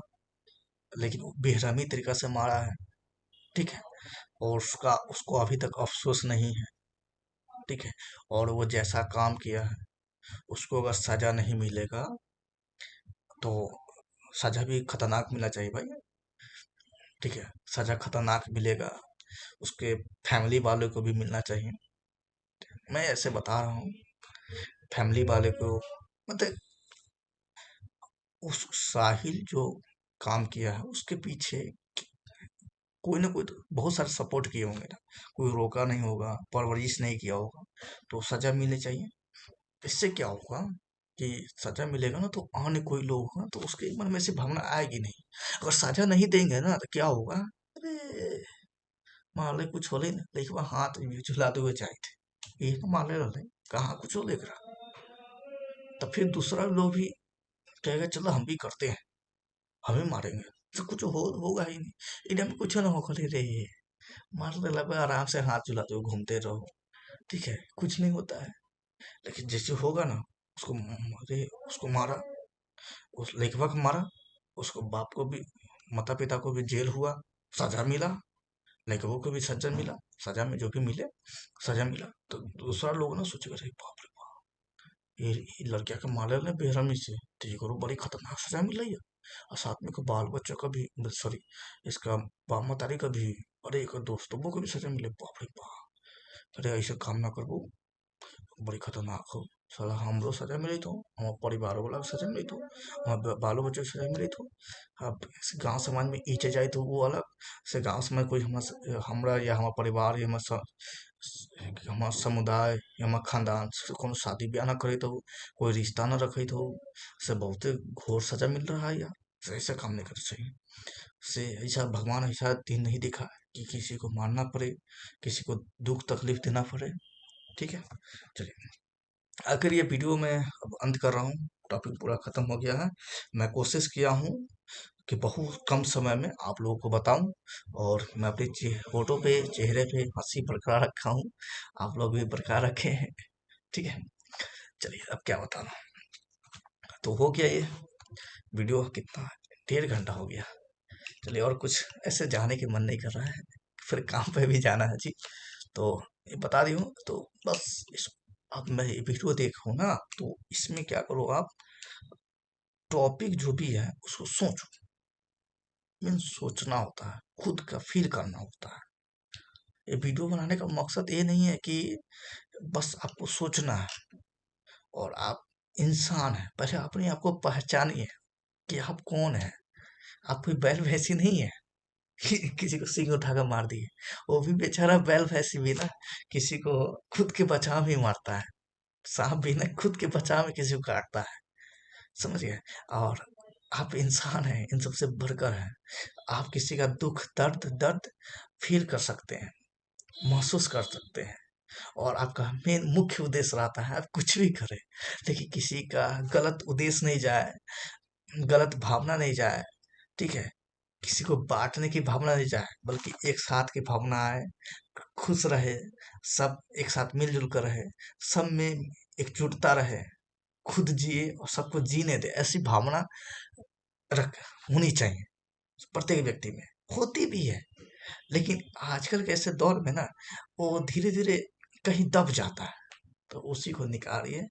लेकिन वो बेरहमी तरीका से मारा है। ठीक है, और उसका उसको अभी तक अफसोस नहीं है। ठीक है, और वो जैसा काम किया है उसको अगर सजा नहीं मिलेगा तो सजा भी खतरनाक मिलना चाहिए भाई। ठीक है, सजा खतरनाक मिलेगा, उसके फैमिली वालों को भी मिलना चाहिए। मैं ऐसे बता रहा हूँ, फैमिली वाले को मतलब उस साहिल जो काम किया है उसके पीछे कोई ना कोई तो बहुत सारे सपोर्ट किए होंगे ना, कोई रोका नहीं होगा, परवरिश नहीं किया होगा, तो सजा मिलनी चाहिए। इससे क्या होगा कि सजा मिलेगा ना, तो आने कोई लोग होगा तो उसके मन में से भावना आएगी नहीं। अगर सजा नहीं देंगे ना तो क्या होगा, अरे मान ले कुछ होले ना, देखो हाथ में झुलाते हुए जाए थे, ये तो मान ले रहे कहाँ कुछ हो लेकर, तो फिर दूसरा लोग भी कहेगा चलो हम भी करते हैं, हमें मारेंगे, तो कुछ होगा ही नहीं। इंडिया में कुछ ना होगा, रे मारने लगे आराम से हाथ झुलाते हुए घूमते रहो। ठीक है, कुछ नहीं होता है। लेकिन जैसे होगा ना, उसको अरे उसको मारा, उस लेखवा को मारा, उसको बाप को भी, माता पिता को भी जेल हुआ, सजा मिला, लेखवा को भी सजा मिला, सजा में जो भी मिले सजा मिला, तो दूसरा लोग ना सोचेगा अरे बाप रे बाप, ये लड़किया के मारे ने बेरहमी से, तो ये करो बड़ी खतरनाक सजा मिल रही है, और साथ में को बाल बच्चों का भी, सॉरी इसका बाप मतारी का भी, अरे एक दोस्तों को भी सजा मिले, बाप रे बाप, अरे ऐसे काम ना करो, बड़ी खतरनाक हो। साला हमरो सजा मिली तो, हमारे परिवार वाला के सजा मिली तो, हमारे बालो बच्चों के सजा मिली तो, अब गांव समाज में इचे जाए तो वो अलग से, गांव समाज कोई हमरा या हमारा परिवार या हमारा समुदाय या हमारा खानदान से कोनो शादी ब्याह ना करे तो, कोई रिश्ता ना रखे तो, से बहुते घोर सजा मिल रहा है यार। से ऐसा काम नहीं करना चाहिए। से ऐसा भगवान ऐसा दिन नहीं देखा है कि किसी को मारना पड़े, किसी को दुख तकलीफ देना पड़े। ठीक है, चलिए आखिर ये वीडियो मैं अब अंत कर रहा हूँ, टॉपिक पूरा खत्म हो गया है। मैं कोशिश किया हूँ कि बहुत कम समय में आप लोगों को बताऊं, और मैं अपने फोटो पे चेहरे पे हंसी बरकरार रखा हूँ, आप लोग भी बरकरार रखे हैं। ठीक है, चलिए अब क्या बताना, तो हो गया ये वीडियो कितना, 1.5 घंटा हो गया। चलिए, और कुछ ऐसे जाने के मन नहीं कर रहा है, फिर काम पे भी जाना है जी, तो ये बता दी हूँ तो बस अब मैं ये वीडियो देखूँ ना, तो इसमें क्या करो आप, टॉपिक जो भी है उसको सोचो, मीन सोचना होता है, खुद का फील करना होता है। ये वीडियो बनाने का मकसद ये नहीं है कि बस आपको सोचना है, और आप इंसान है, पहले अपने आप को पहचानिए कि आप कौन है। आप कोई बैल भैंसी नहीं है कि किसी को सींग उठाकर मार दिए, वो भी बेचारा बैल भैंसी भी ना किसी को खुद के बचाव में ही मारता है, सांप भी ना खुद के बचाव में किसी को काटता है, समझ गए। और आप इंसान हैं, इन सबसे बढ़कर हैं, आप किसी का दुख दर्द दर्द फील कर सकते हैं, महसूस कर सकते हैं, और आपका मेन मुख्य उद्देश्य रहता है आप कुछ भी करें, लेकिन किसी का गलत उद्देश्य नहीं जाए, गलत भावना नहीं जाए। ठीक है, किसी को बांटने की भावना नहीं जाए, बल्कि एक साथ की भावना आए, खुश रहे, सब एक साथ मिलजुल कर रहे, सब में एकजुटता रहे, खुद जिए और सबको जीने दे, ऐसी भावना रख होनी चाहिए प्रत्येक व्यक्ति में, होती भी है। लेकिन आजकल के ऐसे दौर में ना, वो धीरे धीरे कहीं दब जाता है, तो उसी को निकालिए।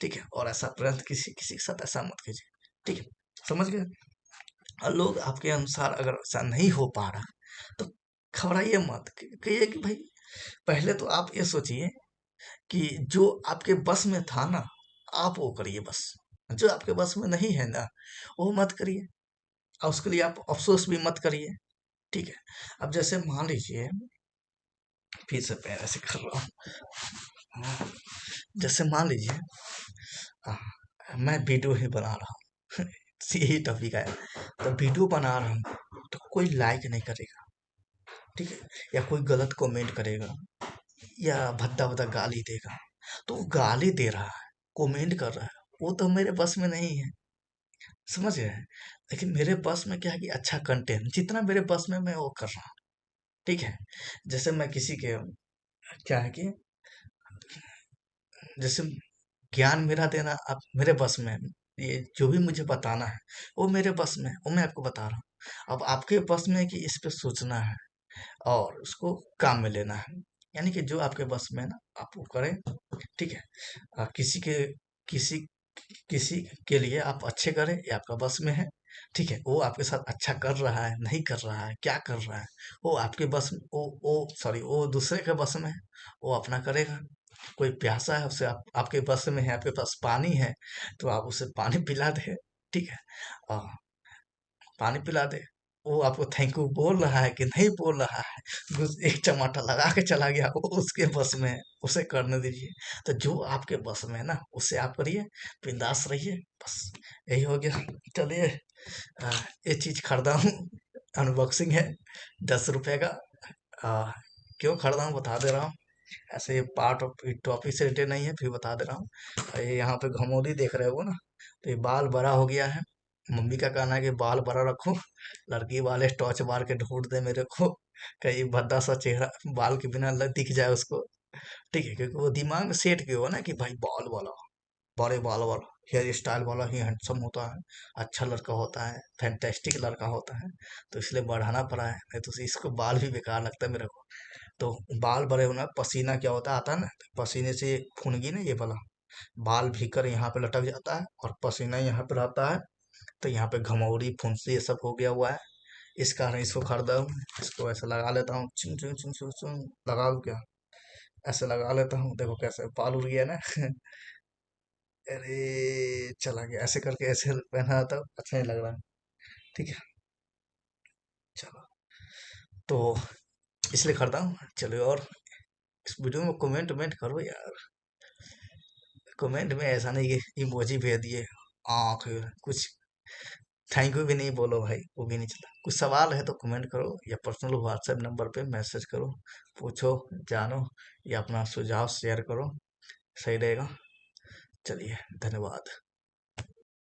ठीक है, और ऐसा तुरंत किसी किसी के साथ ऐसा मत कीजिए। ठीक है, समझ गए। और लोग आपके अनुसार अगर ऐसा नहीं हो पा रहा तो घबराइए मत, कहिए कि भाई पहले तो आप ये सोचिए कि जो आपके बस में था ना, आप वो करिए बस, जो आपके बस में नहीं है ना वो मत करिए, और उसके लिए आप अफसोस भी मत करिए। ठीक है, अब जैसे मान लीजिए, फिर से पैर ऐसे कर रहा हूँ, जैसे मान लीजिए, हाँ, मैं वीडियो ही बना रहा हूँ यही टॉपिक है। तो वीडियो बना रहा हूँ तो कोई लाइक नहीं करेगा, ठीक है, या कोई गलत कमेंट करेगा या भद्दा भद्दा गाली देगा। तो वो गाली दे रहा है, कमेंट कर रहा है, वो तो मेरे बस में नहीं है, समझ रहे हैं। लेकिन मेरे बस में क्या है कि अच्छा कंटेंट जितना मेरे बस में मैं वो कर रहा हूँ, ठीक है। जैसे मैं किसी के, क्या है कि जैसे ज्ञान मेरा देना अब मेरे बस में है। ये जो भी मुझे बताना है वो मेरे बस में है, वो मैं आपको बता रहा हूँ। अब आपके बस में है कि इस पे सोचना है और उसको काम में लेना है। यानी कि जो आपके बस में है ना आप वो करें, ठीक है। किसी किसी के लिए आप अच्छे करें ये आपका बस में है, ठीक है। वो आपके साथ अच्छा कर रहा है नहीं कर रहा है क्या कर रहा है, वो आपके बस में, वो सॉरी वो दूसरे के बस में है, वो अपना करेगा। कोई प्यासा है उसे आपके बस में है, आपके पास पानी है तो आप उसे पानी पिला दे, ठीक है। और पानी पिला दे, वो आपको थैंक यू बोल रहा है कि नहीं बोल रहा है, बस एक चमाटा लगा के चला गया, वो उसके बस में है, उसे करने दीजिए। तो जो आपके बस में है ना उससे आप करिए, बिंदास रहिए, बस यही हो गया। चलिए, आ, ये चीज खरीदा हूँ, अनबॉक्सिंग है, 10 रुपए का। आ, क्यों खरीदा हूँ बता दे रहा हूँ। ऐसे ये पार्ट ऑफ टॉपिक से रिलेटेड नहीं है, फिर बता दे रहा हूँ। ये यहाँ पे घमौली देख रहे हो ना, तो ये बाल बड़ा हो गया है। मम्मी का कहना है कि बाल बड़ा रखो, लड़की वाले टॉर्च मार के ढूंढ दे मेरे को, कहीं भद्दा सा चेहरा बाल के बिना दिख जाए उसको, ठीक है। क्योंकि वो दिमाग में सेट किया हुआ ना कि भाई बाल वाला, बड़े बाल वाला, हेयर स्टाइल वाला ही हैंडसम होता है, अच्छा लड़का होता है, फैंटेस्टिक लड़का होता है। तो इसलिए बढ़ाना पड़ा है, नहीं तो इसको बाल भी बेकार लगता है मेरे को। तो बाल बड़े होना, पसीना क्या होता है आता है ना, तो पसीने से खूनगी ना ये वाला, बाल भीकर यहाँ पे लटक जाता है और पसीना यहाँ पे रहता है, तो यहाँ पे घमौरी फुंसी ये सब हो गया हुआ है। इस कारण इसको खरीदा हूँ। इसको ऐसे लगा लेता हूँ, चिंग चिंग चिंग चिंग चिंग, लगा दूं क्या, ऐसे लगा लेता हूँ, देखो कैसे बाल उड़ गया ना अरे चला गया, ऐसे करके ऐसे पहना था, अच्छा नहीं लग रहा, ठीक है। चलो, तो इसलिए खरीदा हूँ। चलो, और इस वीडियो में कमेंट वमेंट करो यार, कमेंट में ऐसा नहीं कि इमोजी भेज दिए, आँख कुछ, थैंक यू भी नहीं बोलो भाई, वो भी नहीं चला। कुछ सवाल है तो कमेंट करो या पर्सनल व्हाट्सएप नंबर पे मैसेज करो, पूछो, जानो, या अपना सुझाव शेयर करो, सही रहेगा। चलिए, धन्यवाद।